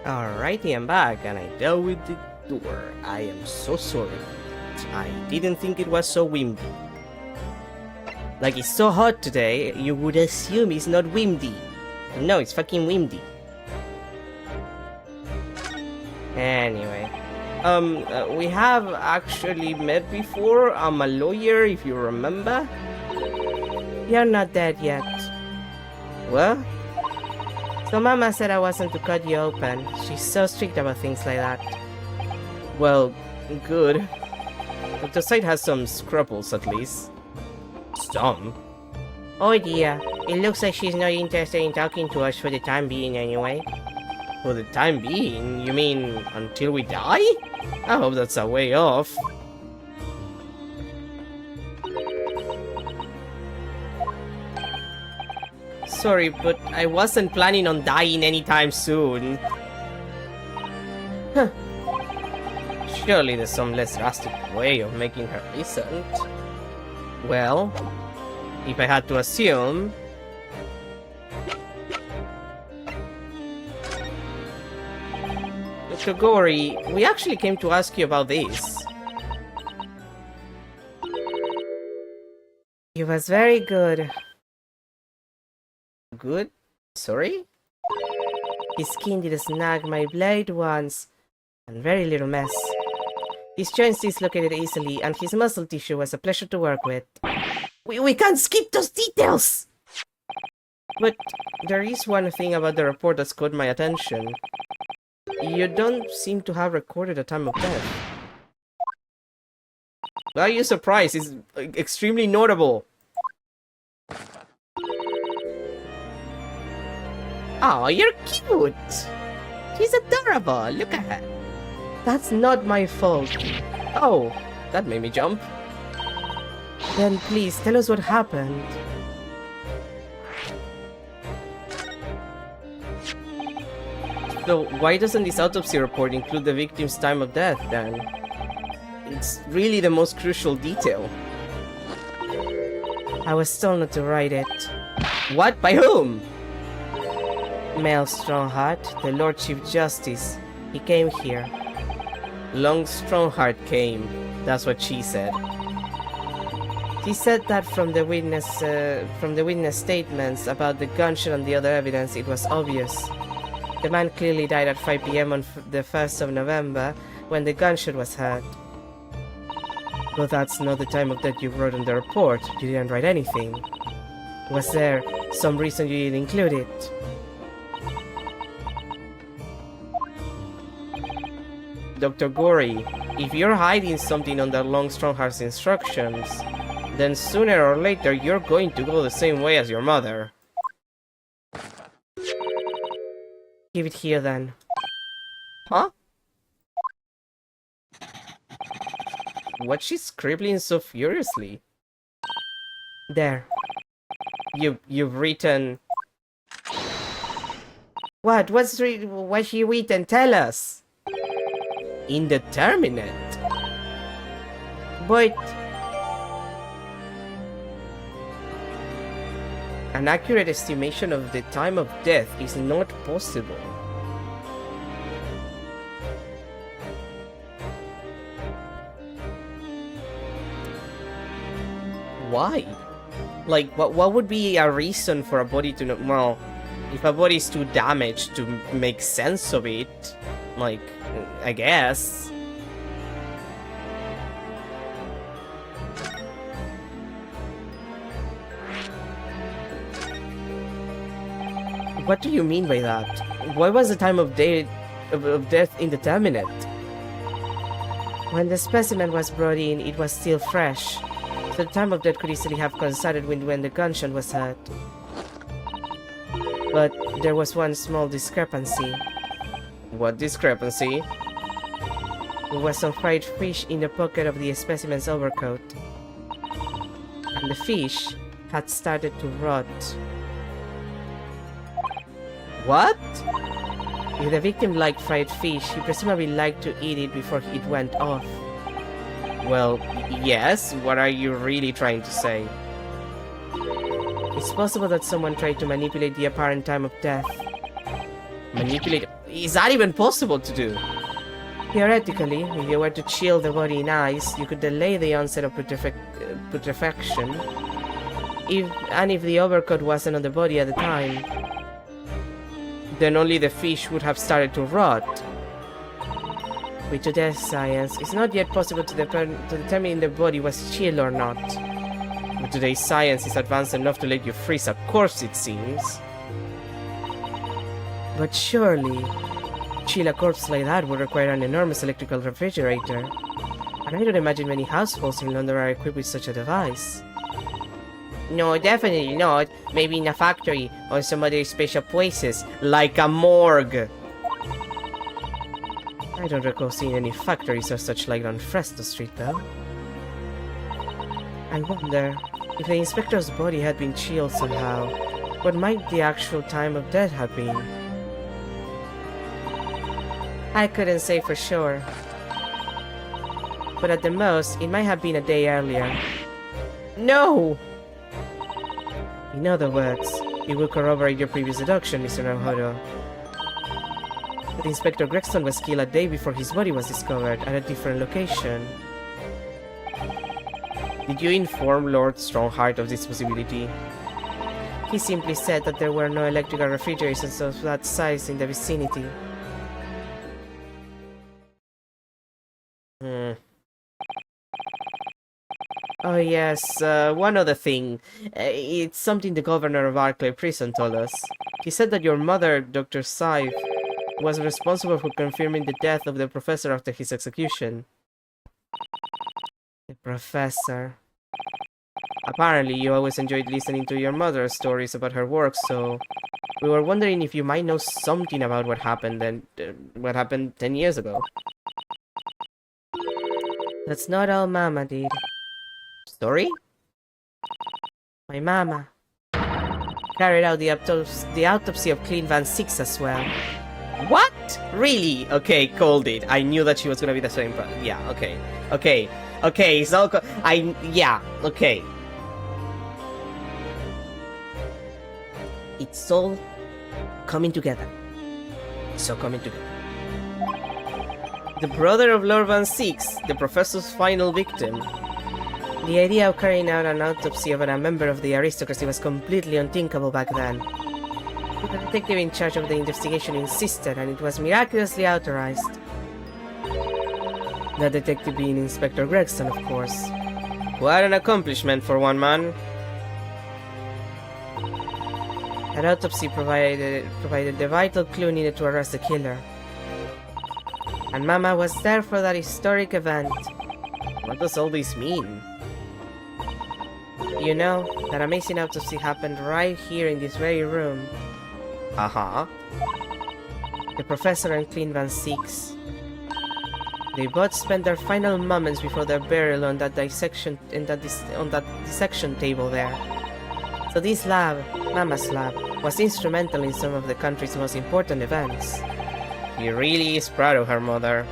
Alrighty, I'm back, and I dealt with the door. I am so sorry. I didn't think it was so windy. Like, it's so hot today, you would assume it's not windy. No, it's fucking windy. Anyway. We have actually met before. I'm a lawyer, if you remember. You're not dead yet. What? So Mama said I wasn't to cut you open. She's so strict about things like that. Well, good. Dr. Site has some scruples, at least. Some? Oh dear, it looks like she's not interested in talking to us for the time being anyway. For the time being? You mean until we die? I hope that's a way off. Sorry, but I wasn't planning on dying anytime soon. Huh. Surely there's some less drastic way of making her listen. Well, if I had to assume... Dr. Gory, we actually came to ask you about this. It was very good. Good? Sorry? His skin did snag my blade once, and very little mess. His joints dislocated easily, and his muscle tissue was a pleasure to work with. We can't skip those details! But there is one thing about the report that's caught my attention. You don't seem to have recorded a time of death. Why are you surprised? It's extremely notable. Oh, you're cute! She's adorable, look at her. That's not my fault. Oh, that made me jump. Then please, tell us what happened. So why doesn't this autopsy report include the victim's time of death then? It's really the most crucial detail. I was told not to write it. What? By whom? Mel Strongheart, the Lord Chief Justice. He came here. Long Strongheart came. That's what she said. He said that from the witness statements about the gunshot and the other evidence, it was obvious. The man clearly died at 5 PM on the 1st of November, when the gunshot was heard. But that's not the time of death you wrote in the report. You didn't write anything. Was there some reason you didn't include it? Dr. Gory, if you're hiding something under Long Strongheart's instructions, then sooner or later you're going to go the same way as your mother. Give it here then. Huh? What's she scribbling so furiously? There. You've written... What? What's he written? Tell us! Indeterminate. But... An accurate estimation of the time of death is not possible. Why? Like, what would be a reason for a body to not... Well, if a body is too damaged to make sense of it, like, I guess. What do you mean by that? Why was the time of death indeterminate? When the specimen was brought in, it was still fresh. So the time of death could easily have coincided with when the gunshot was heard. But there was one small discrepancy. What discrepancy? There was some fried fish in the pocket of the specimen's overcoat. And the fish had started to rot. What? If the victim liked fried fish, he presumably liked to eat it before it went off. Well, yes. What are you really trying to say? It's possible that someone tried to manipulate the apparent time of death. Manipulate? Is that even possible to do? Theoretically, if you were to chill the body in ice, you could delay the onset of putrefaction. If the overcoat wasn't on the body at the time, Then only the fish would have started to rot. with today's science, it's not yet possible to determine if the body was chilled or not. But today's science is advanced enough to let you freeze a corpse, it seems. But surely, chill a corpse like that would require an enormous electrical refrigerator. And I don't imagine many households in London are equipped with such a device. No, definitely not. Maybe in a factory or some other special places, like a morgue. I don't recall seeing any factories or such like on Fresno Street, though. I wonder, if the inspector's body had been chilled somehow, what might the actual time of death have been? I couldn't say for sure. But at the most, it might have been a day earlier. No! In other words, it will corroborate your previous deduction, Mr. Naruhodo. That Inspector Gregson was killed a day before his body was discovered at a different location. Did you inform Lord Strongheart of this possibility? He simply said that there were no electrical refrigerators of that size in the vicinity. Oh yes, one other thing. It's something the governor of Arclay Prison told us. He said that your mother, Dr. Scythe, was responsible for confirming the death of the professor after his execution. The professor. Apparently, you always enjoyed listening to your mother's stories about her work, so we were wondering if you might know something about what happened 10 years ago. That's not all Mama did. Story? My Mama carried out the autopsy of Clean Van Six as well. What? Really? Okay, called it. I knew that she was gonna be the same yeah, okay. Okay, so yeah, okay. It's all coming together. It's all coming together. The brother of Lord Van Six, the professor's final victim. The idea of carrying out an autopsy of a member of the aristocracy was completely unthinkable back then. The detective in charge of the investigation insisted, and it was miraculously authorized. The detective being Inspector Gregson, of course. Quite an accomplishment for one man. That autopsy provided the vital clue needed to arrest the killer. And Mama was there for that historic event. What does all this mean? You know, that amazing autopsy happened right here in this very room. Uh-huh. The professor and Clean Van Six. They both spent their final moments before their burial on that dissection table there. So this lab, Mama's lab, was instrumental in some of the country's most important events. He really is proud of her mother.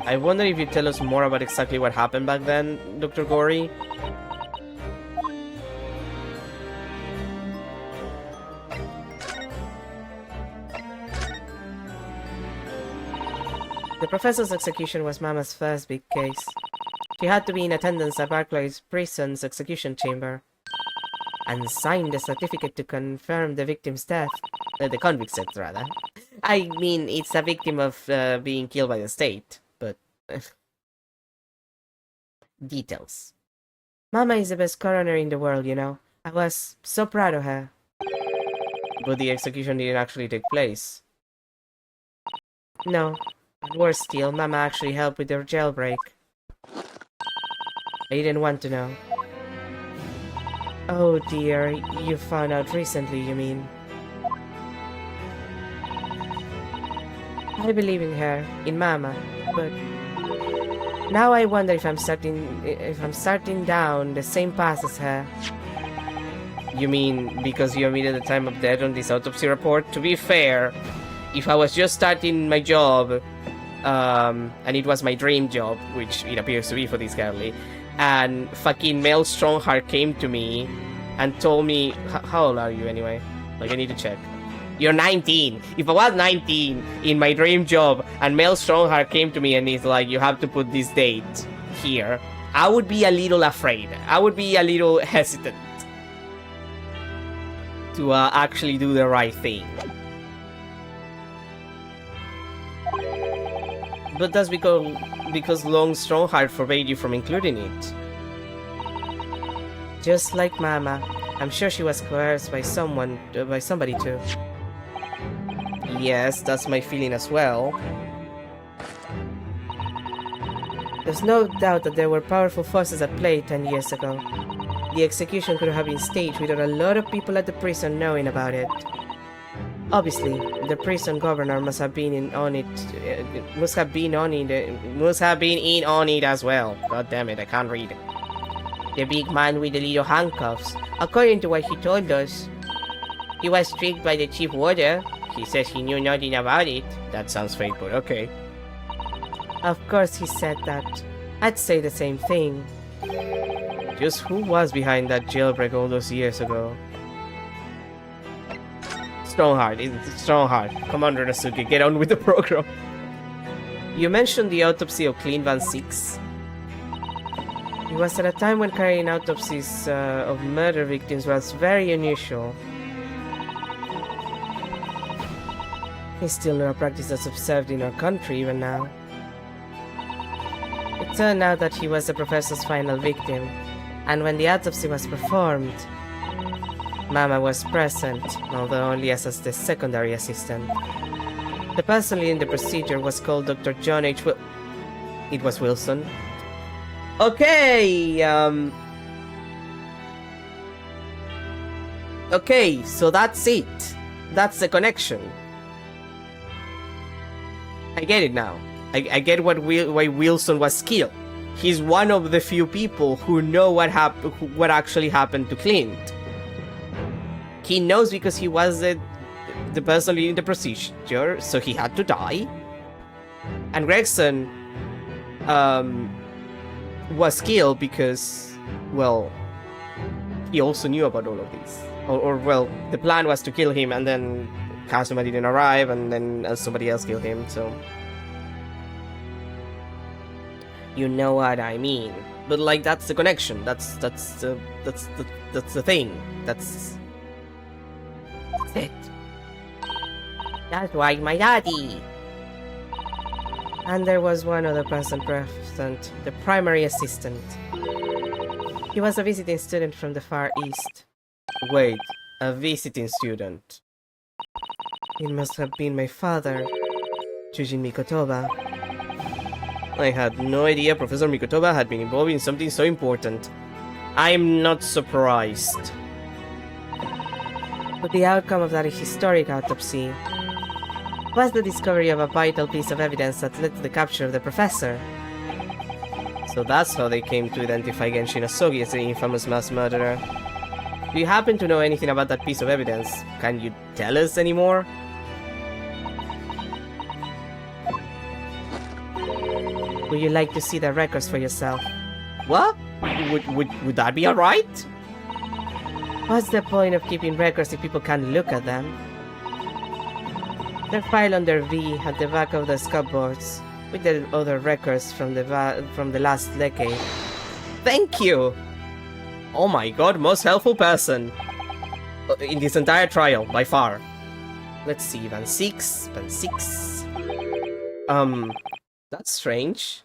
I wonder if you tell us more about exactly what happened back then, Dr. Gory? The professor's execution was Mama's first big case. She had to be in attendance at Barclay's prison's execution chamber, and signed a certificate to confirm the victim's death. The convict's death, rather. I mean, it's a victim of being killed by the state, but... details. Mama is the best coroner in the world, you know. I was so proud of her. But the execution didn't actually take place. No. Worse still, Mama actually helped with their jailbreak. I didn't want to know. Oh dear, you found out recently, you mean? I believe in her, in Mama, but now I wonder if I'm starting down the same path as her. You mean because you omitted the time of death on this autopsy report? To be fair, if I was just starting my job, and it was my dream job, which it appears to be for this girlie, and fucking Mel Strongheart came to me and told me... How old are you anyway? Like, I need to check. You're 19. If I was 19 in my dream job and Mel Strongheart came to me and he's like, you have to put this date here, I would be a little afraid. I would be a little hesitant to actually do the right thing. But that's because Long Strongheart forbade you from including it. Just like Mama, I'm sure she was coerced by somebody too. Yes, that's my feeling as well. There's no doubt that there were powerful forces at play 10 years ago. The execution could have been staged without a lot of people at the prison knowing about it. Obviously, the prison governor must have been in on it as well. God damn it, I can't read. The big man with the little handcuffs. According to what he told us, he was tricked by the chief warder. He says he knew nothing about it. That sounds fake, but okay. Of course he said that. I'd say the same thing. Just who was behind that jailbreak all those years ago? Strongheart, it's Strongheart. Commander Nasuke, get on with the program. You mentioned the autopsy of Clint Van Six. It was at a time when carrying autopsies of murder victims was very unusual. It's still not a practice that's observed in our country even now. It turned out that he was the professor's final victim, and when the autopsy was performed, Mama was present, although only as the secondary assistant. The person leading the procedure was called Dr. John H. It was Wilson. Okay, okay, so that's it. That's the connection. I get it now. I get why Wilson was killed. He's one of the few people who know what actually happened to Clint. He knows because he was the person leading the procedure, so he had to die. And Gregson was killed because, well, he also knew about all of this. Or well, the plan was to kill him and then Kazuma didn't arrive and then somebody else killed him, so... You know what I mean. But like, that's the connection. That's the thing. That's it. That's why my daddy. And there was one other person present, the primary assistant. He was a visiting student from the Far East. Wait, a visiting student. It must have been my father, Chujin Mikotoba. I had no idea Professor Mikotoba had been involved in something so important. I'm not surprised. But the outcome of that historic autopsy was the discovery of a vital piece of evidence that led to the capture of the professor. So that's how they came to identify Genshin Asogi as the infamous mass murderer. Do you happen to know anything about that piece of evidence? Can you tell us any more? Would you like to see the records for yourself? What? Would that be alright? What's the point of keeping records if people can't look at them? They're filed under V at the back of the scuboards, with the other records from the last decade. Thank you! Oh my god, most helpful person! In this entire trial, by far. Let's see, Van Six. That's strange.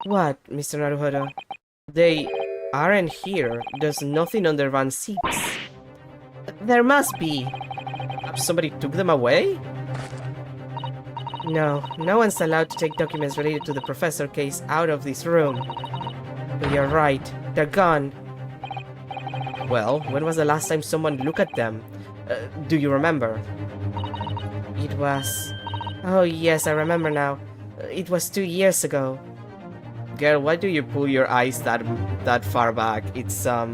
What, Mr. Naruhodo? They aren't here. There's nothing under Van Six. There must be. Perhaps somebody took them away? No, no one's allowed to take documents related to the professor case out of this room. But you're right, they're gone. Well, when was the last time someone looked at them? Do you remember? It was... Oh yes, I remember now. It was 2 years ago. Girl, why do you pull your eyes that far back? It's a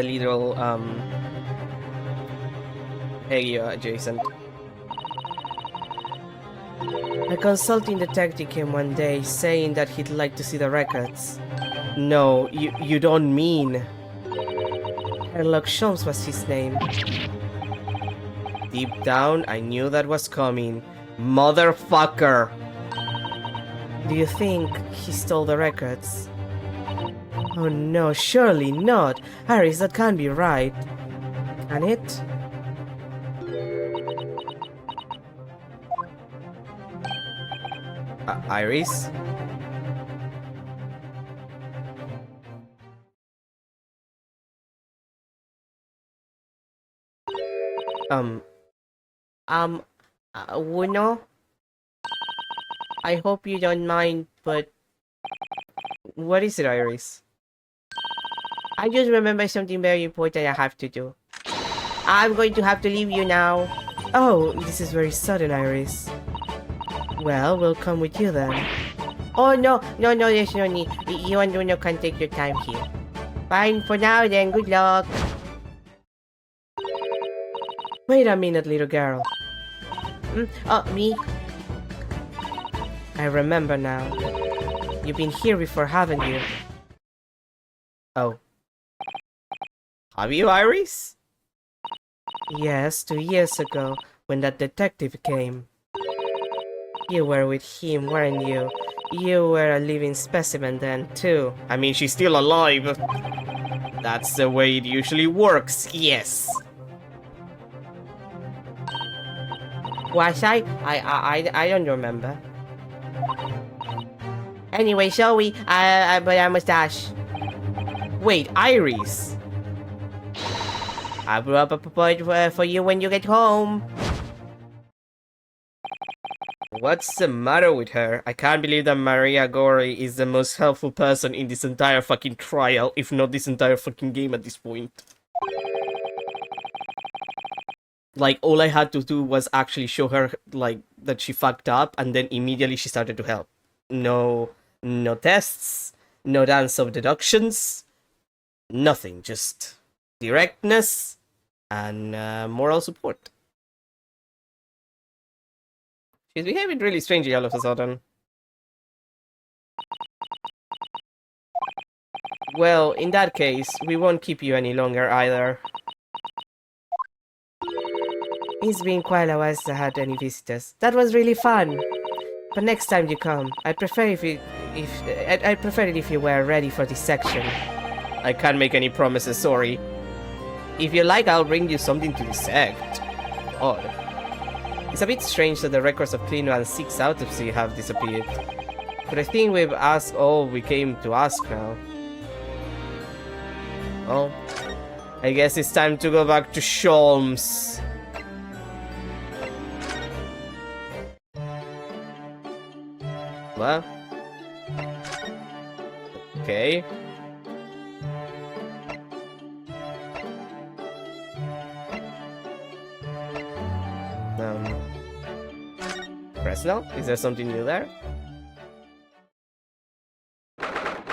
little hey, Jason. A consulting detective came one day saying that he'd like to see the records. No, you don't mean... Sherlock Holmes was his name. Deep down, I knew that was coming. Motherfucker! Do you think he stole the records? Oh no, surely not. Iris, that can't be right. Can it? Iris? Uno? I hope you don't mind, but What is it, Iris? I just remember something very important I have to do. I'm going to have to leave you now. Oh, this is very sudden, Iris. Well, we'll come with you then. Oh, no, there's no need. You and Uno can take your time here. Fine, for now then, good luck. Wait a minute, little girl. Oh, me? I remember now. You've been here before, haven't you? Oh. Have you, Iris? Yes, 2 years ago, when that detective came. You were with him, weren't you? You were a living specimen then, too. I mean, she's still alive. That's the way it usually works, yes. Was I? I don't remember. Anyway, shall we? But I must dash. Wait, Iris! I brought up a point for you when you get home. What's the matter with her? I can't believe that Maria Gori is the most helpful person in this entire fucking trial, if not this entire fucking game at this point. Like, all I had to do was actually show her, like, that she fucked up, and then immediately she started to help. No tests, no dance of deductions, nothing, just directness and moral support. She's behaving really strangely all of a sudden. Well, in that case, we won't keep you any longer either. It's been quite a while since I had any visitors. That was really fun. But next time you come, I'd prefer I'd prefer it if you were ready for this section. I can't make any promises, sorry. If you like, I'll bring you something to dissect. Odd. It's a bit strange that the records of Cleanman's 6 autopsy have disappeared. But I think we've asked all we came to ask now. Well, I guess it's time to go back to Sholmes. What? Okay. Fresnel? Is there something new there?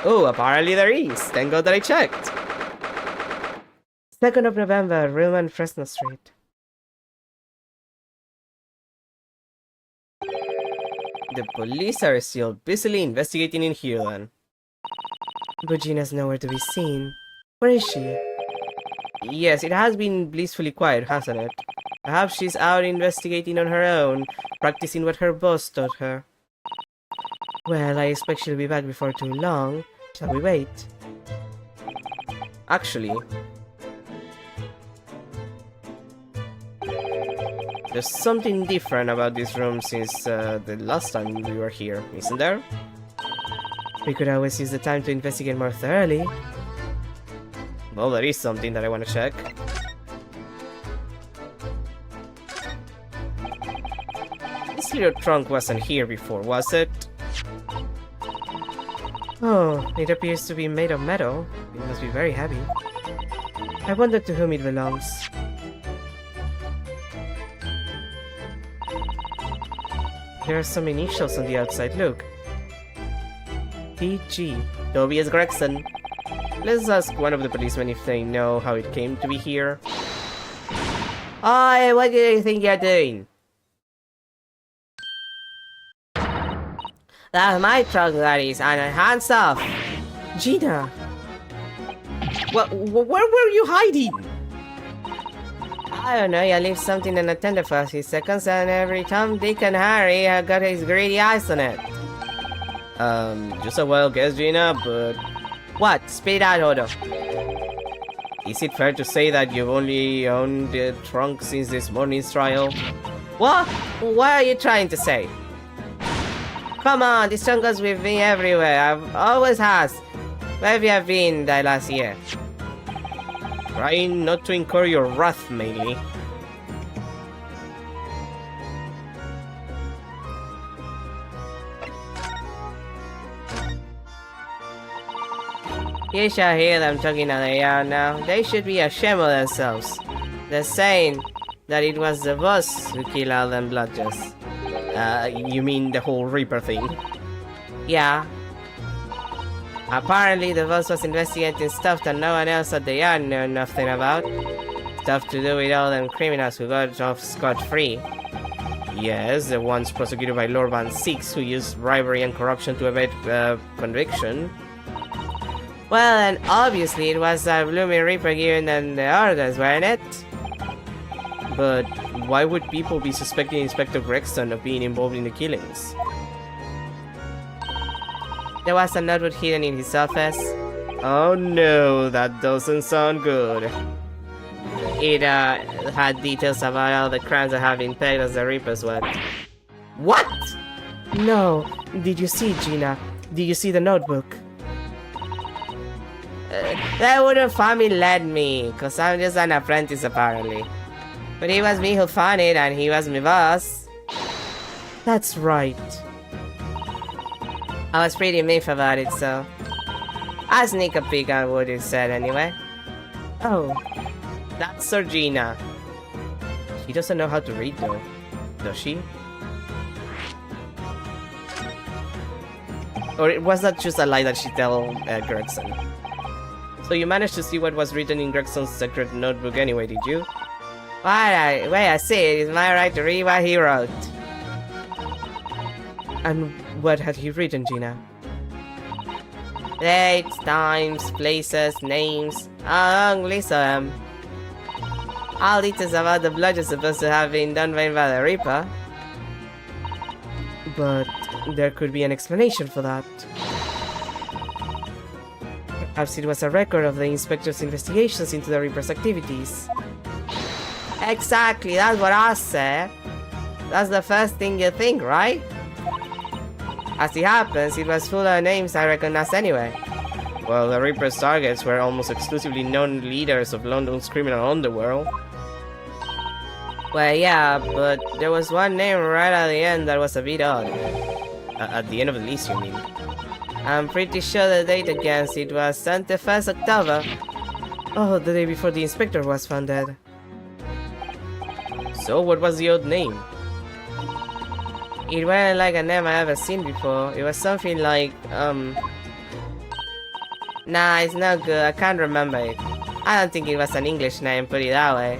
Oh, apparently there is. Thank God that I checked. 2nd of November, Room and Fresno Street. The police are still busily investigating in here then. Bugina's nowhere to be seen. Where is she? Yes, it has been blissfully quiet, hasn't it? Perhaps she's out investigating on her own, practicing what her boss taught her. Well, I expect she'll be back before too long. Shall we wait? Actually, there's something different about this room since the last time we were here, isn't there? We could always use the time to investigate more thoroughly. Well, there is something that I want to check. This little trunk wasn't here before, was it? Oh, it appears to be made of metal. It must be very heavy. I wonder to whom it belongs. There are some initials on the outside, look. TG. Tobias Gregson. Let's ask one of the policemen if they know how it came to be here. Hi, what do you think you're doing? That's my trunk, that is, and hands off. Gina! Where were you hiding? I don't know, you leave something unattended for a few seconds and every Tom, Dick and Harry got his greedy eyes on it. Just a wild guess, Gina, but What? Spit it out, Odo. is it fair to say that you've only owned the trunk since this morning's trial? What? What are you trying to say? Come on, this trunk goes with me everywhere. I've always has. Where have you been that last year? Trying not to incur your wrath, mainly. You shall hear them talking on the yard now. They should be ashamed of themselves. They're saying that it was the boss who killed all them bludgers. You mean the whole Reaper thing? Yeah. Apparently the boss was investigating stuff that no one else at the yard knew nothing about. Stuff to do with all them criminals who got off scot-free. Yes, the ones prosecuted by Lord Van Six who used bribery and corruption to evade conviction. Well, and obviously it was the Blooming Reaper giving them the orders, wasn't it? But why would people be suspecting Inspector Gregson of being involved in the killings? There was a notebook hidden in his office. Oh no, that doesn't sound good. It had details about all the crimes that have been paid as the Reaper's word. What? No. Did you see, Gina? Did you see the notebook? That wouldn't family led me, cause I'm just an apprentice apparently. But it was me who found it and he was my boss. That's right. I was pretty miffed about it, so I sneak a peek on what it said anyway. Oh, That's Sergina. She doesn't know how to read though, does she? Or it was that just a lie that she told Gregson? So you managed to see what was written in Gregson's secret notebook anyway, did you? Wait, I see it. It's my right to read what he wrote. and what had he written, Gina? Dates, times, places, names, a long list of them. All details about the blood is supposed to have been done by the Reaper. But there could be an explanation for that. Perhaps it was a record of the inspector's investigations into the Reaper's activities. Exactly, that's what I said. That's the first thing you think, right? As it happens, it was full of names I recognized anyway. Well, the Reaper's targets were almost exclusively known leaders of London's criminal underworld. Well, yeah, but there was one name right at the end that was a bit odd. At the end of the list, you mean? I'm pretty sure the date against it was 21st October. Oh, the day before the inspector was found dead. So, what was the odd name? It wasn't like a name I ever seen before. It was something like, Nah, it's not good. I can't remember it. I don't think it was an English name, put it that way.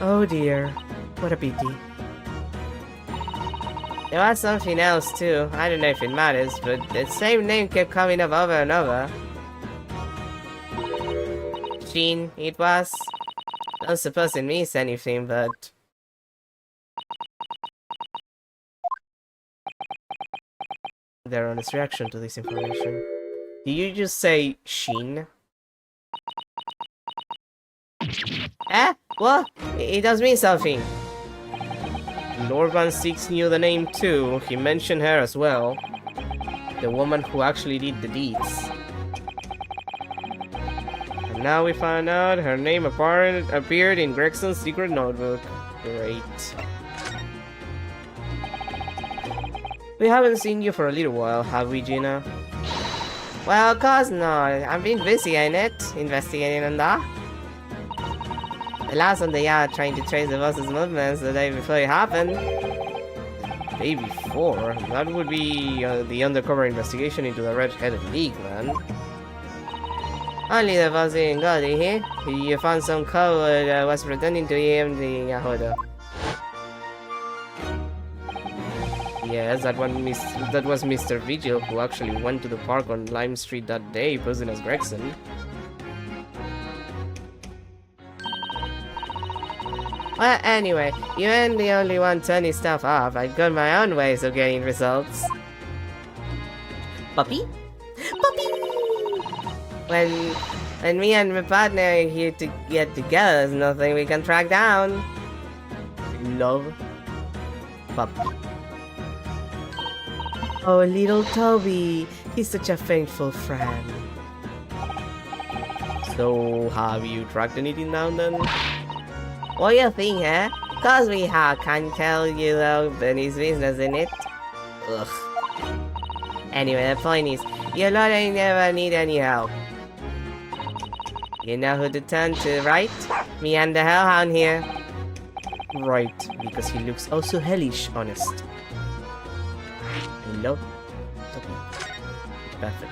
Oh dear, what a pity. There was something else too. I don't know if it matters, but the same name kept coming up over and over. Sheen, it was. Don't suppose it means anything, but... Their honest reaction to this information. Did you just say Sheen? Eh? What? It does mean something. Lord Van Six knew the name too. He mentioned her as well. The woman who actually did the deeds. And now we find out her name appeared in Gregson's secret notebook. Great. We haven't seen you for a little while, have we, Gina? Well, of course not. I've been busy, ain't it? Investigating on that. The last on the yard trying to trace the boss's movements the day before it happened. Day before? That would be the undercover investigation into the Red-Headed League, man. Only the boss didn't go, did he? You found some code that was pretending to be him the Yahodo. Yes, that was Mr. Vigil who actually went to the park on Lime Street that day, posing as Gregson. Well, anyway, you ain't the only one turning stuff off. I've got my own ways of getting results. Puppy? Puppy! When me and my partner are here to get together, there's nothing we can track down. Love. Puppy. Oh, little Toby. He's such a faithful friend. So, have you tracked anything down then? What do you think, eh? Cause we have, can't tell you though, but it's business, in it? Ugh. Anyway, the point is, you lot ain't never need any help. You know who to turn to, right? Me and the Hellhound here. Right, because he looks also hellish honest. Hello? Toby. Perfect.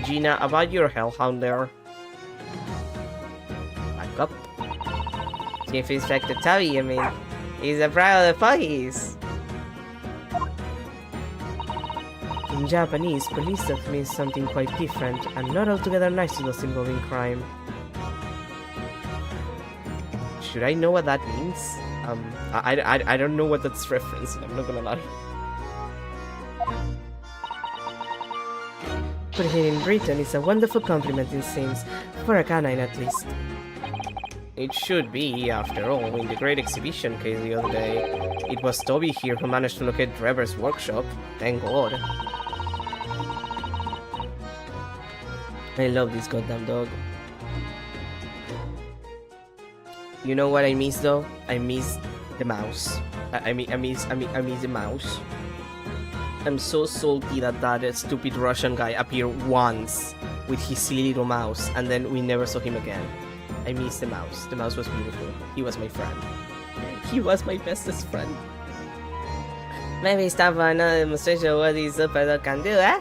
Gina, about your Hellhound there. Back up. Chief Inspector Toby, you mean? He's a proud of the puppies. In Japanese, police stuff means something quite different and not altogether nice to those involving crime. Should I know what that means? I don't know what that's referencing, I'm not gonna lie. But here in Britain, it's a wonderful compliment, it seems, for a canine at least. It should be, after all, in the great exhibition case the other day. It was Toby here who managed to locate Trevor's workshop, thank God. I love this goddamn dog. You know what I miss though? I miss the mouse. I miss the mouse. I'm so salty that that stupid Russian guy appeared once with his silly little mouse and then we never saw him again. I miss the mouse. The mouse was beautiful. He was my friend. He was my bestest friend. Maybe it's time for another demonstration of what these super dog can do, eh?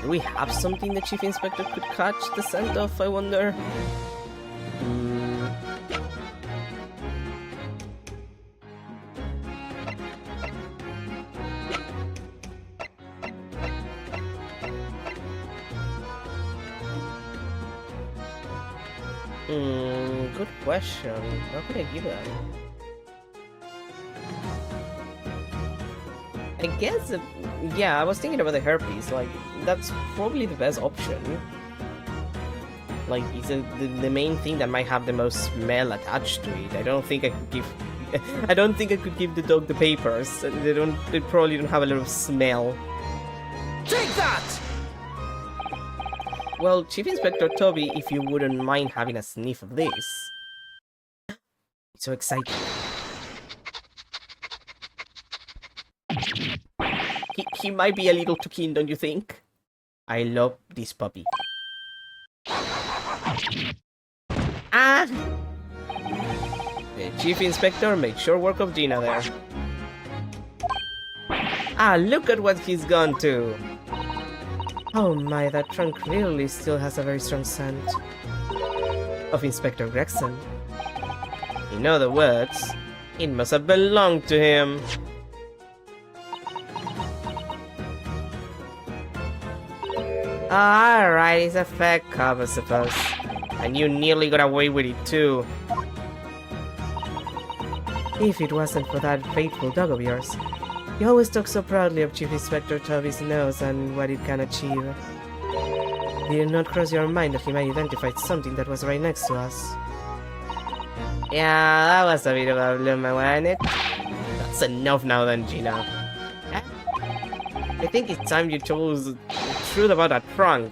Do we have something the Chief Inspector could catch the scent of, I wonder? Good question. How could I give that? I guess, yeah, I was thinking about the herpes. Like, that's probably the best option. Like, it's the main thing that might have the most smell attached to it. I don't think I could give. I don't think I could give the dog the papers. They probably don't have a lot of smell. Take that! Well, Chief Inspector Toby, if you wouldn't mind having a sniff of this. So excited. He might be a little too keen, don't you think? I love this puppy. Ah! The Chief Inspector made sure work of Gina there. Ah, look at what he's gone to! Oh my, that trunk clearly still has a very strong scent. Of Inspector Gregson. In other words, it must have belonged to him. Alright, he's a fair cop, I suppose. And you nearly got away with it too. If it wasn't for that faithful dog of yours. You always talk so proudly of Chief Inspector Toby's nose and what it can achieve. Did it not cross your mind that he might identify something that was right next to us? Yeah, that was a bit of a bloomer, wasn't it? That's enough now then, Gina. I think it's time you told us the truth about that trunk.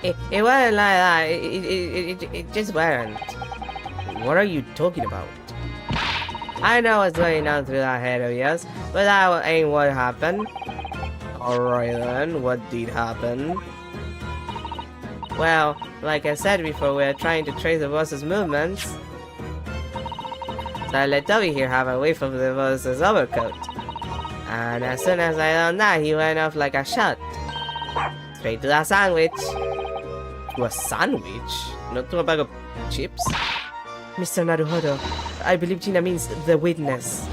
It wasn't like that. It just wasn't. What are you talking about? I know what's going on through that head of yours, but that ain't what happened. Alright then, what did happen? Well, like I said before, we're trying to trace the boss's movements. So I let Toby here have a whiff of the boss's overcoat. And as soon as I done that, he went off like a shot. Straight to that sandwich. To a sandwich? Not to a bag of chips? Mr. Naruhodo, I believe Gina means the witness.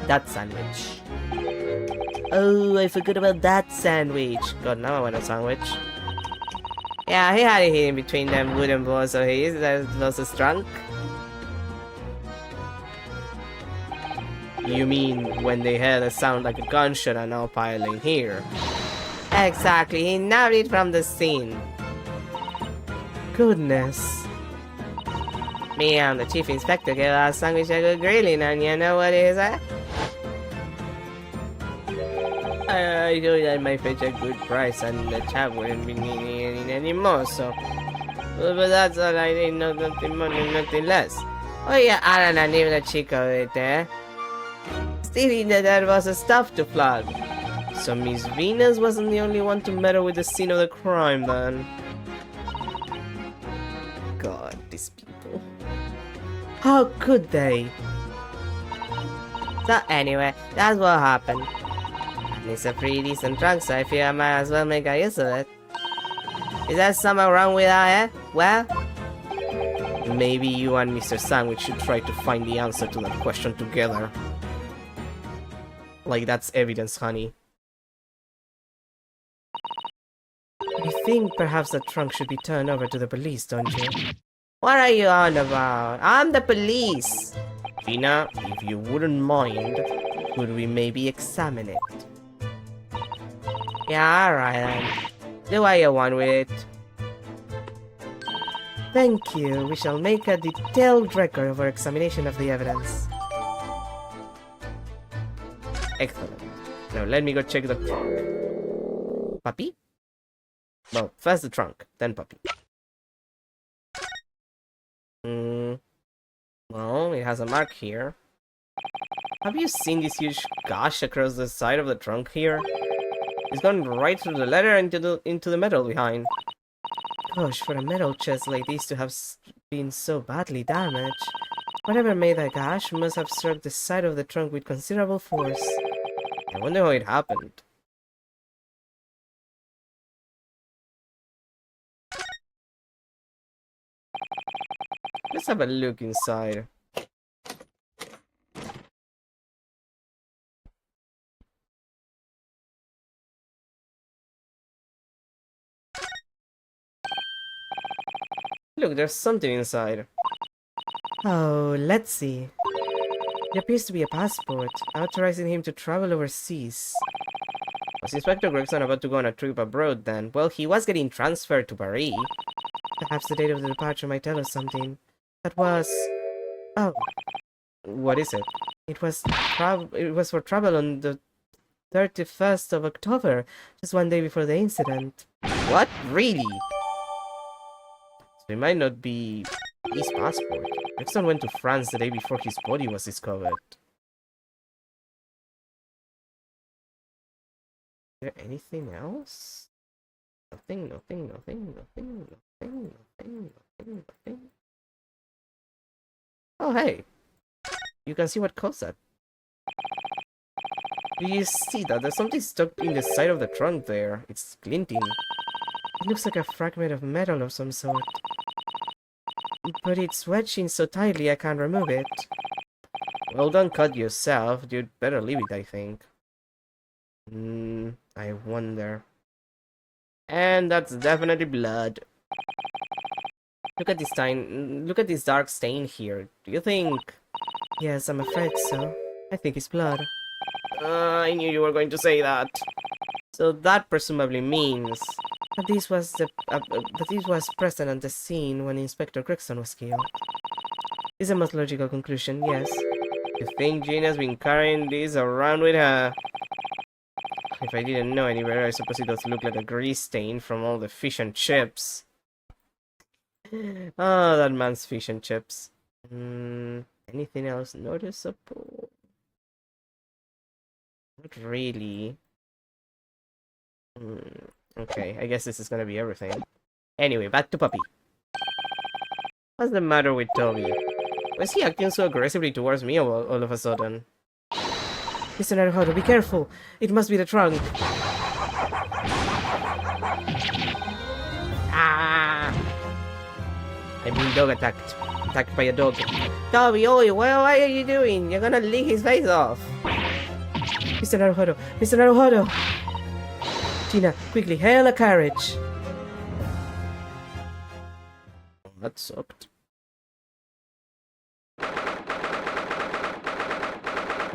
That sandwich. Oh, I forgot about that sandwich. God, now I want a sandwich. Yeah, he had it in between them wooden balls, so he is also drunk. You mean when they heard a sound like a gunshot and now piling here? Exactly, he nabbed it from the scene. Goodness. Me and the chief inspector gave our sandwich a good grilling, and you know what is that? I thought that might fetch a good price and the chap wouldn't be needing any more, so... But that's all I need, nothing more, nothing less. Oh yeah, Alan and even the chico right there. Still, that was a stuff to plug. So Miss Venus wasn't the only one to meddle with the scene of the crime then. God, these people. How could they? So anyway, that's what happened. And it's a pretty decent trunk, so I feel I might as well make a use of it. Is there something wrong with that, eh? Well, maybe you and Mr. Sandwich should try to find the answer to that question together. Like that's evidence, honey. You think perhaps the trunk should be turned over to the police, don't you? What are you on about? I'm the police! Vina, if you wouldn't mind, could we maybe examine it? Yeah, alright then. Do what you want with it. Thank you. We shall make a detailed record of our examination of the evidence. Excellent. Now let me go check the trunk. Puppy? Well, first the trunk, then puppy. Well, it has a mark here. Have you seen this huge gash across the side of the trunk here? It's gone right through the leather into the metal behind. Gosh, for a metal chest like this to have been so badly damaged. Whatever made the gash must have struck the side of the trunk with considerable force. I wonder how it happened. Let's have a look inside. Look, there's something inside. Oh, let's see. It appears to be a passport, authorizing him to travel overseas. Was Inspector Gregson about to go on a trip abroad then? Well, he was getting transferred to Paris. Perhaps the date of the departure might tell us something. That was... Oh, What is it? it was for travel on the 31st of October, just one day before the incident. What? Really? So it might not be his passport. Gregson went to France the day before his body was discovered. Is there anything else? Nothing. Oh, hey! You can see what caused that. Do you see that? There's something stuck in the side of the trunk there. It's glinting. It looks like a fragment of metal of some sort. But it's wedged in so tightly I can't remove it. Well, don't cut yourself. You'd better leave it, I think. I wonder. And that's definitely blood. Look at this stain. Look at this dark stain here. Do you think? Yes, I'm afraid so. I think it's blood. I knew you were going to say that. So that presumably means. But this was present at the scene when Inspector Gregson was killed. It's the most logical conclusion, yes. You think Gina's been carrying this around with her? If I didn't know any better, I suppose it does look like a grease stain from all the fish and chips. Oh, that man's fish and chips. Anything else noticeable? Not really. Okay, I guess this is gonna be everything. Anyway, back to Puppy. What's the matter with Toby? Why is he acting so aggressively towards me all of a sudden? Mr. Naruhodo, be careful! It must be the trunk! Ah! I'm being dog attacked. attacked by a dog. Toby, oi, what are you doing? You're gonna lick his face off. Mr. Naruhodo! Mr. Naruhodo! Tina, quickly, hail a carriage! That sucked.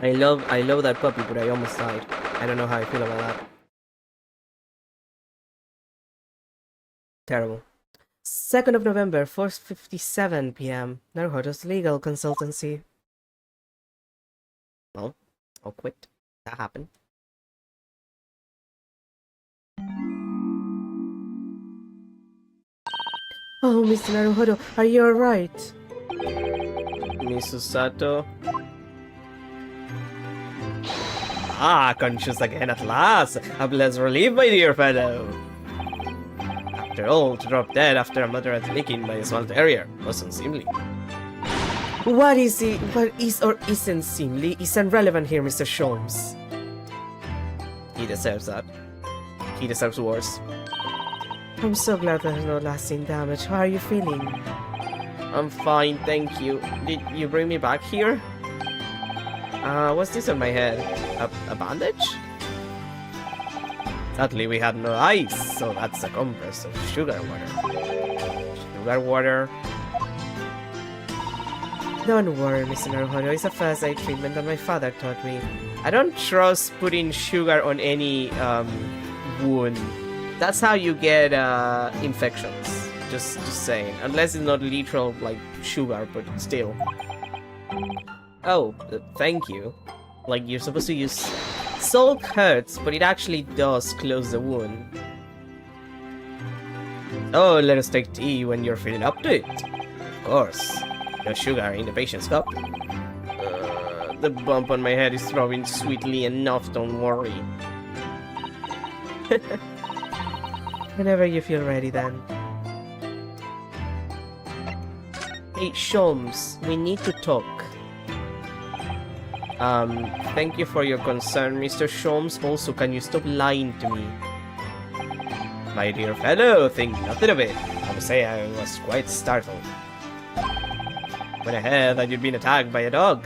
I love that puppy, but I almost died. I don't know how I feel about that. Terrible. 2nd of November, 4:57 p.m. Naruhodo's legal consultancy. Well, I'll quit. That happened. Oh, Mr. Naruhodo, are you alright? Misusato. Ah, conscious again at last. A blessed relief, my dear fellow. After all, to drop dead after a moderate licking by a small terrier was unseemly. What is or isn't seemly is irrelevant here, Mr. Sholmes. He deserves that. He deserves worse. I'm so glad there's no lasting damage. How are you feeling? I'm fine, thank you. Did you bring me back here? What's this on my head? A bandage? Sadly, we had no ice, so that's a compress of sugar water. Sugar water. Don't worry, Mr. Naruhodo. It's a first aid treatment that my father taught me. I don't trust putting sugar on any wound. That's how you get infections. Just saying. Unless it's not literal like sugar, but still. Oh, thank you. Like you're supposed to use salt hurts, but it actually does close the wound. Oh, let us take tea when you're feeling up to it. Of course. No sugar in the patient's cup. The bump on my head is throbbing sweetly enough, don't worry. Whenever you feel ready, then. Hey, Sholmes, we need to talk. Thank you for your concern, Mr. Sholmes. Also, can you stop lying to me? My dear fellow, think nothing of it. I must say I was quite startled when I heard that you'd been attacked by a dog.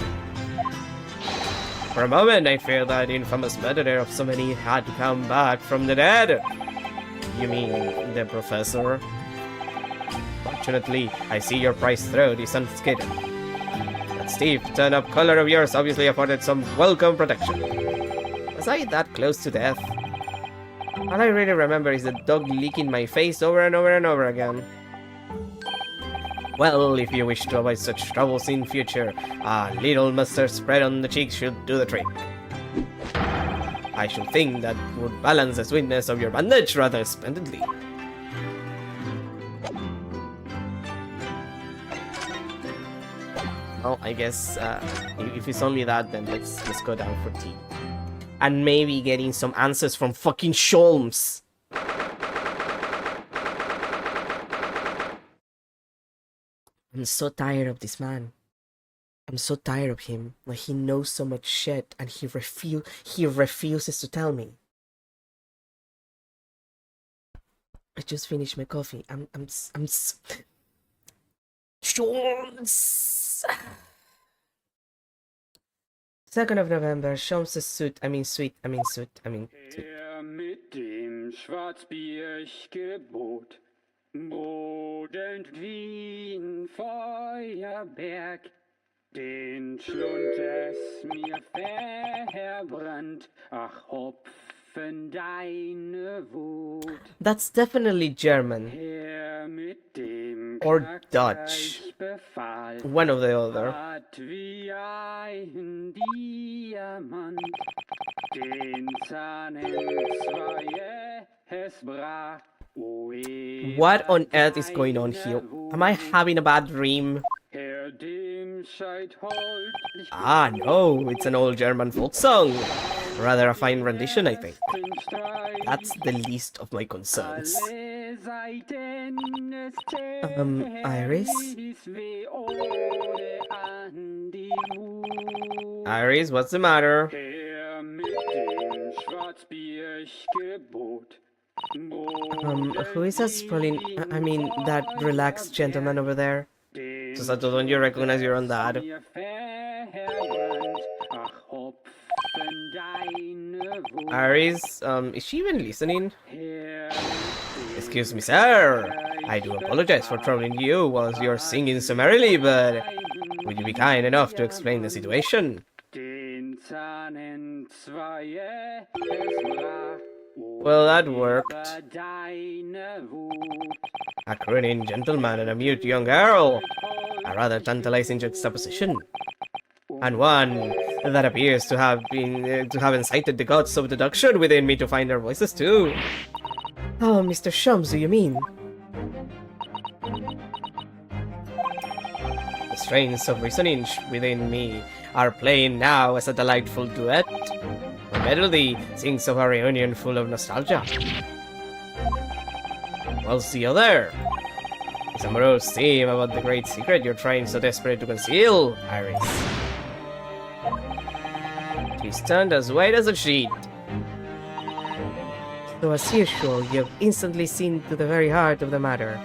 For a moment, I feared that infamous murderer of so many had to come back from the dead. You mean the professor? Fortunately, I see your prized throat is unscathed. That steep, turn-up color of yours obviously afforded some welcome protection. Was I that close to death? All I really remember is the dog licking my face over and over and over again. Well, if you wish to avoid such troubles in future, a little mustard spread on the cheeks should do the trick. I should think that would balance the sweetness of your bandage rather splendidly. Well, I guess if it's only that, then let's go down for tea. And maybe getting some answers from fucking Sholmes. I'm so tired of this man. I'm so tired of him. Like, he knows so much shit and he refuses to tell me. I just finished my coffee. I'm Sholmes. 2nd of November, Sholmes' suit. Mit dem Schwarzbiergebot brodelt wie ein Feuerberg, den Schlund es mir verbrannt, ach Hopfen deine Wut. That's definitely German. Mit dem Or Dutch. Befahl, One of the other. hat wie ein Diamant, den Zahn entzwei es brach. What on earth is going on here? Am I having a bad dream? Ah, no, it's an old German folk song. Rather a fine rendition, I think. That's the least of my concerns. Iris? Iris, what's the matter? Who is that sprawling, that relaxed gentleman over there? Sato, don't you recognize your own dad? Mir verbrannt. Ach, Hopfen, deine Wut Iris, is she even listening? her Excuse me, sir. I do apologize for troubling you while you're singing so merrily, but would you be kind enough to explain the situation? den Zahn entzweie, es brach. Well, that worked. Über deine Wut A crooning gentleman and a mute young girl. A rather tantalizing juxtaposition. And one that appears to have incited the gods of deduction within me to find their voices too. Oh, Mr. Shums, do you mean? The strains of reasoning within me are playing now as a delightful duet. The melody sings of a reunion full of nostalgia. Whilst the other is a morose theme about the great secret you're trying so desperate to conceal, Iris. She's turned as white as a sheet. So as usual, you've instantly seen to the very heart of the matter.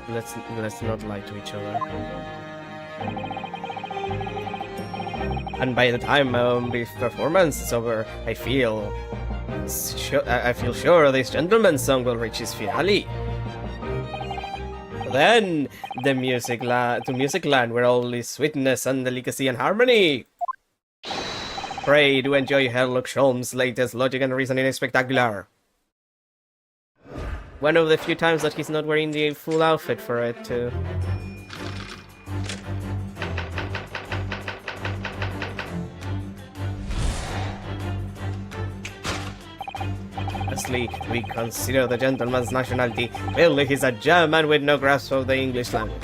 Let's not lie to each other. And by the time my own brief performance is over, I feel sure this gentleman's song will reach its finale. Then the music land where all is sweetness and delicacy and harmony. Pray do enjoy Sherlock Holmes' latest logic and reasoning spectacular. One of the few times that he's not wearing the full outfit for it too. Lastly, we consider the gentleman's nationality. Clearly he's a German with no grasp of the English language.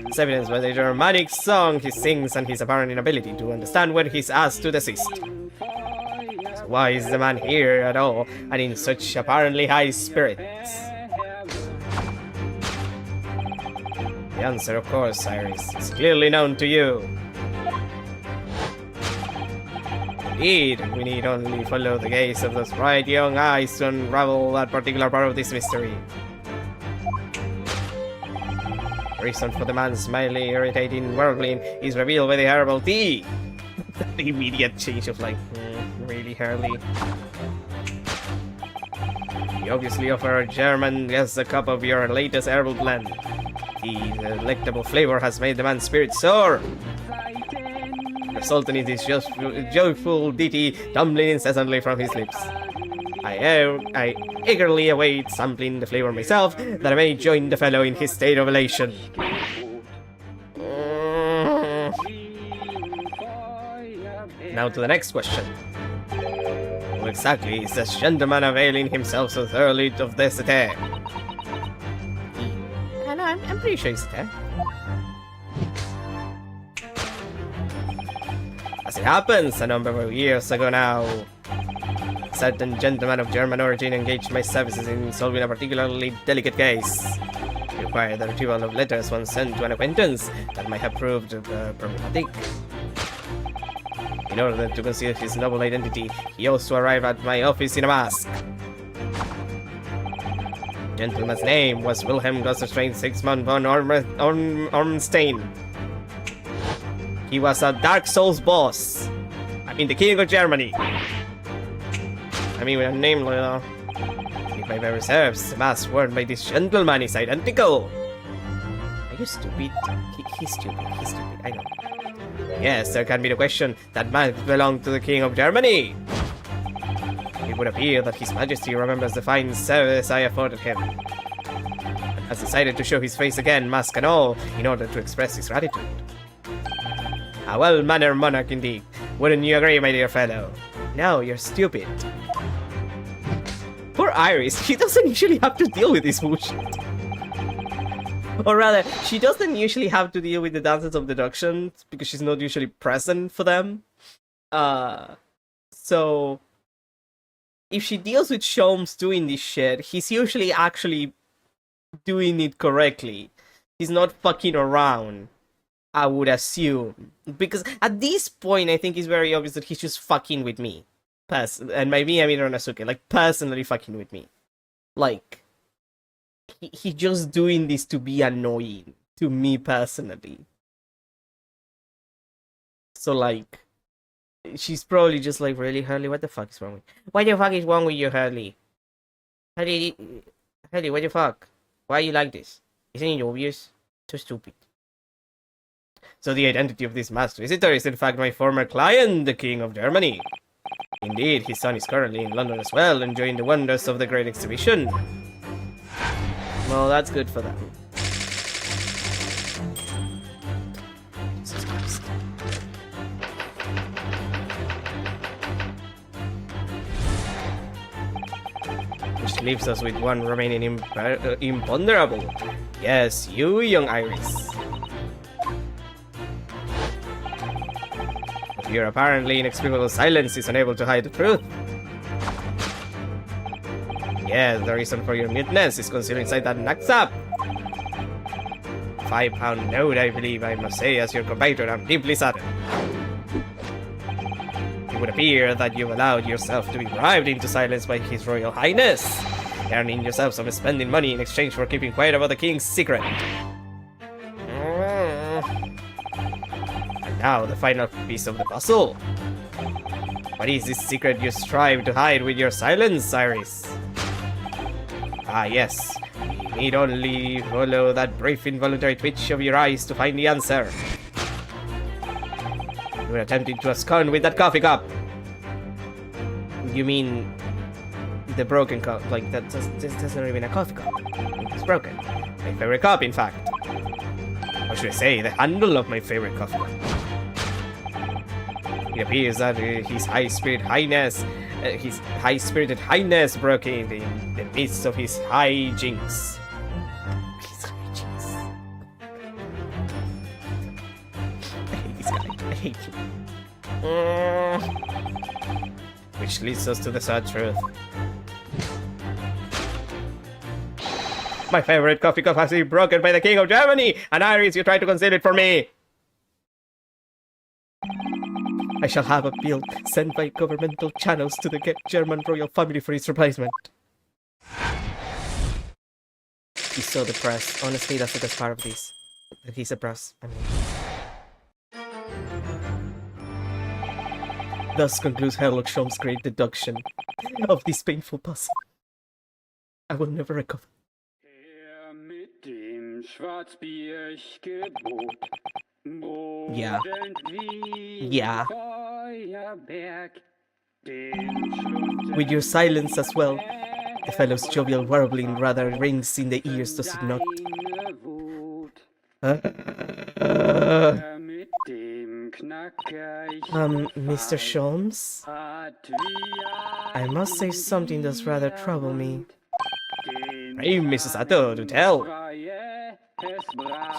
It's evidenced by the Germanic song he sings and his apparent inability to understand when he's asked to desist. So why is the man here at all and in such apparently high spirits? The answer, of course, Iris, is clearly known to you. Indeed, we need only follow the gaze of those bright young eyes to unravel that particular part of this mystery. The reason for the man's smiley, irritating warbling is revealed by the herbal tea. The immediate change of like, really, Hurley? You obviously offer a German guest a cup of your latest herbal blend. The delectable flavor has made the man's spirit soar. Resulting in this joyful ditty tumbling incessantly from his lips. I eagerly await sampling the flavor myself, that I may join the fellow in his state of elation. Now to the next question. Who exactly is this gentleman availing himself so thoroughly of this attack? I know, I'm pretty sure he's there. As it happens, a number of years ago now, a certain gentleman of German origin engaged my services in solving a particularly delicate case. It required the retrieval of letters once sent to an acquaintance that might have proved problematic. In order to conceal his noble identity, he also arrived at my office in a mask. The gentleman's name was Wilhelm Gosserstrain Sigismund von Ormstein. He was a Dark Souls boss. I mean, the king of Germany. I mean, with a name like if my memory serves, the mask worn by this gentleman is identical. Are you stupid? He's stupid. He's stupid. I know. Yes, there can be no question that man belonged to the king of Germany. It would appear that His Majesty remembers the fine service I afforded him, and has decided to show his face again, mask and all, in order to express his gratitude. A well-mannered monarch indeed. Wouldn't you agree, my dear fellow? No, you're stupid. Poor Iris, she doesn't usually have to deal with this bullshit. Or rather, she doesn't usually have to deal with the dances of deduction because she's not usually present for them. So if she deals with Sholmes doing this shit, he's usually actually doing it correctly. He's not fucking around, I would assume. Because at this point, I think it's very obvious that he's just fucking with me. And by me, I mean Ryonosuke. Like, personally fucking with me. Like, he just doing this to be annoying to me personally. So like, she's probably just like, really, Hurley, what the fuck is wrong with you? What the fuck is wrong with you, Hurley? Hurley, what the fuck? Why are you like this? Isn't it obvious? So stupid. So the identity of this masked visitor is in fact my former client, the King of Germany. Indeed, his son is currently in London as well, enjoying the wonders of the Great Exhibition. Well, that's good for them. Jesus Christ. Which leaves us with one remaining imponderable. Yes, you, young Iris. Your apparently inexplicable silence is unable to hide the truth. Yes, the reason for your muteness is concealed inside that knapsack. £5 note, I believe I must say, as your compatriot, I'm deeply saddened. It would appear that you've allowed yourself to be bribed into silence by His Royal Highness, earning yourself some spending money in exchange for keeping quiet about the King's secret. And now, the final piece of the puzzle. What is this secret you strive to hide with your silence, Iris? Ah, yes. You need only follow that brief involuntary twitch of your eyes to find the answer. You were attempting to abscond with that coffee cup. You mean the broken cup? Like, that's not even a coffee cup. It's broken. My favorite cup, in fact. Or should I say, the handle of my favorite coffee cup. It appears that His High-Spirited Highness broke it in the midst of his high jinks. His high jinks. I hate this guy. I hate you. Which leads us to the sad truth. My favorite coffee cup has been broken by the King of Germany, and Iris, you tried to conceal it from me. I shall have a bill sent by governmental channels to the German royal family for his replacement. He's so depressed. Honestly, that's the best part of this. That he's depressed. I mean. Thus concludes Herlock Sholmes' great deduction of this painful puzzle. I will never recover. Mit dem Schwarzbiergebot. Yeah. Yeah. With your silence as well. The fellow's jovial warbling rather rings in the ears, does it not? Mr. Sholmes? I must say something does rather trouble me. Pray, Mrs. Sato, to tell.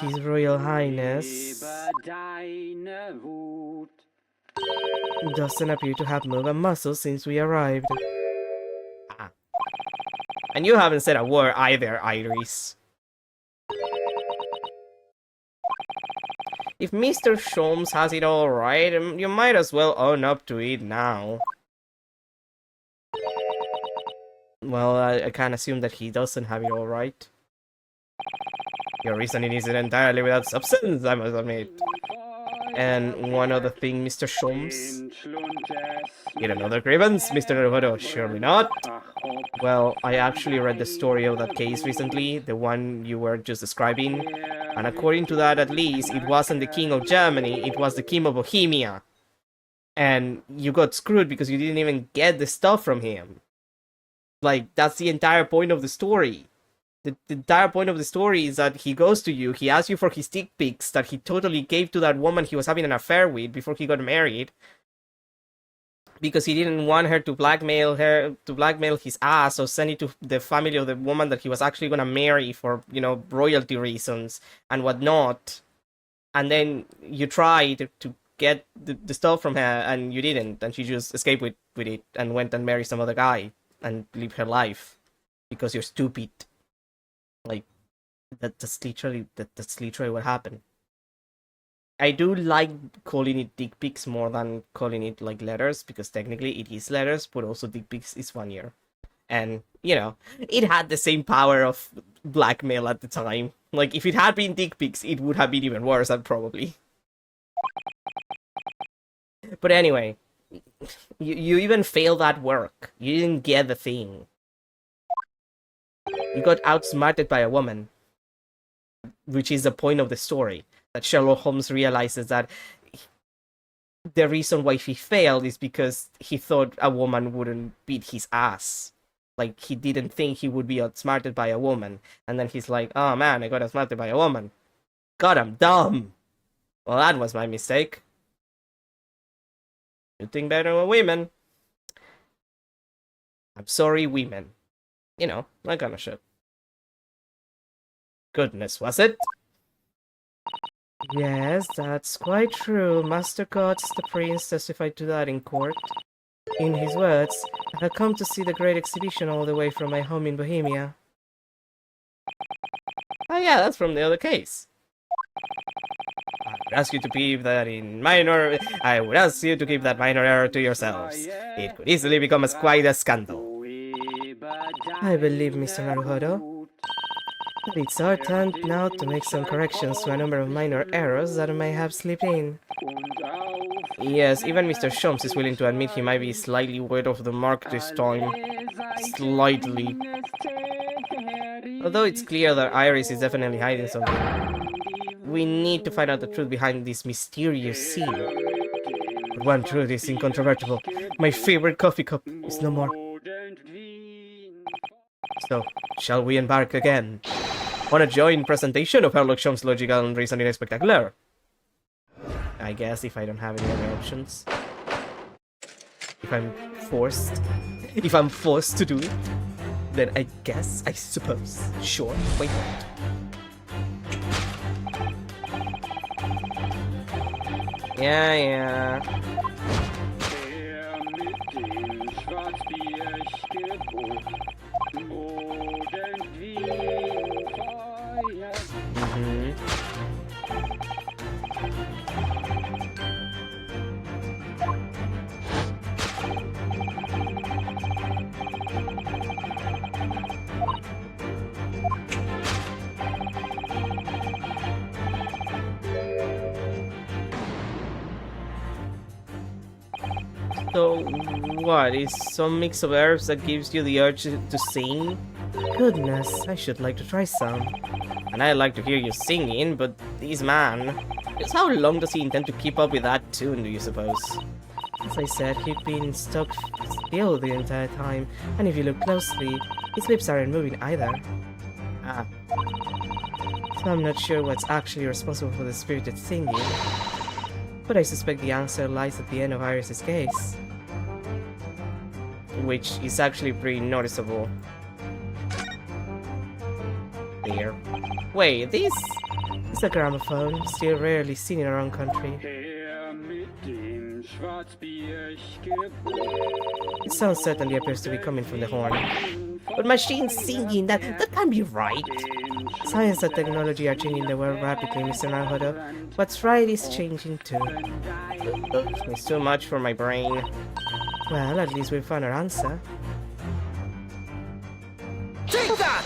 His Royal Highness doesn't appear to have moved a muscle since we arrived. Ah. And you haven't said a word either, Iris. If Mr. Sholmes has it all right, you might as well own up to it now. Well, I can't assume that he doesn't have it all right. Your reasoning isn't entirely without substance, I must admit. And one other thing, Mr. Sholmes. Yet another grievance, Mr. Naruhodo? Surely not. Well, I actually read the story of that case recently, the one you were just describing. And according to that, at least, it wasn't the King of Germany, it was the King of Bohemia. And you got screwed because you didn't even get the stuff from him. Like, that's the entire point of the story. The entire point of the story is that he goes to you, he asks you for his dick pics that he totally gave to that woman he was having an affair with before he got married. Because he didn't want her to blackmail his ass or send it to the family of the woman that he was actually gonna marry for, you know, royalty reasons and whatnot. And then you tried to get the stuff from her and you didn't, and she just escaped with it and went and married some other guy and lived her life. Because you're stupid. Like, that's literally what happened. I do like calling it dick pics more than calling it like letters, because technically it is letters, but also dick pics is funnier. And, you know, it had the same power of blackmail at the time. Like, if it had been dick pics, it would have been even worse, probably. But anyway, you even failed at work. You didn't get the thing. You got outsmarted by a woman. Which is the point of the story. That Sherlock Holmes realizes that the reason why he failed is because he thought a woman wouldn't beat his ass. Like, he didn't think he would be outsmarted by a woman. And then he's like, oh man, I got outsmarted by a woman. God, I'm dumb. Well, that was my mistake. You think better of women. I'm sorry, women. You know, that kind of shit. Goodness, was it? Yes, that's quite true. Master Gods, the prince, testified to that in court. In his words, I had come to see the great exhibition all the way from my home in Bohemia. Oh yeah, that's from the other case. I would ask you to keep that in minor. I would ask you to keep that minor error to yourselves. It could easily become quite a scandal. I believe, Mr. Naruhodo. But it's our turn now to make some corrections to a number of minor errors that may have slipped in. Yes, even Mr. Sholmes is willing to admit he might be slightly wide off the mark this time. Slightly. Although it's clear that Iris is definitely hiding something. We need to find out the truth behind this mysterious scene. But one truth is incontrovertible. My favorite coffee cup is no more. So, shall we embark again on a joint presentation of Sherlock Holmes' Logical and Reasoning Spectacular? I guess if I don't have any other options. If I'm forced to do it, then I guess, I suppose. Sure, wait. Yeah. So, what, is some mix of herbs that gives you the urge to sing? Goodness, I should like to try some. And I'd like to hear you singing, but this man... Just how long does he intend to keep up with that tune, do you suppose? As I said, he'd been stuck still the entire time, and if you look closely, his lips aren't moving either. Ah, So I'm not sure what's actually responsible for the spirited singing, but I suspect the answer lies at the end of Iris's case. which is actually pretty noticeable. There. Wait, this... It's a gramophone, still rarely seen in our own country. Its sound certainly appears to be coming from the horn. But machines singing, that can't be right. Science and technology are changing the world rapidly, Mr. Naruhodo. What's right is changing too. It's too much for my brain. Well, at least we found our answer. Take that!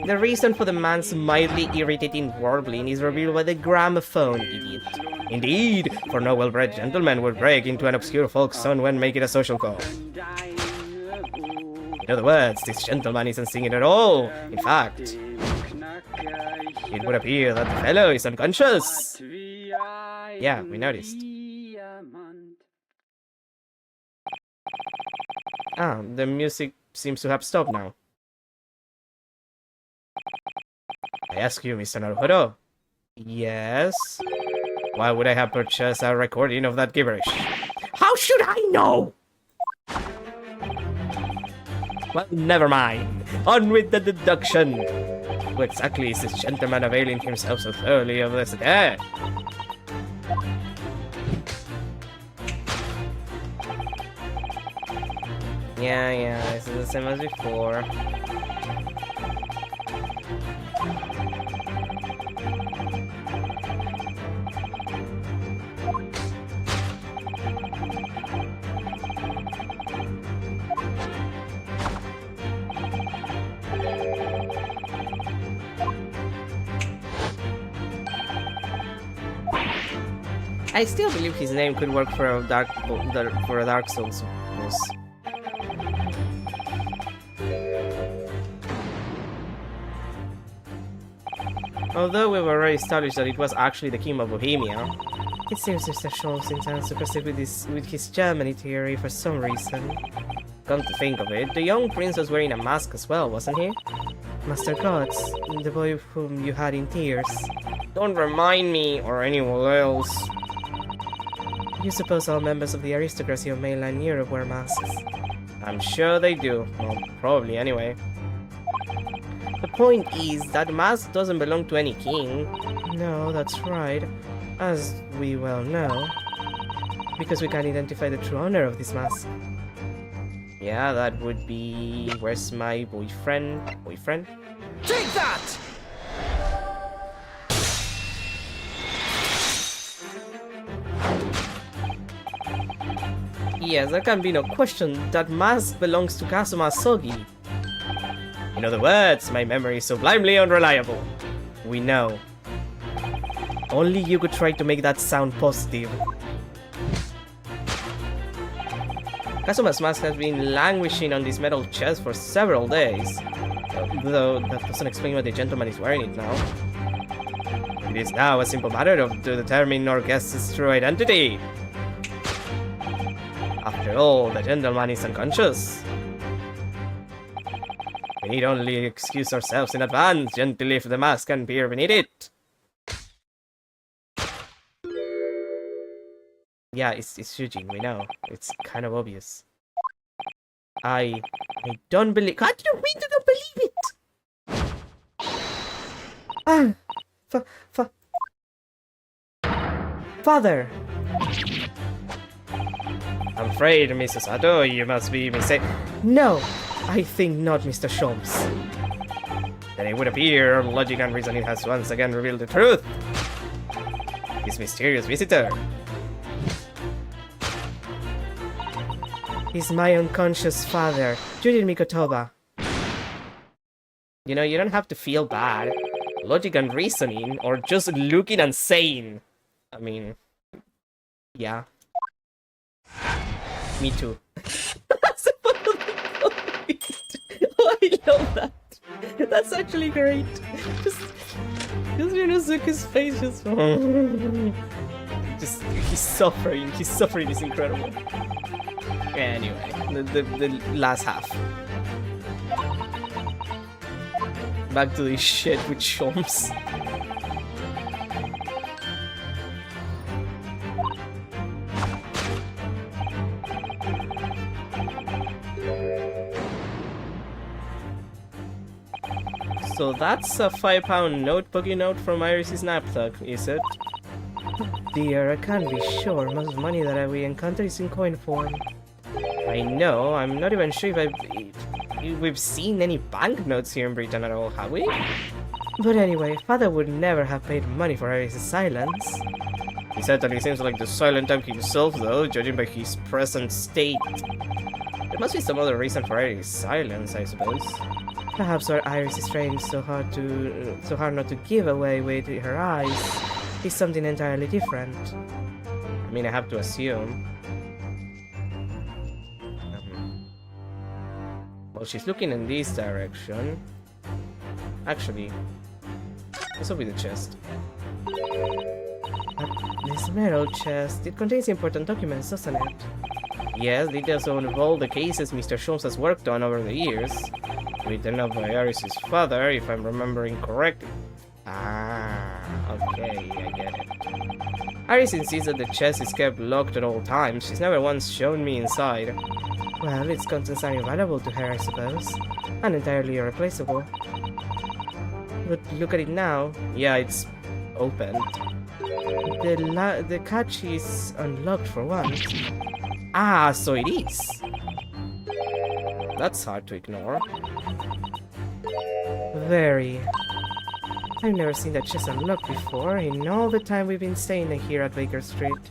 The reason for the man's mildly irritating warbling is revealed by the gramophone, idiot. Indeed, for no well-bred gentleman would break into an obscure folk song when making a social call. In other words, this gentleman isn't singing at all. In fact, it would appear that the fellow is unconscious. Yeah, we noticed. Ah, the music seems to have stopped now. I ask you, Mr. Naruhodo. Yes? Why would I have purchased a recording of that gibberish? How should I know? Well, never mind. On with the deduction. Who exactly is this gentleman availing himself so thoroughly of this attack? Yeah, this is the same as before. I still believe his name could work for a Dark Souls boss. Although we've already established that it was actually the King of Bohemia. It seems Mr. Scholz intends to proceed with his Germany theory for some reason. Come to think of it, the young prince was wearing a mask as well, wasn't he? Master Gods, the boy whom you had in tears. Don't remind me, or anyone else. You suppose all members of the aristocracy of mainland Europe wear masks? I'm sure they do. Well, probably anyway. The point is that the mask doesn't belong to any king. No, that's right. As we well know. Because we can identify the true owner of this mask. Yeah, that would be... Where's my boyfriend? Boyfriend? Take that! Yes, there can be no question that mask belongs to Kazuma Sogi. In other words, my memory is sublimely unreliable. We know. Only you could try to make that sound positive. Kazuma's mask has been languishing on this metal chest for several days. Though that doesn't explain why the gentleman is wearing it now. It is now a simple matter to determine our guest's true identity. After all, the gentleman is unconscious. We need only excuse ourselves in advance, gently, if the mask can peer beneath it. Yeah, it's Eugene, we know. It's kind of obvious. I don't believe... How do you mean to not believe it? Father! I'm afraid, Mrs. Sato, you must be mistaken. No! I think not, Mr. Sholmes. Then it would appear logic and reasoning has once again revealed the truth. This mysterious visitor. He's my unconscious father, Judith Mikotoba. You know, you don't have to feel bad. Logic and reasoning, or just looking insane. I mean, yeah. Me too. Oh, I love that. That's actually great. Just Yunosuke's face just he's suffering. His suffering is incredible. Anyway, the last half. Back to this shit with Sholmes. So that's a £5 notebooky note from Iris' knapsack, is it? Dear, I can't be sure. Most money that we encounter is in coin form. I know, I'm not even sure if we've seen any banknotes here in Britain at all, have we? But anyway, father would never have paid money for Iris' silence. He certainly seems like the silent type himself, though, judging by his present state. There must be some other reason for Iris' silence, I suppose. Perhaps our Iris is trained so hard not to give away with her eyes is something entirely different. I mean, I have to assume. Well, she's looking in this direction. Actually, what's up with the chest? This metal chest, it contains important documents, doesn't it? Yes, details of all the cases Mr. Sholmes has worked on over the years. Written up by Iris' father, if I'm remembering correctly. Ah, okay, I get it. Iris insists that the chest is kept locked at all times. She's never once shown me inside. Well, its contents are invaluable to her, I suppose. And entirely irreplaceable. But look at it now. Yeah, it's open. The catch is unlocked for once. Ah, so it is. That's hard to ignore. Very. I've never seen that chest unlocked before in all the time we've been staying here at Baker Street.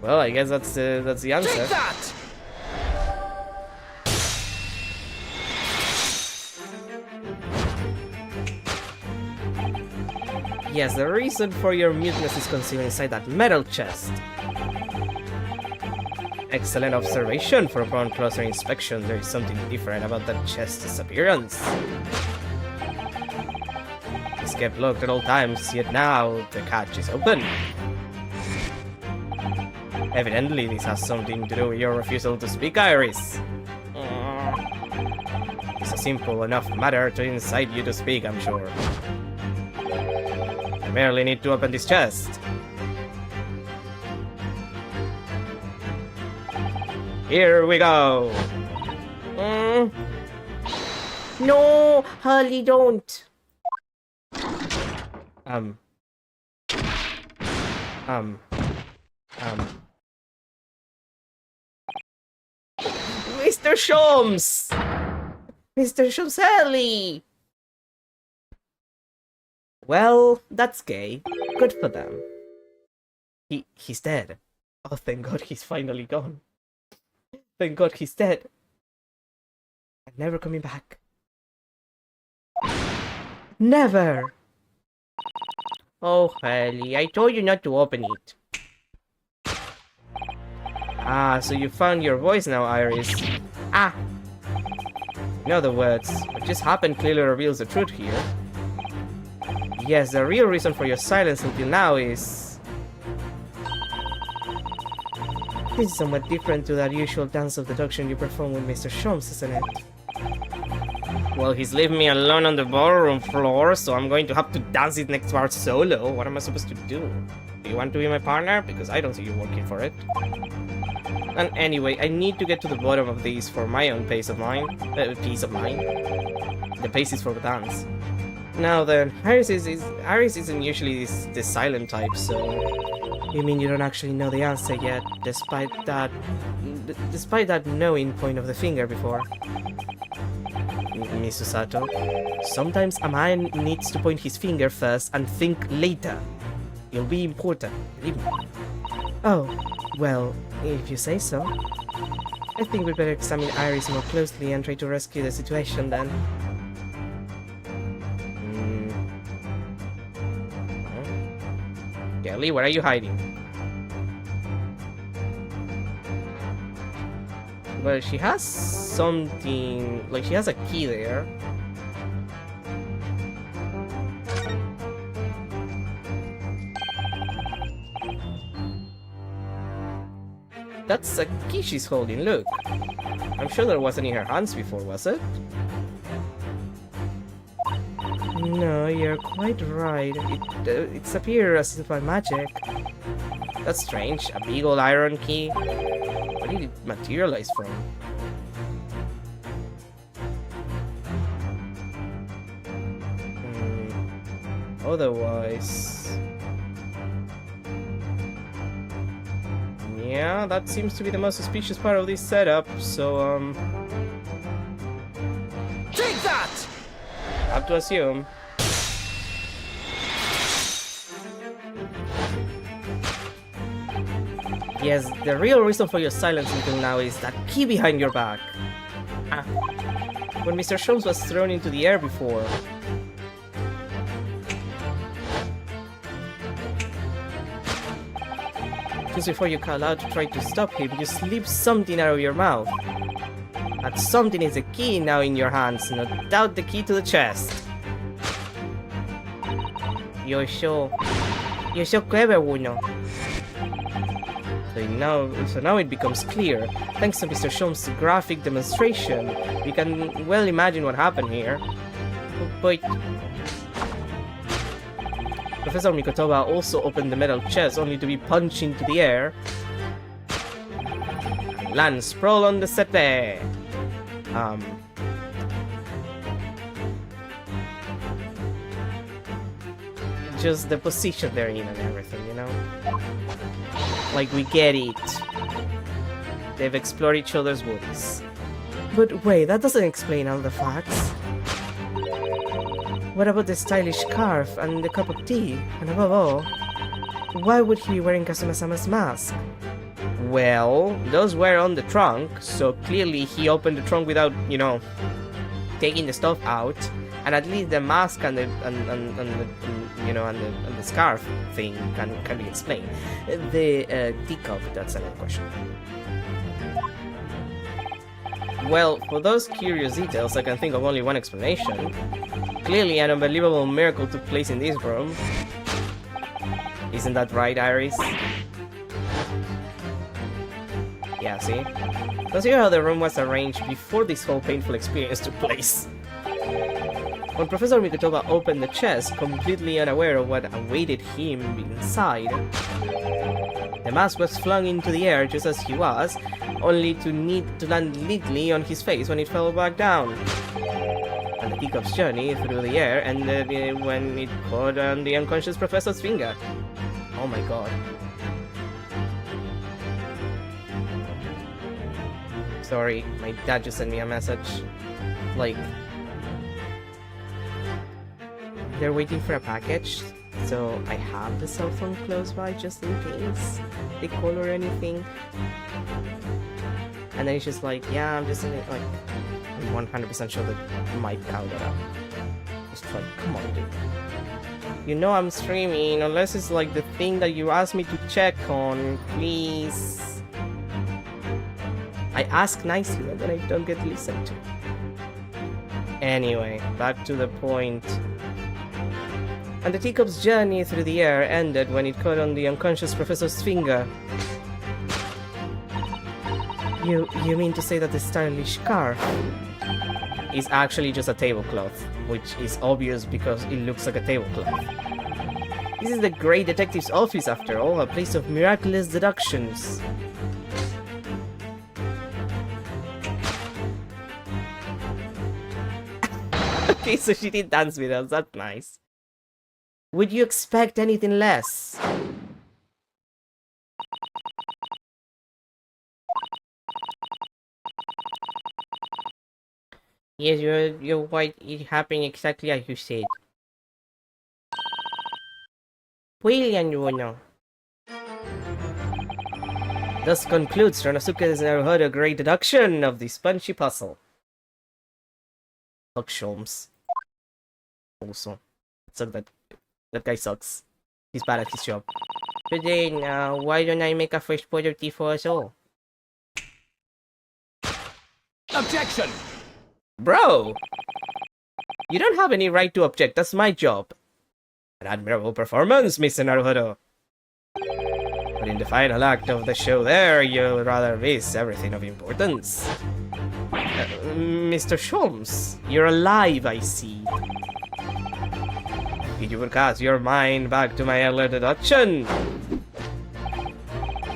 Well, I guess that's the answer. Take that! Yes, the reason for your muteness is concealed inside that metal chest. Excellent observation. For upon closer inspection, there is something different about that chest's appearance. It's kept locked at all times, yet now the catch is open. Evidently, this has something to do with your refusal to speak, Iris. It's a simple enough matter to incite you to speak, I'm sure. I merely need to open this chest. Here we go. No, Hurley, don't. Mr. Sholmes! Mr. Sholmes, Hurley! Well, that's gay. Good for them. He's dead. Oh, thank God he's finally gone. Thank God he's dead. I'm never coming back. Never! Oh, Hurley, I told you not to open it. Ah, so you found your voice now, Iris. Ah! In other words, what just happened clearly reveals the truth here. Yes, the real reason for your silence until now is... This is somewhat different to that usual dance of deduction you perform with Mr. Sholmes, isn't it? Well, he's leaving me alone on the ballroom floor, so I'm going to have to dance it next part solo. What am I supposed to do? Do you want to be my partner? Because I don't see you working for it. And anyway, I need to get to the bottom of these for my own peace of mind. The basis for the dance. Now then, Iris isn't usually this silent type, so... You mean you don't actually know the answer yet, despite that knowing point of the finger before? Miss Usato, sometimes a man needs to point his finger first and think later. It'll be important, believe me. Oh, well, if you say so. I think we'd better examine Iris more closely and try to rescue the situation then. Kelly, where are you hiding? Well, she has something... like, she has a key there. That's a key she's holding, look. I'm sure there wasn't in her hands before, was it? No, you're quite right. It's appeared as if by magic. That's strange. A big old iron key. Where did it materialize from? Otherwise... yeah, that seems to be the most suspicious part of this setup, so, Take that! have to assume. Yes, the real reason for your silence until now is that key behind your back. Ah. When Mr. Sholmes was thrown into the air before. Just before you call out to try to stop him, you slip something out of your mouth. That something is a key now in your hands, no doubt the key to the chest. You're so clever, Uno. So now it becomes clear. Thanks to Mr. Sholmes' graphic demonstration, we can well imagine what happened here. But Professor Mikotoba also opened the metal chest only to be punched into the air and land sprawled on the settee. Just the position they're in and everything, you know? Like, we get it. They've explored each other's bodies. But wait, that doesn't explain all the facts. What about the stylish scarf and the cup of tea? And above all, why would he be wearing Kazuma-sama's mask? Well, those were on the trunk, so clearly he opened the trunk without, you know, taking the stuff out, and at least the mask and the and the scarf thing can be explained. The teacup, that's another question. Well, for those curious details, I can think of only one explanation. Clearly, an unbelievable miracle took place in this room. Isn't that right, Iris? Yeah, see? Consider how the room was arranged before this whole painful experience took place. When Professor Mikotoba opened the chest, completely unaware of what awaited him inside, the mask was flung into the air just as he was, only to land neatly on his face when it fell back down. And the teacup's journey through the air ended when it caught on the unconscious professor's finger. Oh my god. Sorry, my dad just sent me a message. Like, they're waiting for a package, so I have the cell phone close by just in case they call or anything. And then he's just like, yeah, I'm just in it, like, I'm 100% sure that might count it up. Just like, come on, dude. You know I'm streaming, unless it's like the thing that you asked me to check on, please. I ask nicely and then I don't get listened to. Anyway, back to the point. And the teacup's journey through the air ended when it caught on the unconscious professor's finger. You mean to say that the stylish scarf is actually just a tablecloth, which is obvious because it looks like a tablecloth. This is the Great Detective's office after all, a place of miraculous deductions. Okay, so she did dance with us, that's nice. Would you expect anything less? Yes, you're right, it happened exactly as you said. William Yuno. Thus concludes Renosuke's Naruhodo great deduction of the Spongy puzzle. Fuck Sholmes. Also. So that guy sucks. He's bad at his job. But then, why don't I make a fresh pot of tea for us all? Objection! Bro! You don't have any right to object, that's my job. An admirable performance, Mr. Naruhodo. But in the final act of the show there, you'll rather miss everything of importance. Mr. Sholmes, you're alive, I see. Did you cast your mind back to my earlier deduction?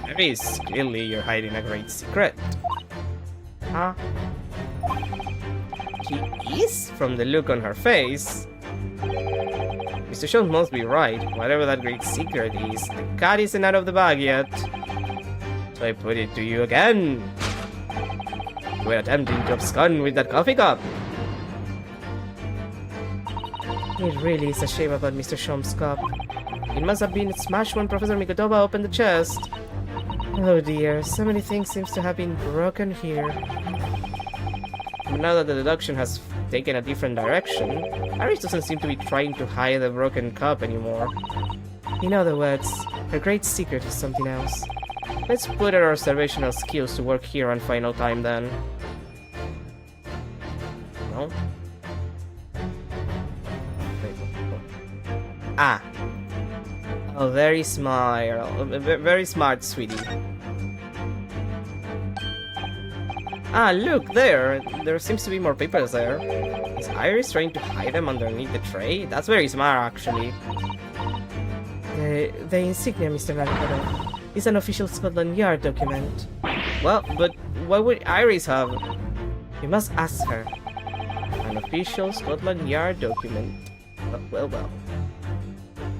Iris, clearly you're hiding a great secret. Huh? She is? From the look on her face. Mr. Sholmes must be right. Whatever that great secret is, the cat isn't out of the bag yet. So I put it to you again. You were attempting to abscond with that coffee cup. It really is a shame about Mr. Sholmes' cup. It must have been smashed when Professor Mikotoba opened the chest. Oh dear, so many things seems to have been broken here. But now that the deduction has taken a different direction, Iris doesn't seem to be trying to hide the broken cup anymore. In other words, her great secret is something else. Let's put our observational skills to work here on final time then. No? Ah. Oh, very smart. Very smart, sweetie. Ah, look, there! There seems to be more papers there. Is Iris trying to hide them underneath the tray? That's very smart, actually. The insignia, Mr. Naruhodo, is an official Scotland Yard document. Well, but what would Iris have? You must ask her. An official Scotland Yard document. Well.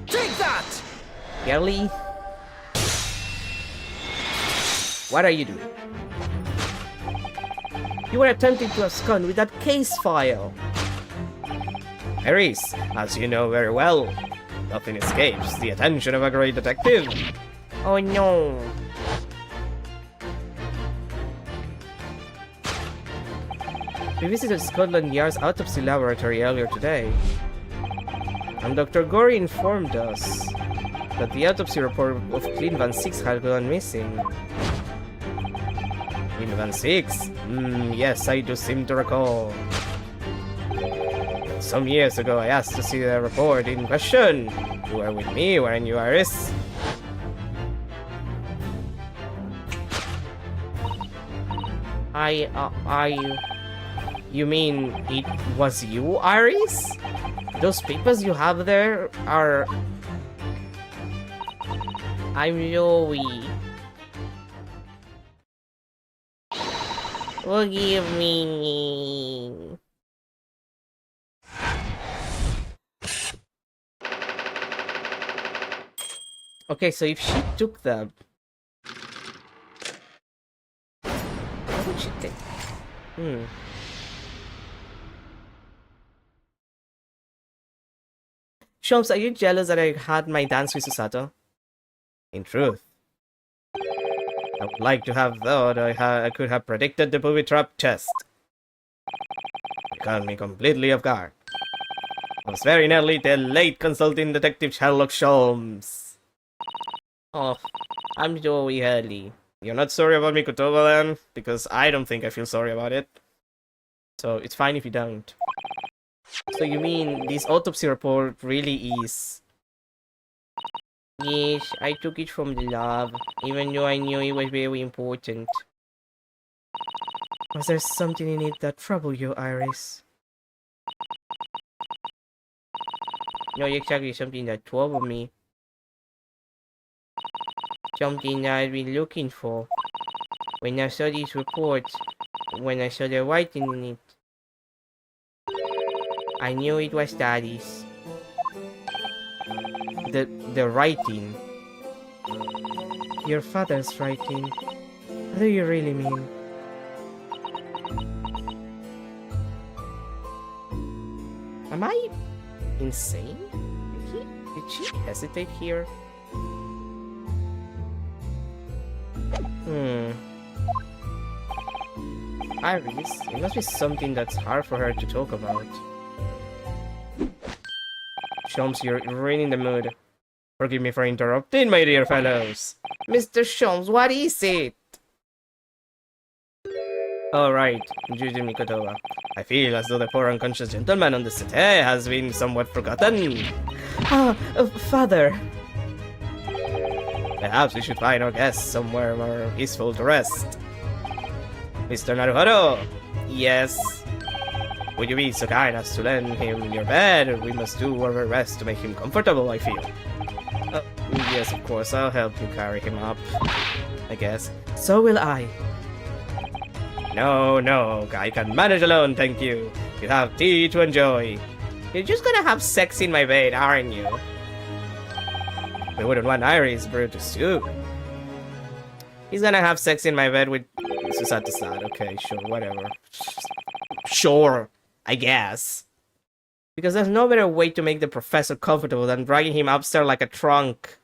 Take that! Kelly? What are you doing? You were attempting to abscond with that case file. Iris, as you know very well, nothing escapes the attention of a great detective. Oh no. We visited Scotland Yard's autopsy laboratory earlier today, and Dr. Gorey informed us that the autopsy report of Clint Van Six had gone missing. Clint Van Six? Yes, I do seem to recall. Some years ago, I asked to see the report in question. You were with me, weren't you, Iris? You mean it was you, Iris? Those papers you have there are... I'm Joey. Forgive me. Okay, so if she took them... What would she take? Sholmes, are you jealous that I had my dance with Susato? In truth, I would like to have thought I could have predicted the booby trap test. It caught me completely off guard. I was very nearly the late consulting detective Sherlock Sholmes. Oh, I'm Joey Hurley. You're not sorry about Mikotoba then? Because I don't think I feel sorry about it. So it's fine if you don't. So you mean this autopsy report really is... Yes, I took it from the lab, even though I knew it was very important. Was there something in it that troubled you, Iris? Not exactly something that troubled me. Something that I've been looking for. When I saw this report, when I saw the writing in it, I knew it was Daddy's. The writing. Your father's writing. What do you really mean? Am I insane? Did she hesitate here? Iris, it must be something that's hard for her to talk about. Sholmes, you're really in the mood. Forgive me for interrupting, my dear fellows. Mr. Sholmes, what is it? Alright, Juju Mikotoba. I feel as though the poor unconscious gentleman on the settee has been somewhat forgotten. Father! Perhaps we should find our guest somewhere more peaceful to rest. Mr. Naruhodo! Yes? Would you be so kind as to lend him your bed? We must do our best to make him comfortable, I feel. Yes, of course, I'll help you carry him up, I guess. So will I. No, I can manage alone, thank you. You have tea to enjoy. You're just gonna have sex in my bed, aren't you? We wouldn't want Iris Brutus too. He's gonna have sex in my bed with Susato-san. Okay, sure, whatever. Sure, I guess. Because there's no better way to make the professor comfortable than dragging him upstairs like a trunk.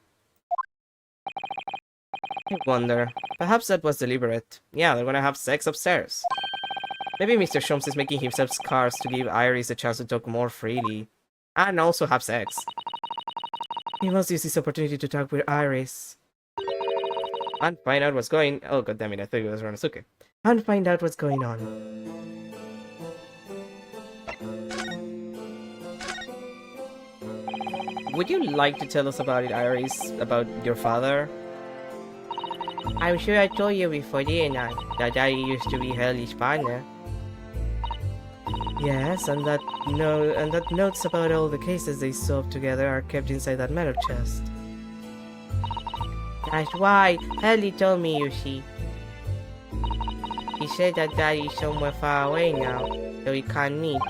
I wonder. Perhaps that was deliberate. Yeah, they're gonna have sex upstairs. Maybe Mr. Sholmes is making himself scarce to give Iris a chance to talk more freely. And also have sex. He must use this opportunity to talk with Iris. And find out what's going... Oh, goddammit, I thought it was Ranosuke. And find out what's going on. Would you like to tell us about it, Iris? About your father? I'm sure I told you before, didn't I? That Daddy used to be Hurley's partner. Yes, and that notes about all the cases they solved together are kept inside that metal chest. That's why Hurley told me, you see. He said that Daddy's somewhere far away now, so we can't meet.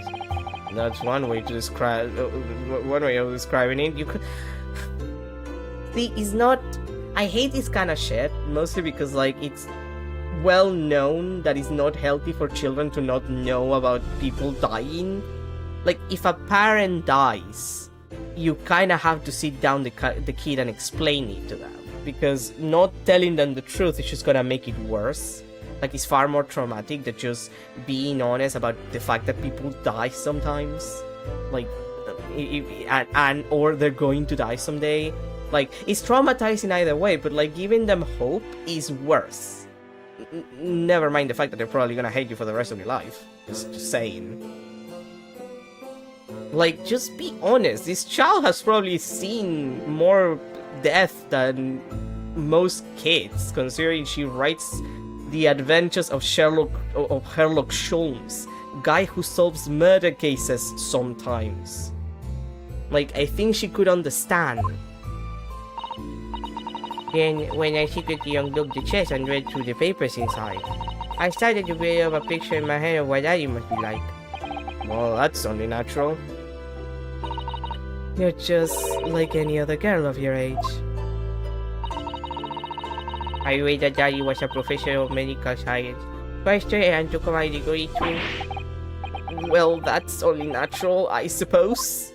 That's one way to describe... one way of describing it. You could... See, it's not... I hate this kind of shit, mostly because, like, it's well known that it's not healthy for children to not know about people dying. Like, if a parent dies, you kind of have to sit down the kid and explain it to them. Because not telling them the truth is just gonna make it worse. Like, it's far more traumatic than just being honest about the fact that people die sometimes. Like, or they're going to die someday. Like, it's traumatizing either way, but like giving them hope is worse. Never mind the fact that they're probably gonna hate you for the rest of your life. Just saying. Like, just be honest. This child has probably seen more death than most kids, considering she writes the adventures of Sherlock Holmes, guy who solves murder cases sometimes. Like, I think she could understand. Then, when I secretly unlocked the chest and read through the papers inside, I started to build up a picture in my head of what Daddy must be like. Well, that's only natural. You're just like any other girl of your age. I read that Daddy was a professor of medical science, first year and took my degree too. Well, that's only natural, I suppose.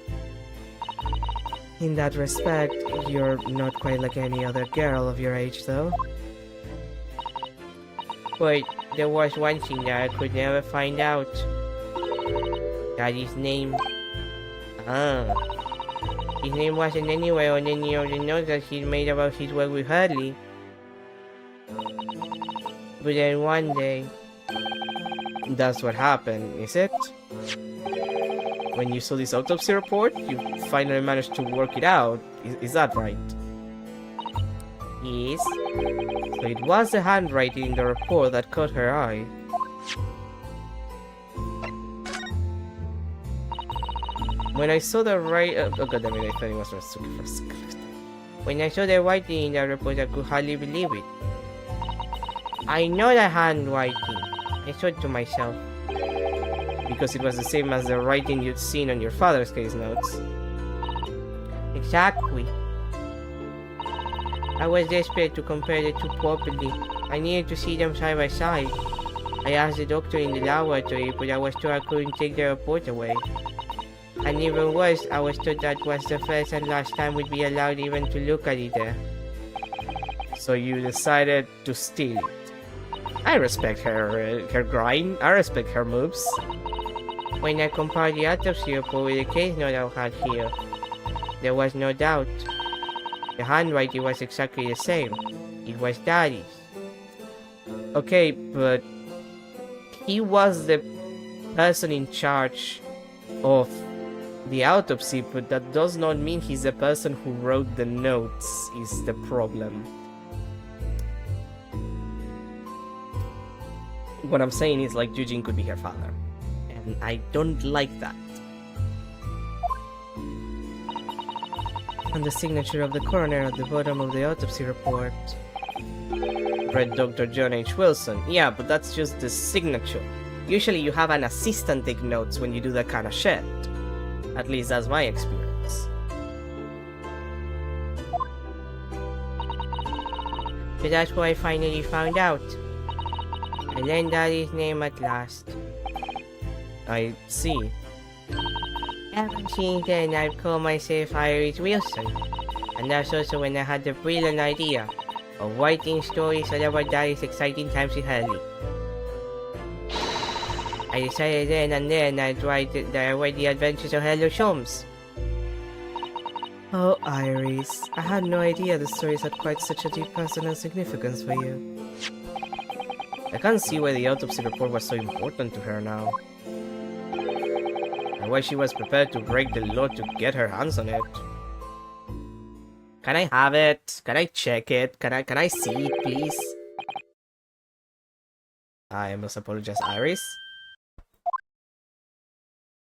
In that respect, you're not quite like any other girl of your age, though. But there was one thing that I could never find out. Daddy's name. His name wasn't anywhere on any of the notes that he made about his work with Hurley. But then one day... That's what happened, is it? When you saw this autopsy report, you finally managed to work it out. Is that right? Yes. So it was the handwriting in the report that caught her eye. When I saw the oh god damn it, I thought it was Natsuki first. When I saw the writing in the report, I could hardly believe it. I know the handwriting, I thought to myself. Because it was the same as the writing you'd seen on your father's case notes. Exactly. I was desperate to compare the two properly. I needed to see them side by side. I asked the doctor in the laboratory, but I was told I couldn't take the report away. And even worse, I was told that was the first and last time we'd be allowed even to look at it there. So you decided to steal it. I respect her grind. I respect her moves. When I compared the autopsy report with the case note I had here, there was no doubt. The handwriting was exactly the same. It was Daddy's. Okay, but he was the person in charge of the autopsy, but that does not mean he's the person who wrote the notes is the problem. What I'm saying is, like, Eugene could be her father. And I don't like that. And the signature of the coroner at the bottom of the autopsy report. Read Dr. John H. Wilson. Yeah, but that's just the signature. Usually you have an assistant take notes when you do that kind of shit. At least that's my experience. So that's what I finally found out. I learned Daddy's name at last. I see. Ever since then, I've called myself Iris Wilson. And that's also when I had the brilliant idea of writing stories about Daddy's exciting times in Hurley. I decided then and there that I write the adventures of Sherlock Holmes. Oh, Iris, I had no idea the stories had quite such a deep personal significance for you. I can't see why the autopsy report was so important to her now. And why she was prepared to break the law to get her hands on it. Can I have it? Can I check it? Can I see it, please? I must apologize, Iris.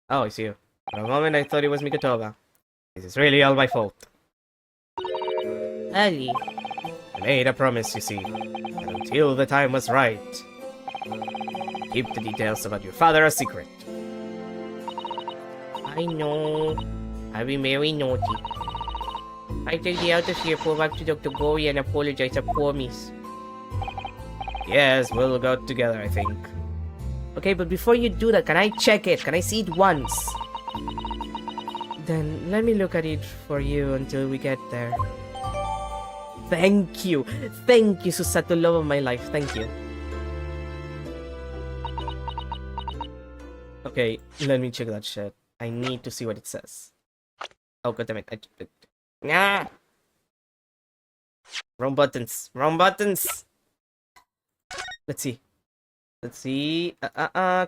Oh, it's you. For a moment I thought it was Mikotova. This is really all my fault. Hurley. I made a promise, you see. And until the time was right, keep the details about your father a secret. I know. I've been very naughty. I took the autopsy report back to Dr. Gory and apologized, I promise. Yes, we'll go together, I think. Okay, but before you do that, can I check it? Can I see it once? Then let me look at it for you until we get there. Thank you! Thank you, Susato, love of my life, thank you. Okay, let me check that shit. I need to see what it says. Oh, god damn it. Nah! Wrong buttons. Wrong buttons! Let's see. Let's see.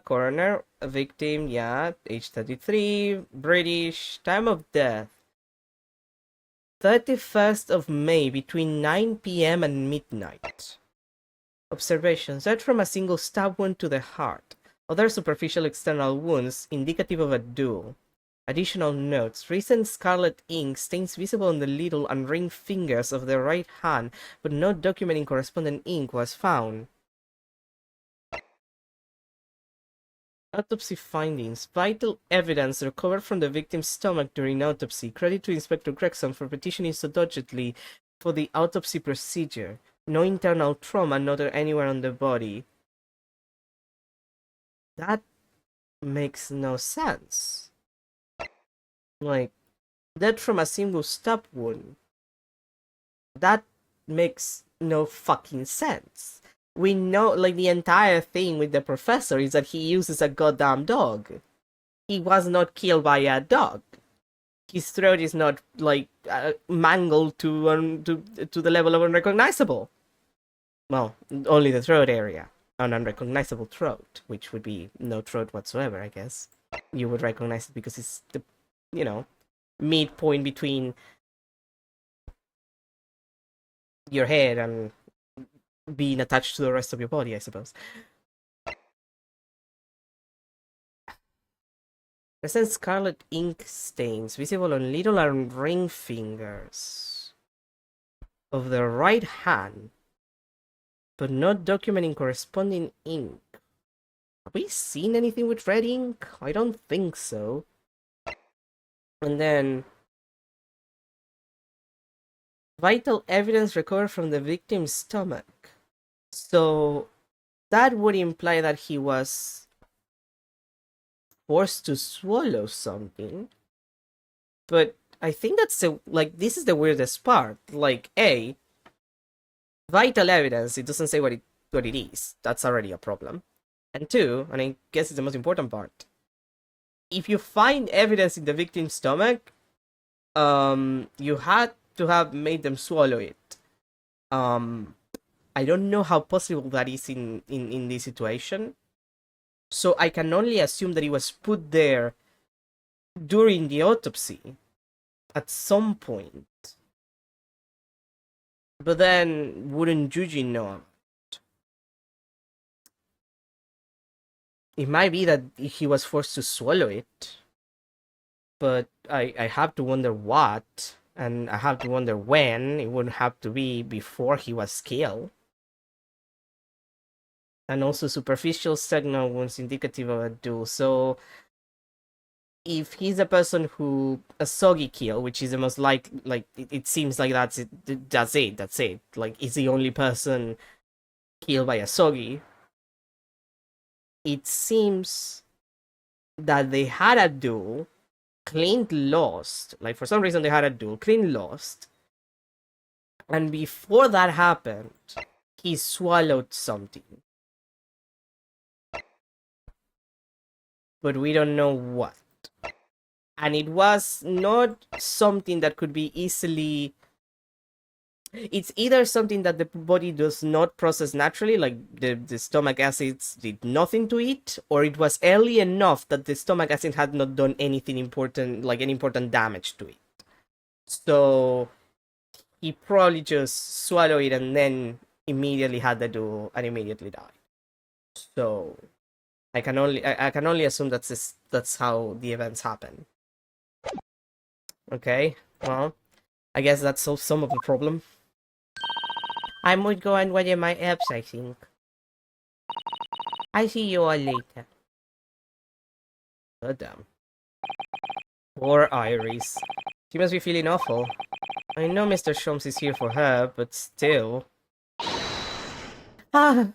Coroner, victim, yeah. Age 33, British, time of death. 31st of May, between 9 p.m. and midnight. Observations. Death from a single stab wound to the heart. Other superficial external wounds indicative of a duel. Additional notes. Recent scarlet ink stains visible on the little and ring fingers of the right hand, but no documenting corresponding ink was found. Autopsy findings. Vital evidence recovered from the victim's stomach during autopsy. Credit to Inspector Gregson for petitioning so doggedly for the autopsy procedure. No internal trauma noted anywhere on the body. That makes no sense. Like, death from a single stab wound. That makes no fucking sense. We know, like, the entire thing with the professor is that he uses a goddamn dog. He was not killed by a dog. His throat is not, like, mangled to the level of unrecognizable. Well, only the throat area. An unrecognizable throat, which would be no throat whatsoever, I guess. You would recognize it because it's the, midpoint between your head and being attached to the rest of your body, I suppose. Present scarlet ink stains visible on little and ring fingers of the right hand, but not documenting corresponding ink. Have we seen anything with red ink? I don't think so. And then vital evidence recovered from the victim's stomach. So that would imply that he was forced to swallow something. But I think that's this is the weirdest part. Like, A, vital evidence, it doesn't say what it is. That's already a problem. And two, and I guess it's the most important part, if you find evidence in the victim's stomach, you had to have made them swallow it. I don't know how possible that is in this situation. So I can only assume that it was put there during the autopsy at some point. But then, wouldn't Yuji know? It might be that he was forced to swallow it. But I have to wonder what, and I have to wonder when. It wouldn't have to be before he was killed. And also superficial signal wounds indicative of a duel. So if he's a person who a soggy kill, which is the most like it seems like that's it. Like, he's the only person killed by a soggy. It seems that they had a duel, Clint lost. Like, for some reason they had a duel, Clint lost. And before that happened, he swallowed something. But we don't know what. And it was not something that could be easily... It's either something that the body does not process naturally, like the stomach acids did nothing to it, or it was early enough that the stomach acid had not done anything important, like any important damage to it. So he probably just swallowed it and then immediately had the duel and immediately died. So I can only assume that's how the events happen. Okay, well, I guess that solves some of the problem. I might go and weather my apps, I think. I see you all later. God damn. Poor Iris. She must be feeling awful. I know Mr. Sholmes is here for her, but still. Ah!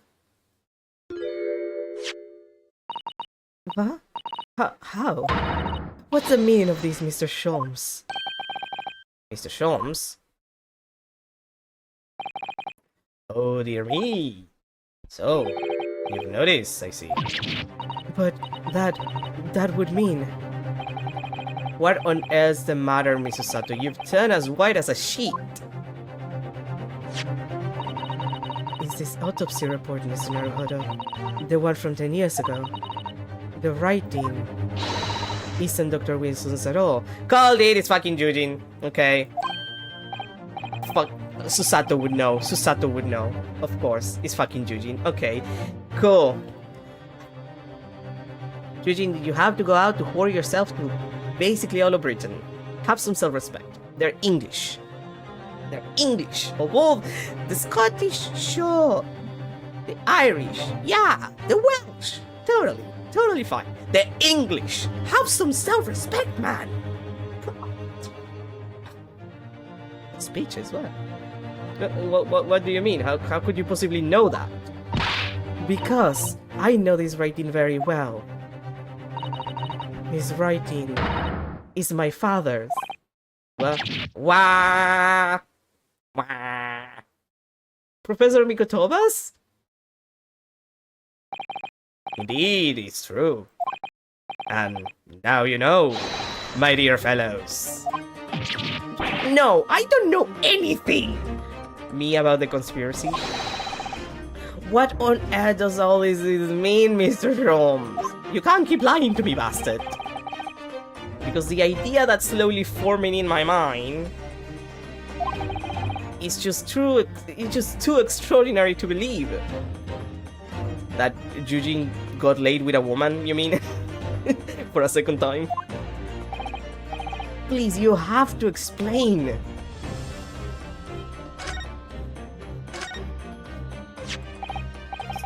What? How? What's the meaning of this, Mr. Sholmes? Mr. Sholmes? Oh dear me. So, you've noticed, I see. But That would mean... What on earth's the matter, Mrs. Sato? You've turned as white as a sheet. Is this autopsy report, Mr. Naruhodo? The one from 10 years ago? The writing isn't Dr. Wilson's at all. Called it, it's fucking Yujin. Okay. Fuck. Susato would know. Susato would know. Of course. It's fucking Yujin. Okay. Cool. Yujin, you have to go out to whore yourself to basically all of Britain. Have some self-respect. They're English. They're English. Although the Scottish, sure. The Irish, yeah. The Welsh, totally fine. The English. Have some self-respect, man. Speech as well. What do you mean? How could you possibly know that? Because I know this writing very well. His writing is my father's. Well, wah. Professor Mikotoba's? Indeed, it's true. And now you know, my dear fellows. No, I don't know anything! Me about the conspiracy? What on earth does all this mean, Mr. Holmes? You can't keep lying to me, bastard. Because the idea that's slowly forming in my mind is just too extraordinary to believe. That Yujin got laid with a woman, you mean? For a second time? Please, you have to explain.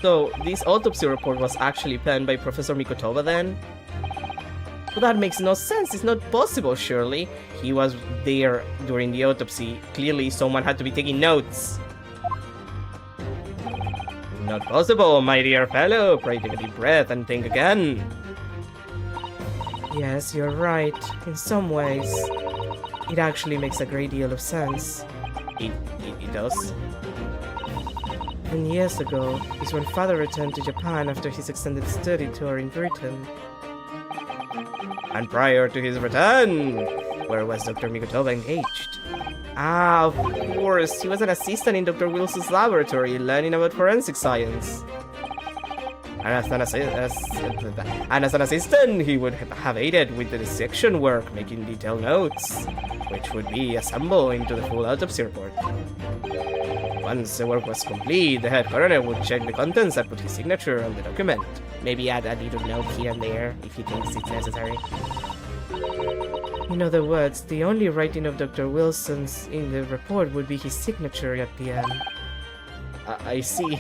So, this autopsy report was actually penned by Professor Mikotoba then? But that makes no sense, it's not possible, surely. He was there during the autopsy. Clearly, someone had to be taking notes. Not possible, my dear fellow. Pray take a deep breath and think again. Yes, you're right. In some ways, it actually makes a great deal of sense. It does. 10 years ago is when Father returned to Japan after his extended study tour in Britain. And prior to his return, where was Dr. Mikotoba engaged? Ah, of course, he was an assistant in Dr. Wilson's laboratory, learning about forensic science. And as an assistant, he would have aided with the dissection work, making detailed notes, which would be assembled into the full autopsy report. Once the work was complete, the head coroner would check the contents and put his signature on the document. Maybe add a little note here and there, if he thinks it's necessary. In other words, the only writing of Dr. Wilson's in the report would be his signature at the end. I see.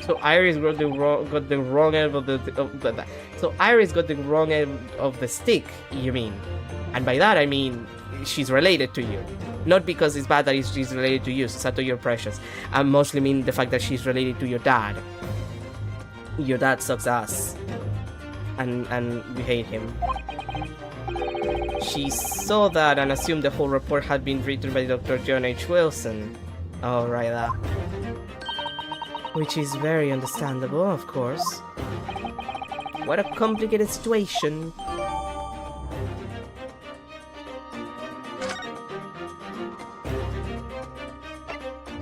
So Iris got the wrong end of So Iris got the wrong end of the stick, you mean? And by that I mean she's related to you. Not because it's bad that she's related to you, Sato, you're precious. I mostly mean the fact that she's related to your dad. Your dad sucks ass. And we hate him. She saw that and assumed the whole report had been written by Dr. John H. Wilson. Oh, right, that. Which is very understandable, of course. What a complicated situation.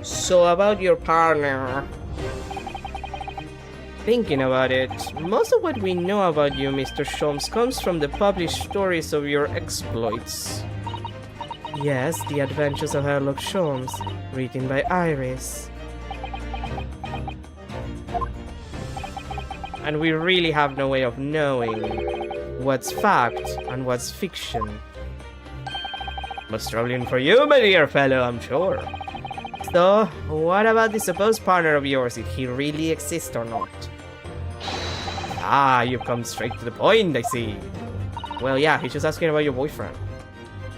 So about your partner. Thinking about it, most of what we know about you, Mr. Sholmes, comes from the published stories of your exploits. Yes, The Adventures of Sherlock Sholmes, written by Iris. And we really have no way of knowing what's fact and what's fiction. Most troubling for you, my dear fellow, I'm sure. So, what about the supposed partner of yours? Did he really exist or not? Ah, you've come straight to the point, I see. Well, yeah, he's just asking about your boyfriend.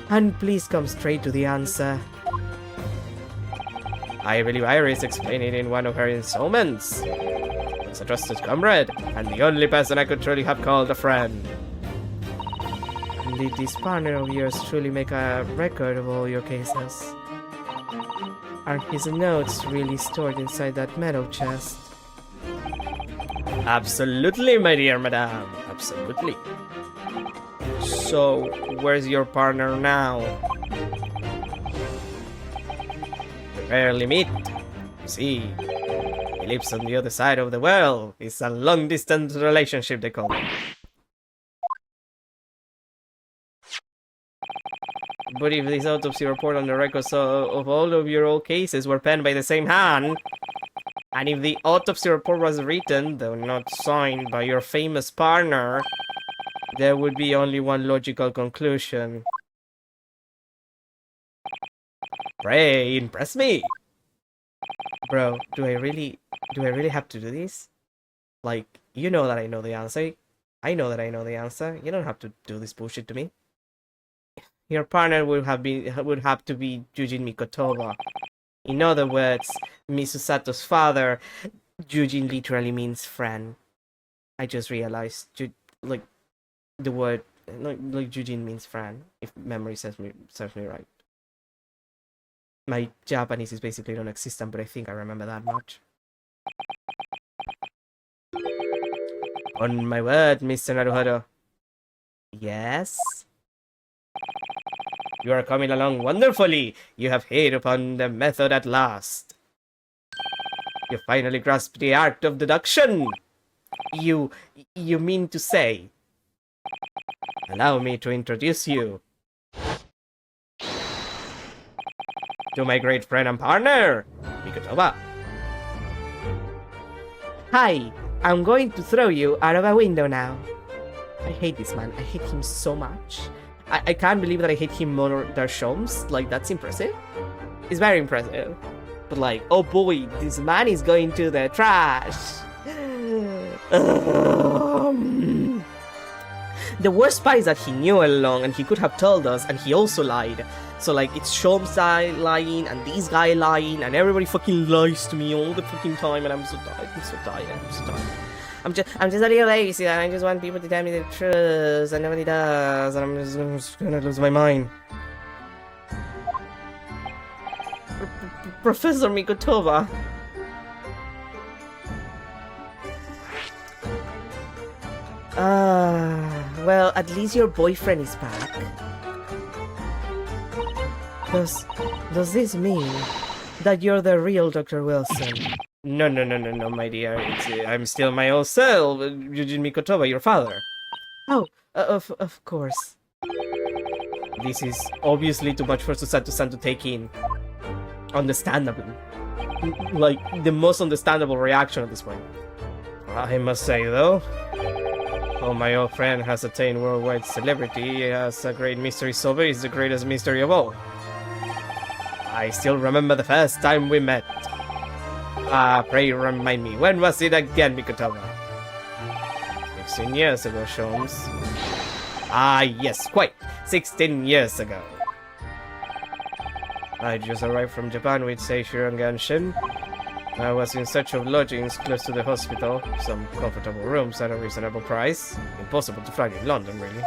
And please come straight to the answer. I believe Iris explained it in one of her installments. As a trusted comrade, and the only person I could truly have called a friend. And did this partner of yours truly make a record of all your cases? Are his notes really stored inside that metal chest? Absolutely, my dear madame. Absolutely. So, where's your partner now? We rarely meet. You see, he lives on the other side of the world. It's a long-distance relationship, they call it. But if this autopsy report on the records of all of your old cases were penned by the same hand, and if the autopsy report was written, though not signed, by your famous partner, there would be only one logical conclusion. Pray, impress me! Bro, do I really have to do this? Like, you know that I know the answer. I know that I know the answer. You don't have to do this bullshit to me. Your partner would have to be Yujin Mikotoba. In other words, Misusato's father. Yujin literally means friend. I just realized, like, the word, like Yujin means friend, if memory serves me right. My Japanese is basically non-existent, but I think I remember that much. On my word, Mr. Naruhodo. Yes? You are coming along wonderfully. You have hit upon the method at last. You finally grasped the art of deduction. You mean to say... Allow me to introduce you to my great friend and partner, Mikotoba. Hi, I'm going to throw you out of a window now. I hate this man. I hate him so much. I can't believe that I hate him more than Sholmes. Like, that's impressive. It's very impressive. But like, oh boy, this man is going to the trash. The worst part is that he knew all along and he could have told us, and he also lied. So like, it's Sholmes lying and this guy lying and everybody fucking lies to me all the fucking time, and I'm so tired. I'm just a little lazy and I just want people to tell me the truth, and nobody does, and I'm just gonna lose my mind. Professor Mikotoba. Well, at least your boyfriend is back. Does this mean that you're the real Dr. Wilson? No, my dear. I'm still my old self, Yujin Mikotoba, your father. Oh, of course. This is obviously too much for Susato-san to take in. Understandable. Like, the most understandable reaction at this point. I must say, though, though my old friend has attained worldwide celebrity, he has a great mystery solver. He's the greatest mystery of all. I still remember the first time we met. Pray remind me, when was it again, Mikotoba? 16 years ago, Sholmes. Yes, quite. 16 years ago. I just arrived from Japan with Seishiro and Ganshin. I was in search of lodgings close to the hospital, some comfortable rooms at a reasonable price. Impossible to find in London, really.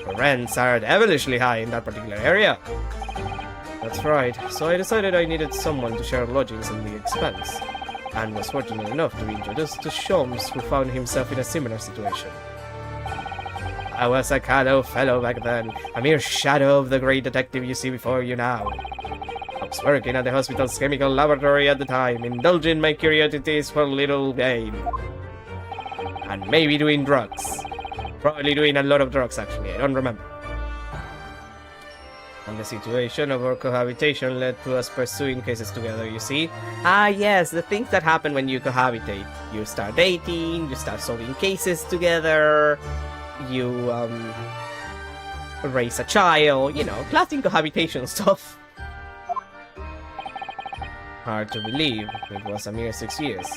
The rents are devilishly high in that particular area. That's right, so I decided I needed someone to share lodgings and the expense, and was fortunate enough to be introduced to Sholmes, who found himself in a similar situation. I was a callow fellow back then, a mere shadow of the great detective you see before you now. I was working at the hospital's chemical laboratory at the time, indulging my curiosities for little gain. And maybe doing drugs. Probably doing a lot of drugs, actually, I don't remember. And the situation of our cohabitation led to us pursuing cases together, you see? Yes, the things that happen when you cohabitate. You start dating, you start solving cases together, you, raise a child, you know, classic cohabitation stuff. Hard to believe, it was a mere 6 years.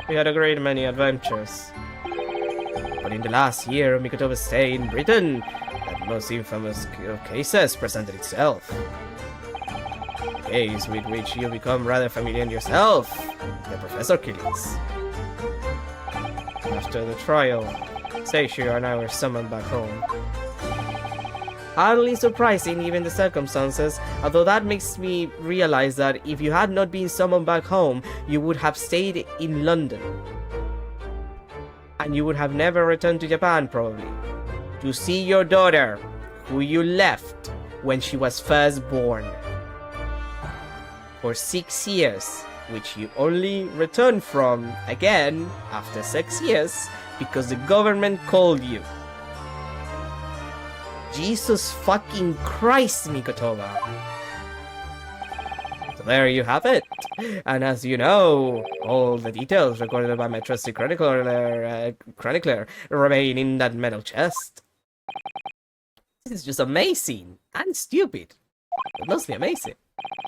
We had a great many adventures. But in the last year of Mikotoba's stay in Britain, that most infamous of cases presented itself. A case with which you become rather familiar yourself, the Professor killings. After the trial, Seishiro and I were summoned back home. Hardly surprising given the circumstances, although that makes me realize that if you had not been summoned back home, you would have stayed in London. And you would have never returned to Japan, probably. to see your daughter, who you left when she was first born, for 6 years, which you only returned from again after 6 years because the government called you. Jesus fucking Christ, Mikotoba. So there you have it. And as you know, all the details recorded by my trusty chronicler remain in that metal chest. This is just amazing and stupid, but mostly amazing.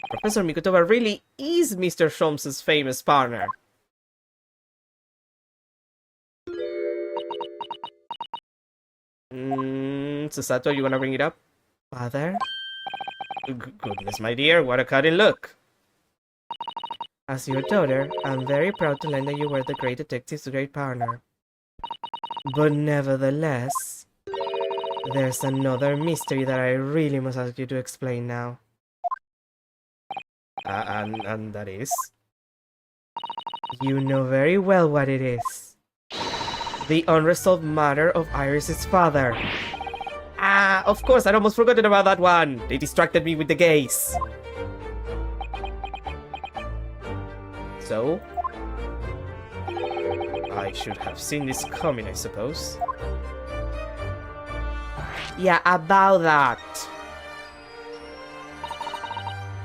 Professor Mikotoba really is Mr. Sholmes' famous partner. Susato, you wanna bring it up? Father? Goodness, my dear, what a cutting look. As your daughter, I'm very proud to learn that you were the great detective's great partner. But nevertheless, there's another mystery that I really must ask you to explain now. And that is? You know very well what it is. The unresolved matter of Iris's father. Ah, of course, I'd almost forgotten about that one. They distracted me with the gaze. So? I should have seen this coming, I suppose. Yeah, about that.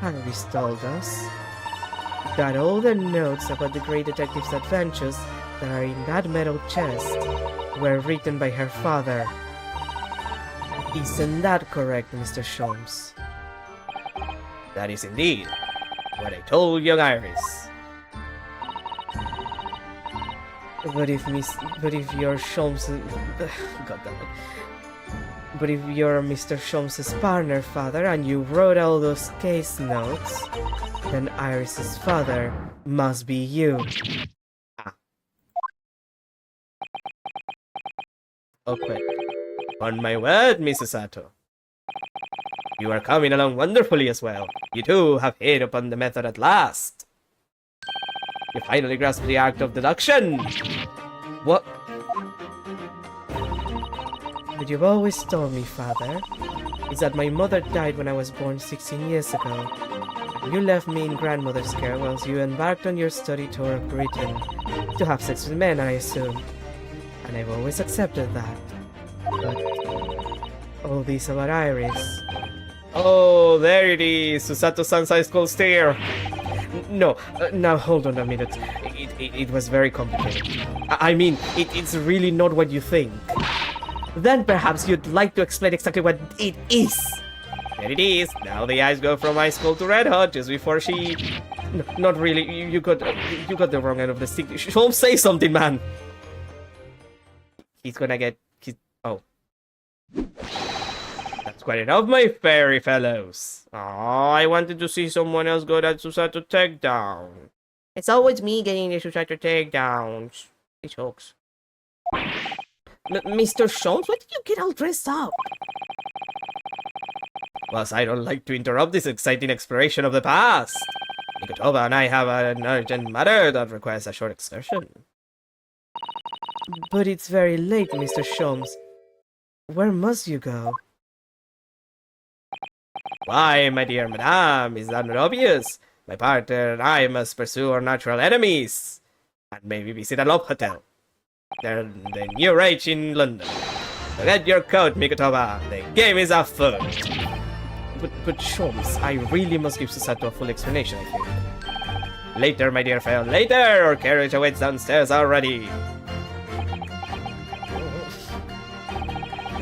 Iris told us that all the notes about the great detective's adventures that are in that metal chest were written by her father. Isn't that correct, Mr. Sholmes? That is indeed what I told young Iris. But if you're Sholmes, God damn it. but if you're Mr. Sholmes' partner, father, and you wrote all those case notes, then Iris's father must be you. Okay. On my word, Mrs. Sato. You are coming along wonderfully as well. You too have hit upon the method at last. You finally grasped the act of deduction. What? What you've always told me, father, is that my mother died when I was born 16 years ago. You left me in grandmother's care whilst you embarked on your study tour of Britain to have sex with men, I assume. And I've always accepted that. But all this about Iris. Oh, there it is. Susato-san's high school stare. No, now hold on a minute. It was very complicated. I mean, it's really not what you think. Then perhaps you'd like to explain exactly what it is. There it is. Now the eyes go from high school to Red Hot just before she... No, not really. You got the wrong end of the stick. Sholmes, say something, man. He's gonna get... Oh. That's quite enough, my fairy fellows. Oh, I wanted to see someone else go that Susato takedown. It's always me getting the Susato takedowns. He chokes. Mr. Sholmes, why did you get all dressed up? Plus, I don't like to interrupt this exciting exploration of the past. Mikotoba and I have an urgent matter that requires a short excursion. But it's very late, Mr. Sholmes. Where must you go? Why, my dear madame, is that not obvious? My partner and I must pursue our natural enemies. And maybe visit a love hotel. They're the new rage in London. Forget your coat, Mikotoba. The game is afoot. But Sholmes, I really must give Susato a full explanation, I think. Later, my dear fellow, later! Our carriage awaits downstairs already.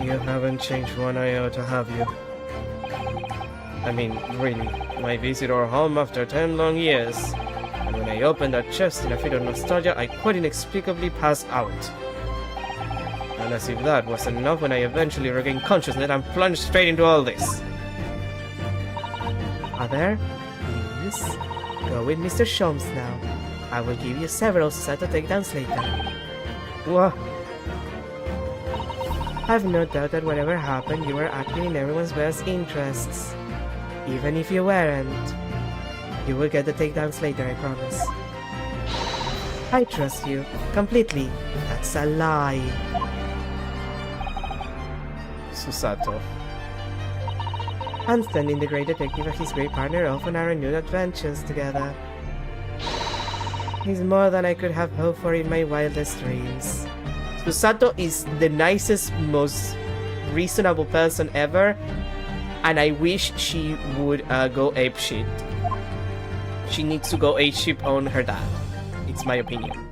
You haven't changed one iota, have you? I mean, really, my visitor home after 10 long years. And when I opened that chest in a fit of nostalgia, I quite inexplicably passed out. And as if that wasn't enough, when I eventually regained consciousness, I'm plunged straight into all this. Father, please, go with Mr. Sholmes now. I will give you several Susato takedowns later. What? I've no doubt that whatever happened, you were acting in everyone's best interests. Even if you weren't. You will get the takedowns later, I promise. I trust you. Completely. That's a lie. Susato. Understanding the great detective and his great partner off on our renewed adventures together. He's more than I could have hoped for in my wildest dreams. Susato is the nicest, most reasonable person ever, and I wish she would go apeshit. She needs to go apeshit on her dad. It's my opinion.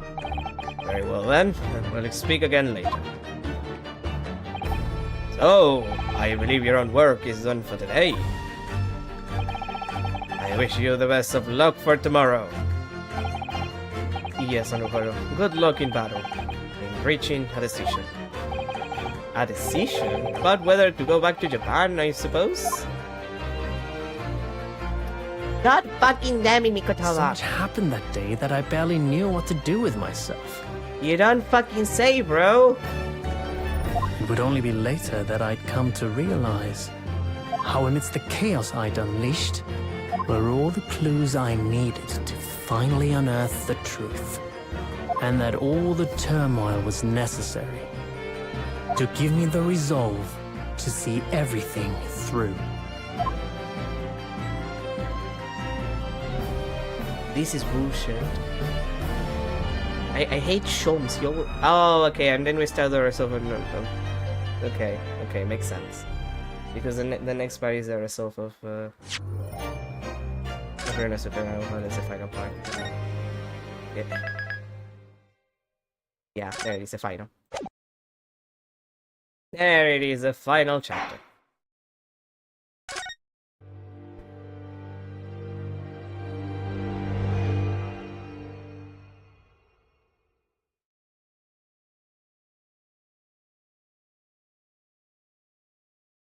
Very well then, we'll speak again later. So, I believe your own work is done for today. I wish you the best of luck for tomorrow. Yes, Naruhodo. Good luck in battle. In reaching a decision. A decision? About whether to go back to Japan, I suppose? God fucking damn it, So Mikotowa. much happened that day that I barely knew what to do with myself. You don't fucking say, bro! It would only be later that I'd come to realize how amidst the chaos I'd unleashed were all the clues I needed to finally unearth the truth. And that all the turmoil was necessary to give me the resolve to see everything through. This is bullshit. I hate Sholmes. Oh, okay, and then we start the resolve. Okay, makes sense. Because the next part is the resolve of Rena Supernova. That's the final part. Yeah, there it is, the final. There it is, the final chapter.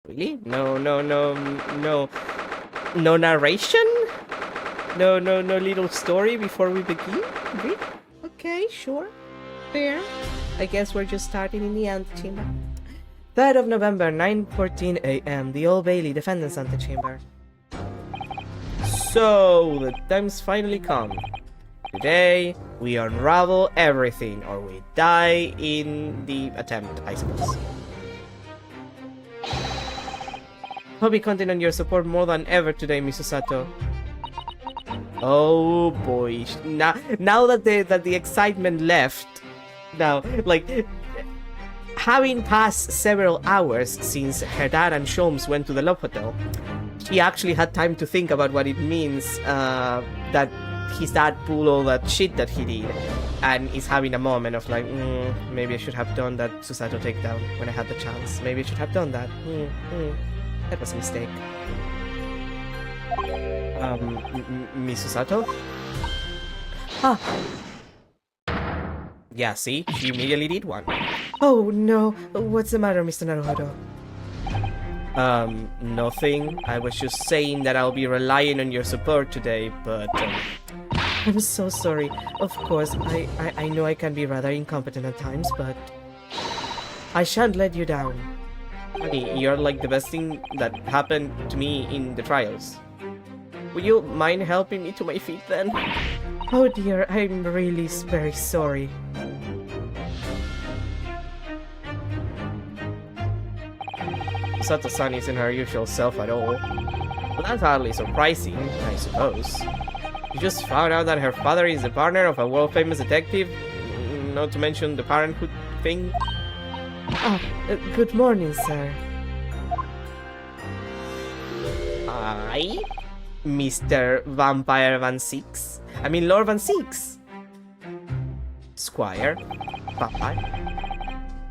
Really? No narration? No little story before we begin? Really? Okay, sure. Fair. I guess we're just starting in the antechamber. 3rd of November, 9:14 a.m. The Old Bailey Defendant's Antechamber. So, the time's finally come. Today, we unravel everything, or we die in the attempt, I suppose. I'll be counting on your support more than ever today, Miss Susato. Oh boy. Now that the excitement left, now, like, having passed several hours since her dad and Sholmes went to the Love Hotel, she actually had time to think about what it means that his dad pulled all that shit that he did, and is having a moment of like, maybe I should have done that Susato takedown when I had the chance. Maybe I should have done that. That was a mistake. Miss Susato? Ah. Yeah, see? She immediately did one. Oh no, what's the matter, Mr. Naruhodo? Nothing. I was just saying that I'll be relying on your support today, but... I'm so sorry. Of course, I know I can be rather incompetent at times, but I shan't let you down. Honey, you're like the best thing that happened to me in the trials. Would you mind helping me to my feet then? Oh dear, I'm really very sorry. Susato-san isn't her usual self at all. But that's hardly surprising, I suppose. You just found out that her father is the partner of a world-famous detective, not to mention the parenthood thing. Good morning, sir. I? Mr. Vampire Van Six? I mean Lord Van Six? Squire? Papa?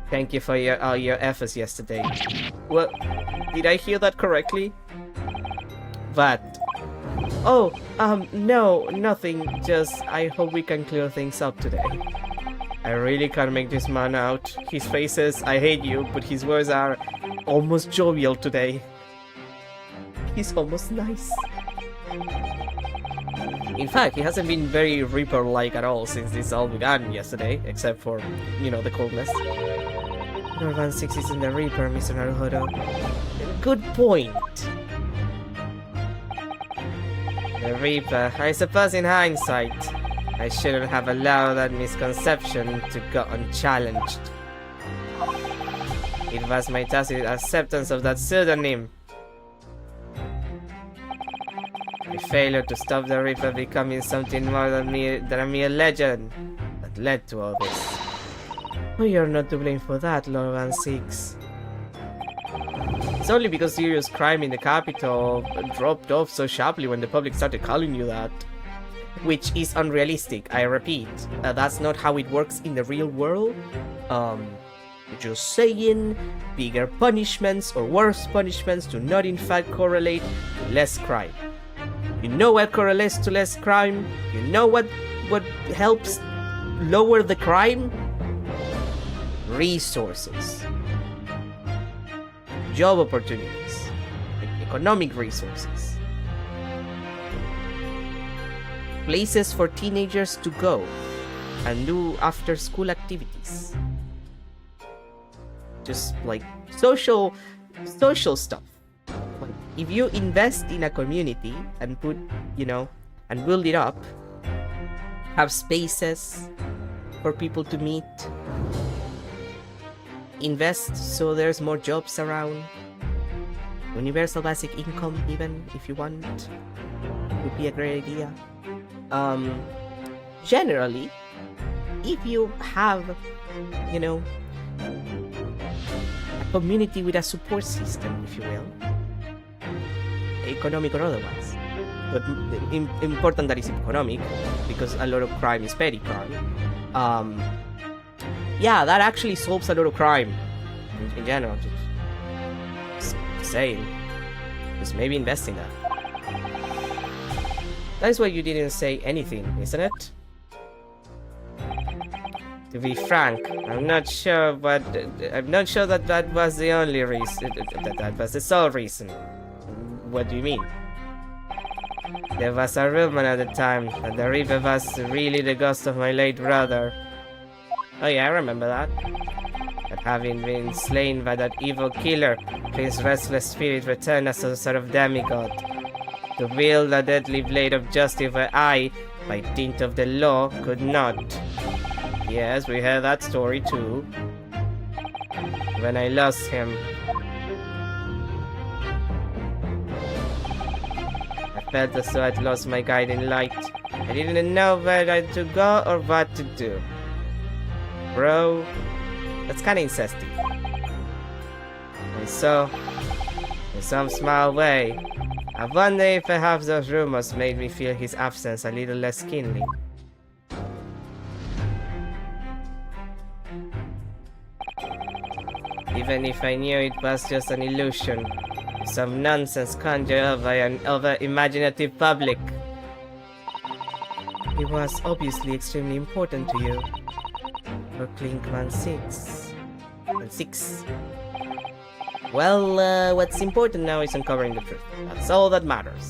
Thank you for your efforts yesterday. Well, did I hear that correctly? But... Oh, no, nothing. Just, I hope we can clear things up today. I really can't make this man out. His face says, I hate you, but his words are almost jovial today. He's almost nice. In fact, he hasn't been very Reaper-like at all since this all began yesterday, except for, you know, the coldness. Lord Van Six is in the Reaper, Mr. Naruhodo. Good point. The Reaper. I suppose in hindsight, I shouldn't have allowed that misconception to go unchallenged. It was my tacit acceptance of that pseudonym. My failure to stop the Reaper becoming something more than a mere legend that led to all this. Oh, you're not to blame for that, Lord Van Six. It's only because serious crime in the capital dropped off so sharply when the public started calling you that. Which is unrealistic, I repeat. That's not how it works in the real world. Just saying, bigger punishments or worse punishments do not in fact correlate to less crime. You know what correlates to less crime? You know what helps lower the crime? Resources. Job opportunities. Economic resources. Places for teenagers to go and do after school activities. Just like social stuff. Like, if you invest in a community and put, and build it up, have spaces for people to meet, invest so there's more jobs around, universal basic income even if you want, would be a great idea. Generally, if you have, a community with a support system, if you will, economic or otherwise, but important that it's economic, because a lot of crime is petty crime. Yeah, that actually solves a lot of crime in general. Just saying, just maybe invest in that. That's why you didn't say anything, isn't it? To be frank, I'm not sure that was the only reason. That was the sole reason. What do you mean? There was a rumor at the time that the Reaper was really the ghost of my late brother. Oh yeah, I remember that. That having been slain by that evil killer, his restless spirit returned as a sort of demigod. To wield a deadly blade of justice where I, by dint of the law, could not. Yes, we heard that story too. When I lost him, I felt as though I'd lost my guiding light. I didn't know where to go or what to do. Bro, that's kinda incesty. And so, in some small way, I wonder if perhaps those rumors made me feel his absence a little less keenly. Even if I knew it was just an illusion, some nonsense conjured up by an over-imaginative public. It was obviously extremely important to you. For Klinkman 6. And 6. Well, what's important now is uncovering the truth. That's all that matters.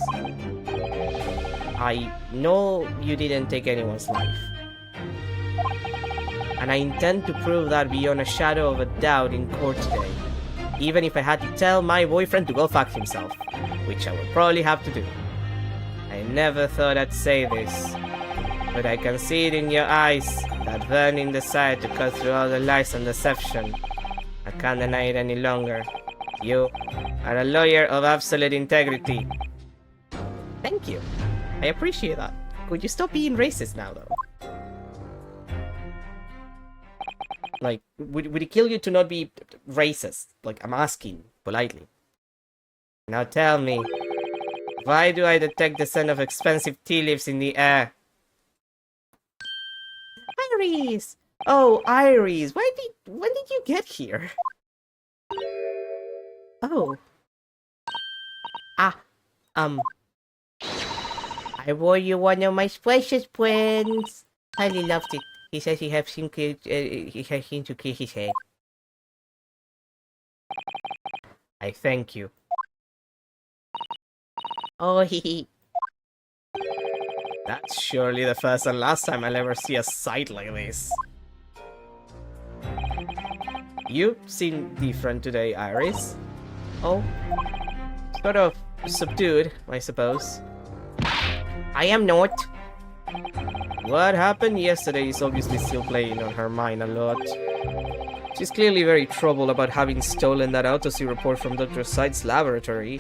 I know you didn't take anyone's life. And I intend to prove that beyond a shadow of a doubt in court today. Even if I had to tell my boyfriend to go fuck himself. Which I will probably have to do. I never thought I'd say this. But I can see it in your eyes. That burning desire to cut through all the lies and deception. I can't deny it any longer. You are a lawyer of absolute integrity. Thank you. I appreciate that. Could you stop being racist now, though? Like, would it kill you to not be racist? Like, I'm asking, politely. Now tell me, why do I detect the scent of expensive tea leaves in the air? Iris! Oh, Iris, when did you get here? Oh. I wore you one of my precious friends. Highly loved it. He says he has him to kill his head. I thank you. Oh, hee. That's surely the first and last time I'll ever see a sight like this. You seem different today, Iris. Oh, sort of subdued, I suppose. I am not. What happened yesterday is obviously still playing on her mind a lot. She's clearly very troubled about having stolen that autopsy report from Dr. Side's laboratory.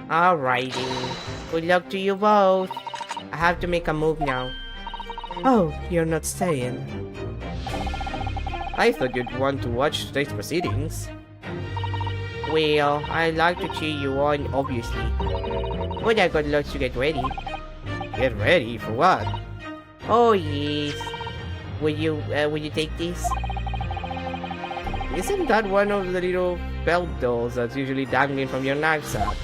Alrighty. Good luck to you both. I have to make a move now. Oh, you're not staying. I thought you'd want to watch today's proceedings. Well, I'd like to cheer you on, obviously. But I got lots to get ready. Get ready for what? Oh yes. Will you take this? Isn't that one of the little belt dolls that's usually dangling from your knapsack?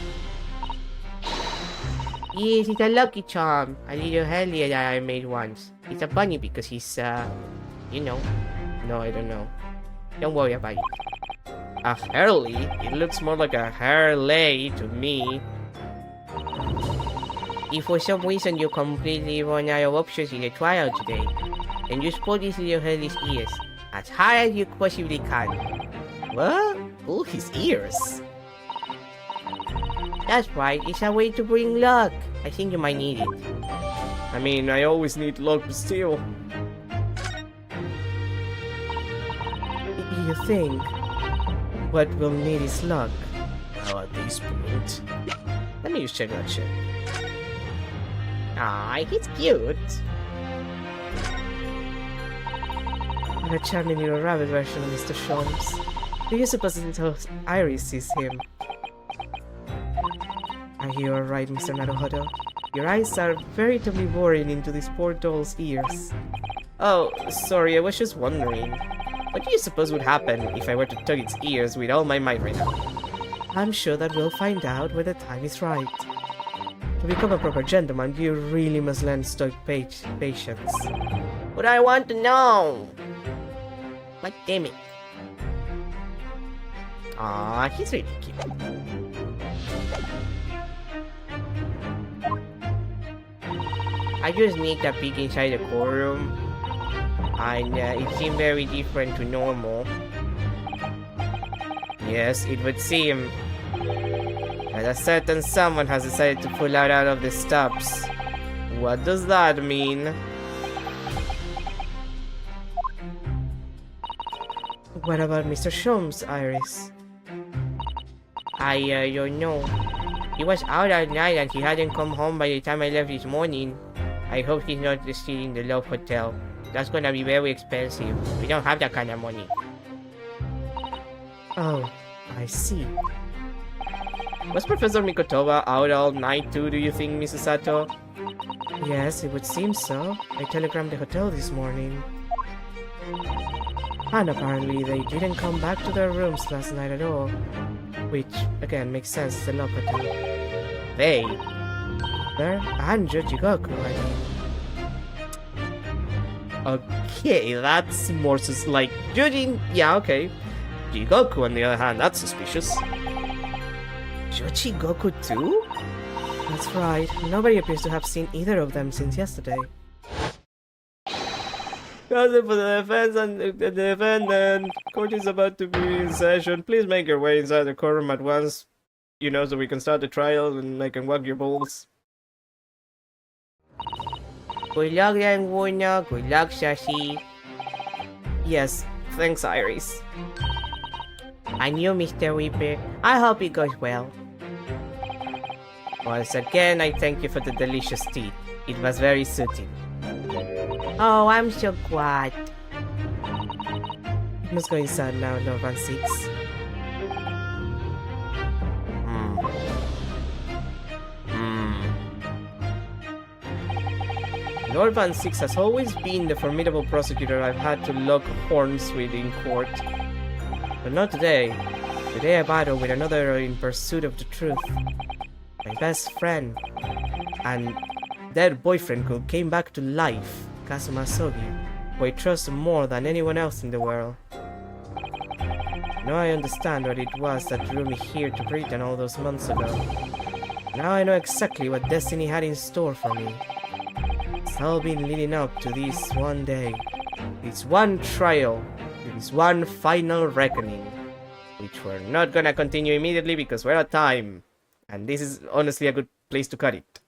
Yes, it's a Lucky Charm. A little Hellier that I made once. It's a bunny because he's, you know. No, I don't know. Don't worry about it. A Hurley? It looks more like a Hurley to me. If for some reason you completely run out of options in the trial today, then just pull these little Hurley's ears as hard as you possibly can. What? Oh, his ears. That's right, it's a way to bring luck. I think you might need it. I mean, I always need luck, but still. You think? What we'll need is luck. Well, at this point. Let me just check that shit. Ah, he's cute. And a charming little rabbit version of Mr. Sholmes. Do you suppose little Iris sees him? Are you alright, Mr. Naruhodo? Your eyes are veritably boring into this poor doll's ears. Oh, sorry, I was just wondering. What do you suppose would happen if I were to tug its ears with all my might right now? I'm sure that we'll find out when the time is right. To become a proper gentleman, you really must learn stoic patience. But I want to know. God damn it. Aw, he's really cute. I just sneaked a peek inside the courtroom, and it seemed very different to normal. Yes, it would seem that a certain someone has decided to pull out of the stops. What does that mean? What about Mr. Sholmes, Iris? I don't know. He was out at night and he hadn't come home by the time I left this morning. I hope he's not stealing the Love Hotel. That's gonna be very expensive. We don't have that kind of money. Oh, I see. Was Professor Mikotowa out all night too, do you think, Mrs. Sato? Yes, it would seem so. I telegrammed the hotel this morning. And apparently they didn't come back to their rooms last night at all. Which, again, makes sense, it's a Love Hotel. They? There, and Jigoku, I mean. Okay, that's more like Jujin. Yeah, okay. Jigoku, on the other hand, that's suspicious. Jochigoku too? That's right. Nobody appears to have seen either of them since yesterday. Counsel for the defense and the defendant. Court is about to be in session. Please make your way inside the courtroom at once. You know, so we can start the trial and I can wag your balls. Good luck, Languna. Good luck, Shashi. Yes, thanks, Iris. And you, Mr. Weeper. I hope it goes well. Once again, I thank you for the delicious tea. It was very soothing. Oh, I'm so glad. You must go inside now, Lord Van Six. Lord Van Six has always been the formidable prosecutor I've had to lock horns with in court. But not today. Today I battle with another in pursuit of the truth. My best friend and dead boyfriend who came back to life, Kazuma Sogi, who I trust more than anyone else in the world. Now I understand what it was that drew me here to Britain all those months ago. Now I know exactly what destiny had in store for me. It's all been leading up to this one day, this one trial, this one final reckoning, which we're not gonna continue immediately because we're out of time, and this is honestly a good place to cut it.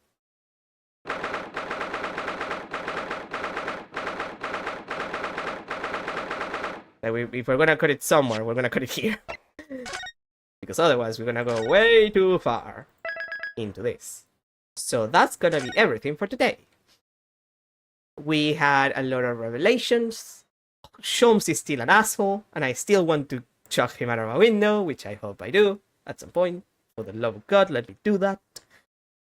Like if we're gonna cut it somewhere, we're gonna cut it here. Because otherwise we're gonna go way too far into this. So that's gonna be everything for today. We had a lot of revelations. Sholmes is still an asshole, and I still want to chuck him out of a window, which I hope I do at some point. For the love of God, let me do that.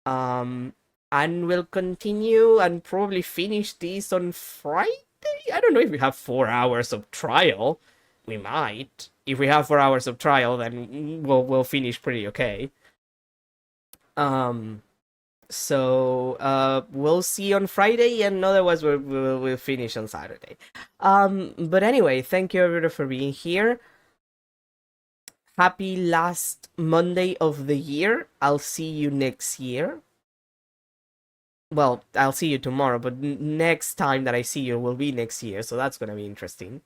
And we'll continue and probably finish this on Friday? I don't know if we have 4 hours of trial. We might. If we have 4 hours of trial, then we'll finish pretty okay. So we'll see on Friday, and otherwise we'll finish on Saturday. But anyway, thank you everyone for being here. Happy last Monday of the year. I'll see you next year. Well, I'll see you tomorrow, but next time that I see you will be next year, so that's gonna be interesting.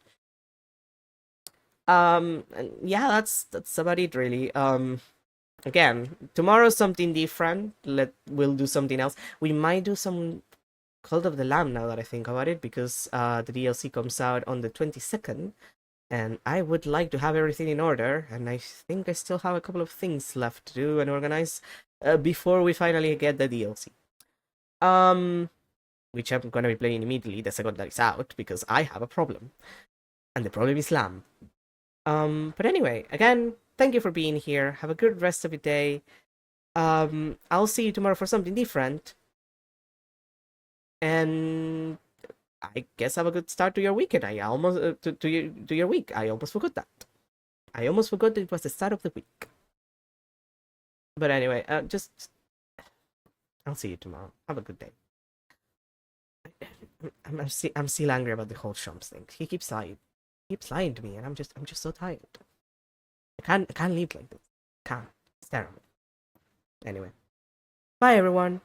And yeah, that's about it really. Again, tomorrow's something different. We'll do something else. We might do some Cult of the Lamb now that I think about it, because the DLC comes out on the 22nd, and I would like to have everything in order, and I think I still have a couple of things left to do and organize before we finally get the DLC. Which I'm gonna be playing immediately the second that it's out, because I have a problem. And the problem is Lamb. But anyway, again, thank you for being here. Have a good rest of your day. I'll see you tomorrow for something different. And I guess have a good start to your weekend. I almost to your week. I almost forgot that. I almost forgot that it was the start of the week. But anyway, I'll see you tomorrow. Have a good day. I'm still angry about the whole Sholmes thing. He keeps lying. He keeps lying to me, and I'm just so tired. I can't live like this. Can't. It's terrible. Anyway. Bye everyone.